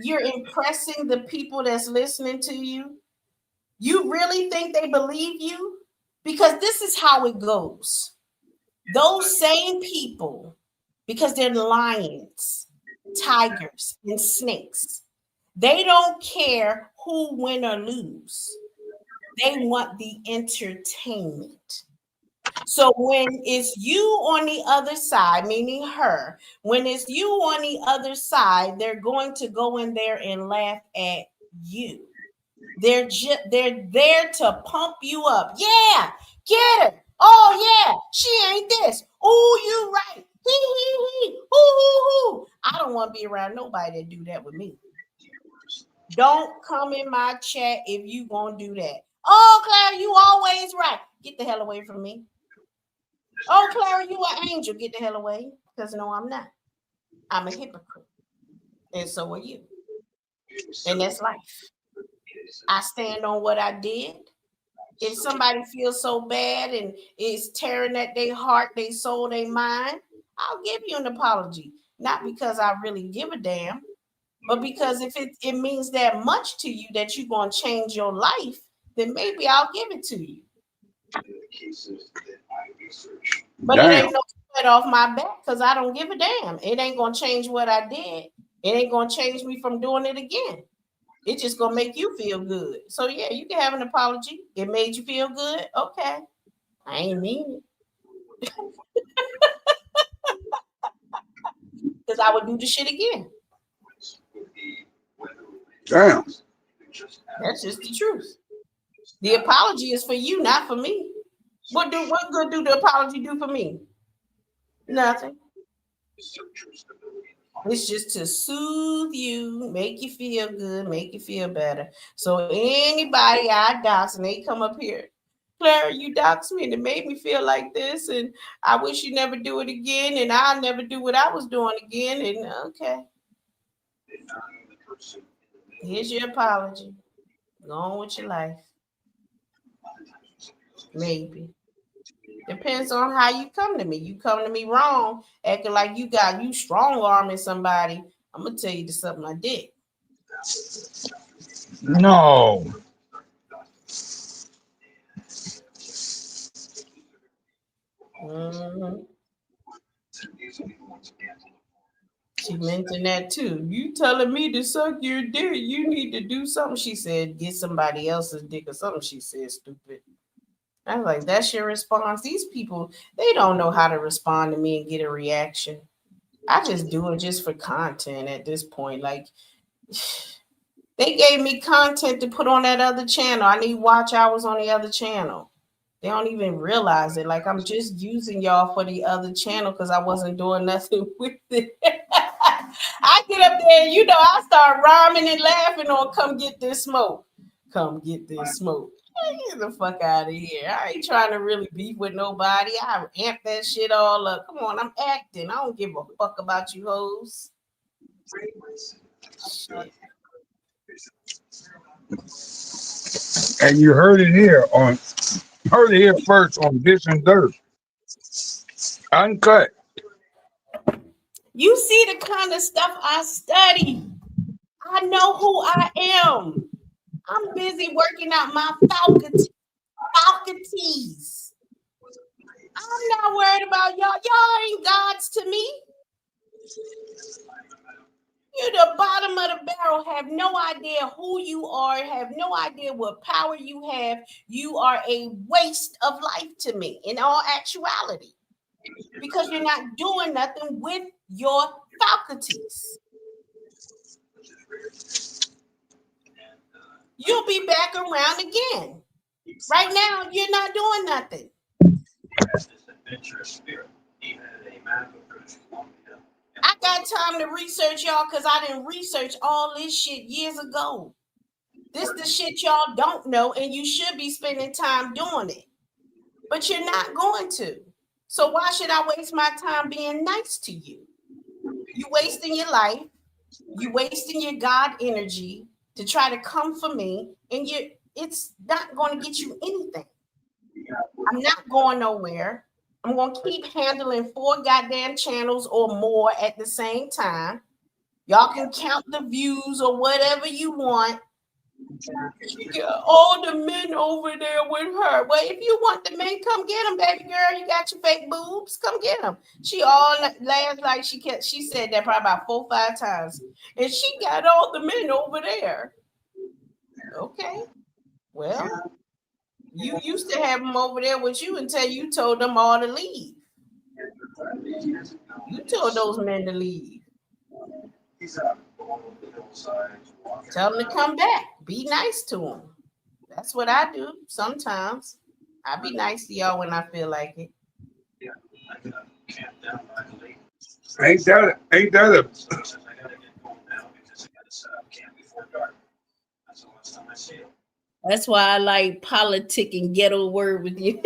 you're impressing the people that's listening to you? You really think they believe you? Because this is how it goes. Those same people, because they're lions, tigers, and snakes, they don't care who win or lose. They want the entertainment. So when it's you on the other side, meaning her, when it's you on the other side, they're going to go in there and laugh at you. They're there to pump you up. Yeah, get her. Oh yeah, she ain't this. Oh, you right. Hee. Hoo. I don't want to be around nobody that do that with me. Don't come in my chat if you gonna do that. Oh, Clara, you always right. Get the hell away from me. Oh, Clara, you an angel. Get the hell away. Because no, I'm not. I'm a hypocrite. And so are you. And that's life. I stand on what I did. If somebody feels so bad and is tearing at their heart, their soul, their mind, I'll give you an apology. Not because I really give a damn, but because if it means that much to you that you're going to change your life, then maybe I'll give it to you. But it ain't no sweat off my back because I don't give a damn. It ain't going to change what I did. It ain't going to change me from doing it again. It's just going to make you feel good. So, yeah, you can have an apology. It made you feel good? Okay. I ain't mean it. Because I would do the shit again. Damn. That's just the truth. The apology is for you, not for me. What good do the apology do for me? Nothing. It's just to soothe you, make you feel good, make you feel better. So anybody I dox and they come up here, Clara, you doxed me and it made me feel like this, and I wish you never do it again, and I'll never do what I was doing again. And okay, here's your apology. Go on with your life. Maybe. Depends on how you come to me. You come to me wrong, acting like you strong arming somebody. I'm gonna tell you the something I did. No. Mhm. She mentioned that too. You telling me to suck your dick? You need to do something. She said, get somebody else's dick or something. She said, stupid. I was like, that's your response. These people, they don't know how to respond to me and get a reaction. I just do it just for content at this point. Like, they gave me content to put on that other channel. I need watch hours on the other channel. They don't even realize it. Like, I'm just using y'all for the other channel because I wasn't doing nothing with it. I get up there, I start rhyming and laughing on come get this smoke. Come get this smoke. Get the fuck out of here. I ain't trying to really beef with nobody. I amp that shit all up. Come on, I'm acting. I don't give a fuck about you hoes. Shit. And you heard it here first on Dish and Dirt. Uncut. You see the kind of stuff I study. I know who I am. I'm busy working out my faculties. I'm not worried about y'all. Y'all ain't gods to me. You're the bottom of the barrel, have no idea who you are, have no idea what power you have. You are a waste of life to me in all actuality because you're not doing nothing with your faculties. You'll be back around again. Right now, you're not doing nothing. I got time to research y'all because I didn't research all this shit years ago. This the shit y'all don't know, and you should be spending time doing it. But you're not going to. So why should I waste my time being nice to you? You wasting your life. You wasting your God energy to try to come for me, and it's not going to get you anything. I'm not going nowhere. I'm going to keep handling 4 goddamn channels or more at the same time. Y'all can count the views or whatever you want. She got all the men over there with her. Well, if you want the men, come get them, baby girl. You got your fake boobs. Come get them. She all last night she said that probably about 4 or 5 times. And she got all the men over there. Okay. Well, you used to have them over there with you until you told them all to leave. You told those men to leave. Tell them to come back. Be nice to them. That's what I do sometimes. I be nice to y'all when I feel like it. Ain't that a That's why I like politic and ghetto word with you.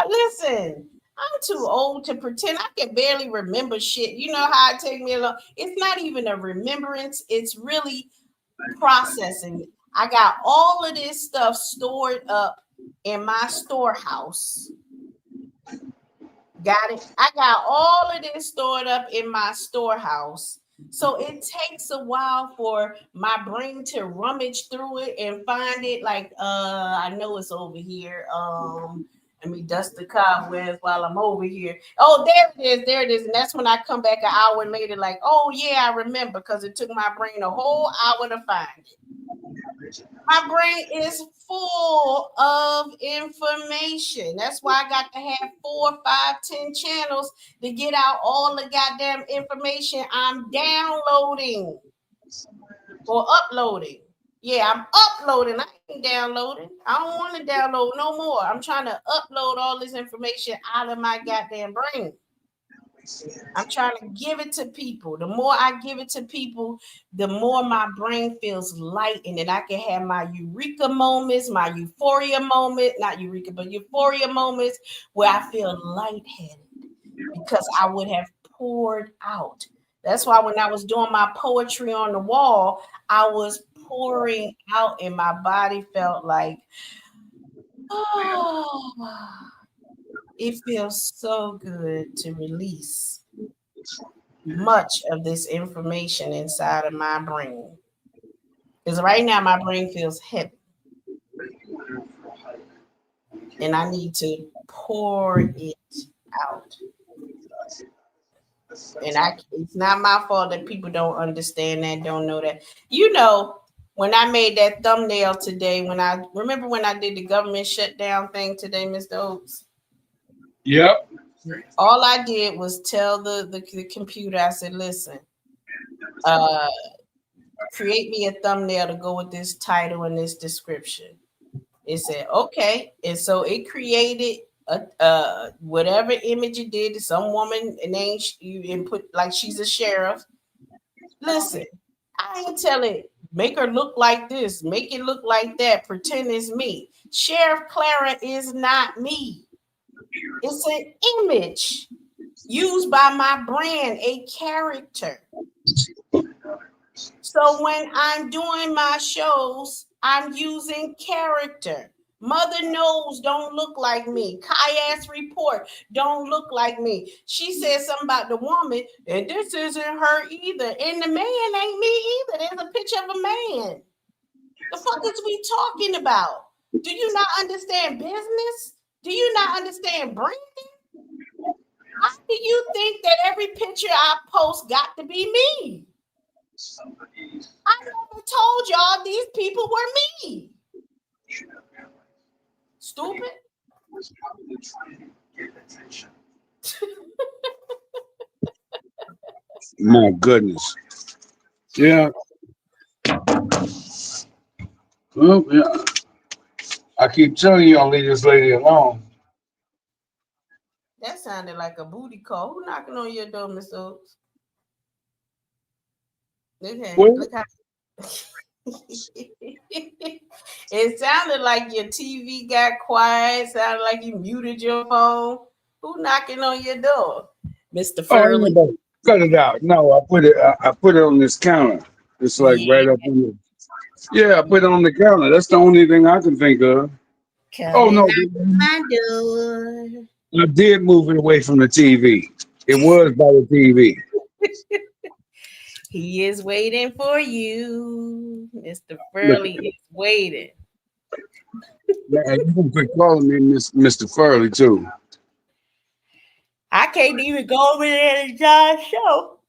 Listen, I'm too old to pretend. I can barely remember shit. You know how it take me a lot. It's not even a remembrance. It's really processing. I got all of this stuff stored up in my storehouse. Got it? I got all of this stored up in my storehouse. So it takes a while for my brain to rummage through it and find it. Like, I know it's over here. Let me dust the cobwebs while I'm over here. Oh, there it is. And that's when I come back an hour later, like, oh yeah, I remember, because it took my brain a whole hour to find it. My brain is full of information. That's why I got to have 4, 5, 10 channels to get out all the goddamn information I'm downloading or uploading. Yeah, I'm uploading. I ain't downloading. I don't want to download no more. I'm trying to upload all this information out of my goddamn brain. I'm trying to give it to people. The more I give it to people, the more my brain feels light, and then I can have my eureka moments, my euphoria moment, not eureka, but euphoria moments where I feel lightheaded because I would have poured out. That's why when I was doing my poetry on the wall, I was pouring out, and my body felt like, oh, it feels so good to release much of this information inside of my brain. Because right now my brain feels heavy. And I need to pour it out. And it's not my fault that people don't understand that, don't know that. You know, when I made that thumbnail today, when I did the government shutdown thing today, Mr. Oaks? Yep. All I did was tell the computer, I said, listen, create me a thumbnail to go with this title and this description. It said, okay. And so it created whatever image it did, some woman name you input like she's a sheriff. Listen, I ain't tell it, make her look like this, make it look like that, pretend it's me. Sheriff Clara is not me. It's an image used by my brand, a character. So when I'm doing my shows, I'm using character. Mother Knows don't look like me. Kaya's Report don't look like me. She said something about the woman, and this isn't her either. And the man ain't me either. There's a picture of a man. The fuck is we talking about? Do you not understand business? Do you not understand branding? How do you think that every picture I post got to be me? I never told y'all these people were me. Stupid. My goodness. Yeah. Well, yeah. I keep telling y'all, leave this lady alone. That sounded like a booty call. Who knocking on your door, Miss Oaks? Okay, Well, look how it sounded like your TV got quiet. Sounded like you muted your phone. Who knocking on your door, Mr. Furley? oh, cut it out. No, I put it on this counter. It's like Yeah, right up in the. Yeah, I put it on the counter. That's the only thing I can think of. Oh coming no, out my door. I did move it away from the TV. It was by the TV. He is waiting for you. Mr. Look, Furley is waiting. man, you can quit calling me Mr. Furley too. I can't even go over there to John's show.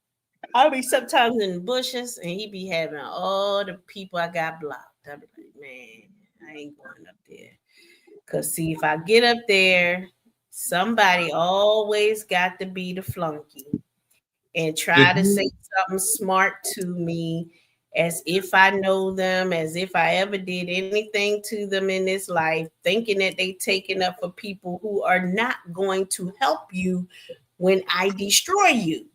I'll be sometimes in the bushes and he be having all the people I got blocked. I'll be like, man, I ain't going up there. Because see, if I get up there, somebody always got to be the flunky and try to say something smart to me as if I know them, as if I ever did anything to them in this life, thinking that they taking up for people who are not going to help you when I destroy you.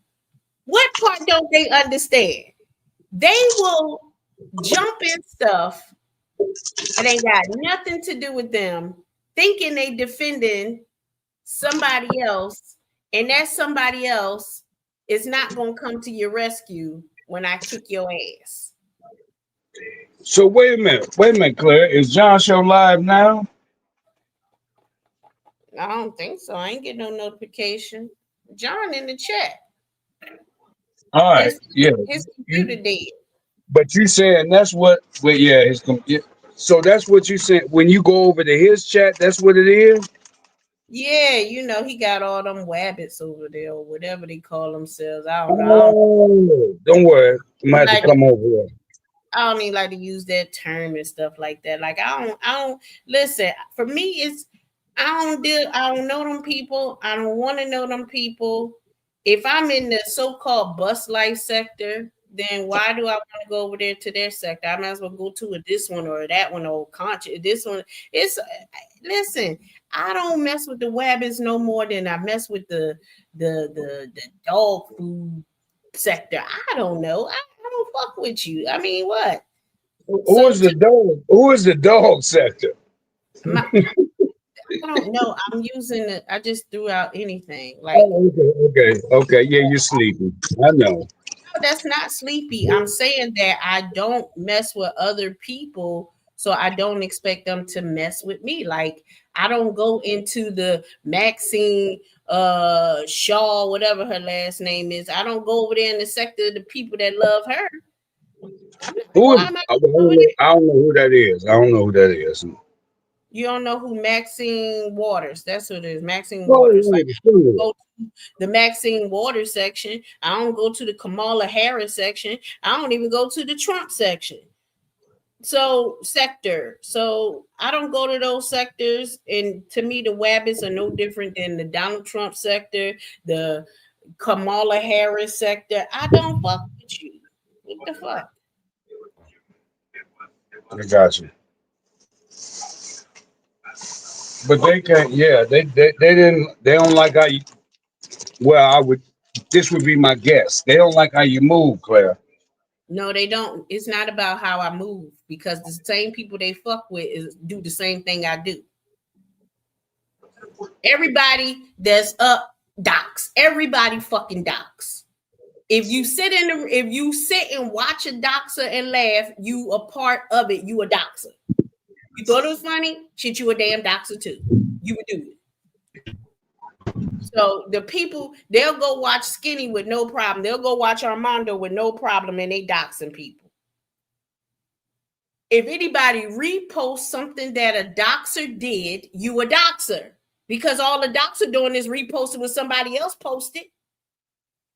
What part don't they understand? They will jump in stuff that ain't got nothing to do with them, thinking they defending somebody else, and that somebody else is not going to come to your rescue when I kick your ass. So wait a minute, Claire. Is John show live now? I don't think so. I ain't getting no notification. John in the chat. All right, yeah. His computer dead. But you saying that's what? Well, yeah, his computer. So that's what you said when you go over to his chat. That's what it is. Yeah, you know, he got all them wabbits over there or whatever they call themselves. I don't know. Oh, don't worry. You might have to come over here. I don't even like to use that term and stuff like that. Like I don't listen. For me, it's I don't know them people. I don't want to know them people. If I'm in the so-called bus life sector, then why do I want to go over there to their sector? I might as well go to this one or that one or conscious. This one, it's listen. I don't mess with the Wabbits no more than I mess with the dog food sector. I don't know. I don't fuck with you. I mean, what? Who is the dog? Who is the dog sector? I don't know. I'm using it. I just threw out anything. Like, Okay. Yeah, you're sleeping. I know. that's not sleepy. I'm saying that I don't mess with other people, so I don't expect them to mess with me. Like, I don't go into the Maxine Shaw, whatever her last name is. I don't go over there in the sector of the people that love her. Who is, I don't know who that is. I don't know who that is. You don't know who Maxine Waters? That's what it is. Maxine Waters. Like, I don't go to the Maxine Waters section. I don't go to the Kamala Harris section. I don't even go to the Trump section. So sector. So I don't go to those sectors. And to me, the Wabbits are no different than the Donald Trump sector, the Kamala Harris sector. I don't fuck with you. What the fuck? I got you. But they can't. Yeah, they didn't. They don't like how you. Well, I would. This would be my guess. They don't like how you move, Claire. No, they don't. It's not about how I move because the same people they fuck with do the same thing I do. Everybody that's up docs. Everybody fucking docs. If you sit and watch a doxer and laugh, you a part of it. You a doxer. You thought it was funny? Shit, you a damn doxer too. You would do it. So the people, they'll go watch Skinny with no problem. They'll go watch Armando with no problem, and they doxing people. If anybody reposts something that a doxer did, you a doxer. Because all the doxer doing is reposting what somebody else posted.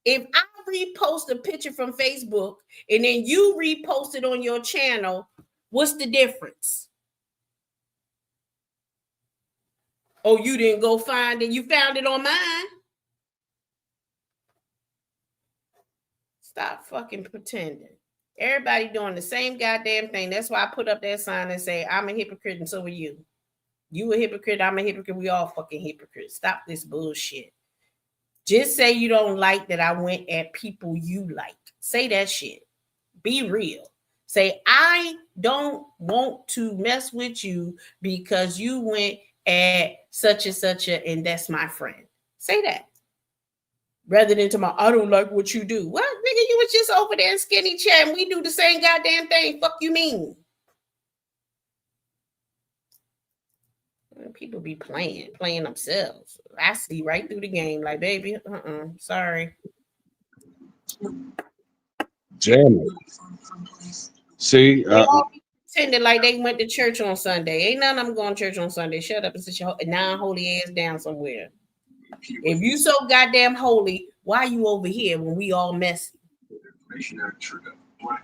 If I repost a picture from Facebook and then you repost it on your channel, what's the difference? Oh, you didn't go find it. You found it on mine. Stop fucking pretending. Everybody doing the same goddamn thing. That's why I put up that sign and say, I'm a hypocrite and so are you. You a hypocrite, I'm a hypocrite. We all fucking hypocrites. Stop this bullshit. Just say you don't like that I went at people you like. Say that shit. Be real. Say, I don't want to mess with you because you went at such and such and that's my friend. Say that. Rather than to my, I don't like what you do. What, nigga, you was just over there in Skinny chat and we do the same goddamn thing. Fuck you mean? People be playing themselves. I see right through the game. Like, baby, sorry. Damn it. See, They all be pretending like they went to church on Sunday. Ain't none of them going to church on Sunday. Shut up and sit your non-holy ass down somewhere. If you so goddamn holy, why you over here when we all messy?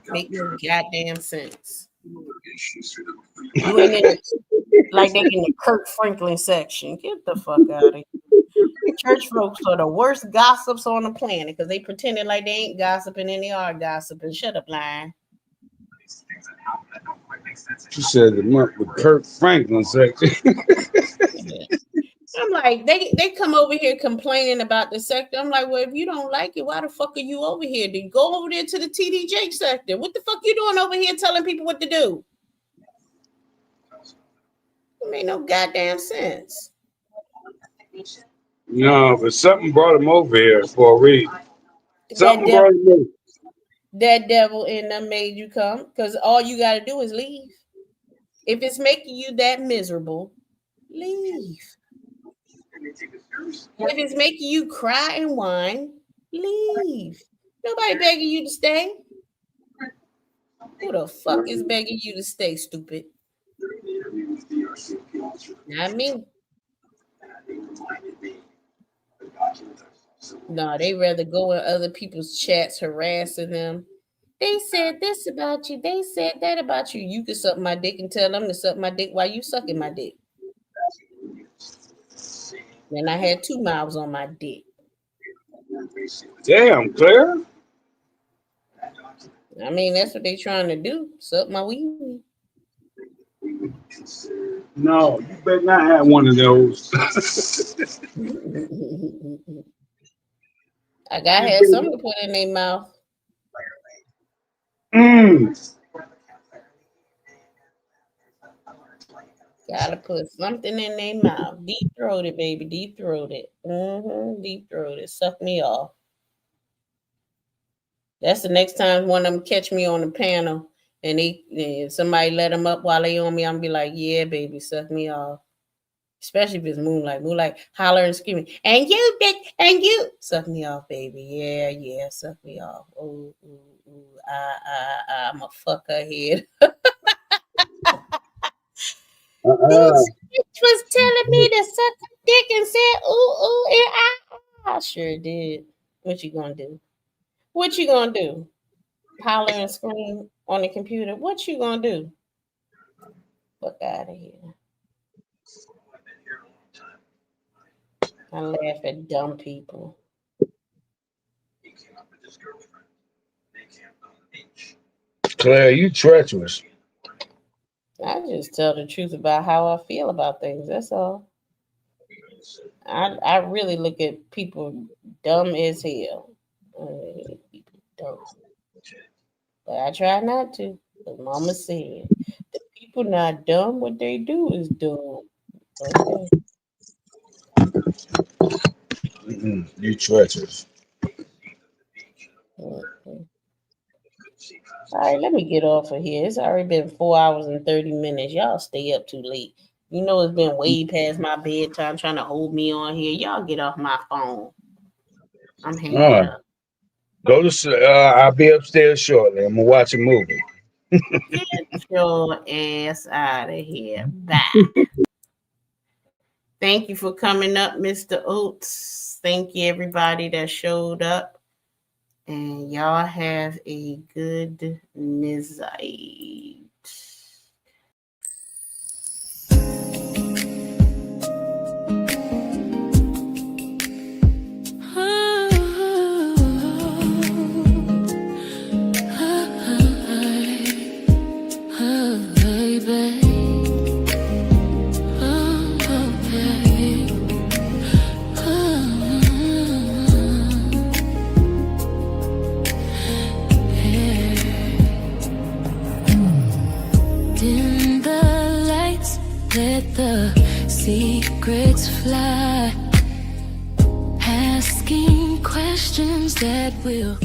Make no goddamn sense. You ain't in it like they in the Kirk Franklin section. Get the fuck out of here. Church folks are the worst gossips on the planet because they pretending like they ain't gossiping and they are gossiping. Shut up, line. She said the Kirk Franklin section. I'm like, they come over here complaining about the sector. I'm like, well, if you don't like it, why the fuck are you over here? Then go over there to the TDJ sector. What the fuck you doing over here telling people what to do? It made no goddamn sense. No, but something brought him over here for a reason. Something brought him over. That devil in them made you come because all you got to do is leave. If it's making you that miserable, leave. If it's making you cry and whine, leave. Nobody begging you to stay. Who the fuck is begging you to stay, stupid? Not me. No, they rather go in other people's chats harassing them. They said this about you. They said that about you. You can suck my dick and tell them to suck my dick while you sucking my dick. Then I had 2 mouths on my dick. Damn, Claire. I mean, that's what they trying to do. Suck my weed. No, you better not have one of those. I gotta have something to put in their mouth. Gotta put something in their mouth. Deep throated, baby. Deep throated. Deep throated. Suck me off. That's the next time one of them catch me on the panel and somebody let them up while they on me. I'm gonna be like, yeah, baby, suck me off. Especially if it's Moonlight. Moonlight hollering, screaming, and you, bitch, and you. Suck me off, baby. Yeah, suck me off. Oh, I'm a fuck her head. Bitch was telling me to suck a dick and said, ooh, and I sure did. What you gonna do? What you gonna do? Holler and scream on the computer. What you gonna do? Fuck out of here. I laugh at dumb people. Claire, you treacherous. I just tell the truth about how I feel about things. That's all. I really look at people dumb as hell. People dumb. But I try not to. But Mama said, the people not dumb, what they do is dumb. Okay. You treacherous. All right, let me get off of here. It's already been 4 hours and 30 minutes. Y'all stay up too late. You know it's been way past my bedtime trying to hold me on here. Y'all get off my phone. I'm hanging up. Go to I'll be upstairs shortly. I'm gonna watch a movie. Get your ass out of here. Bye. Thank you for coming up, Mr. Oates. Thank you, everybody that showed up. And y'all have a good night. Let the secrets fly, asking questions that will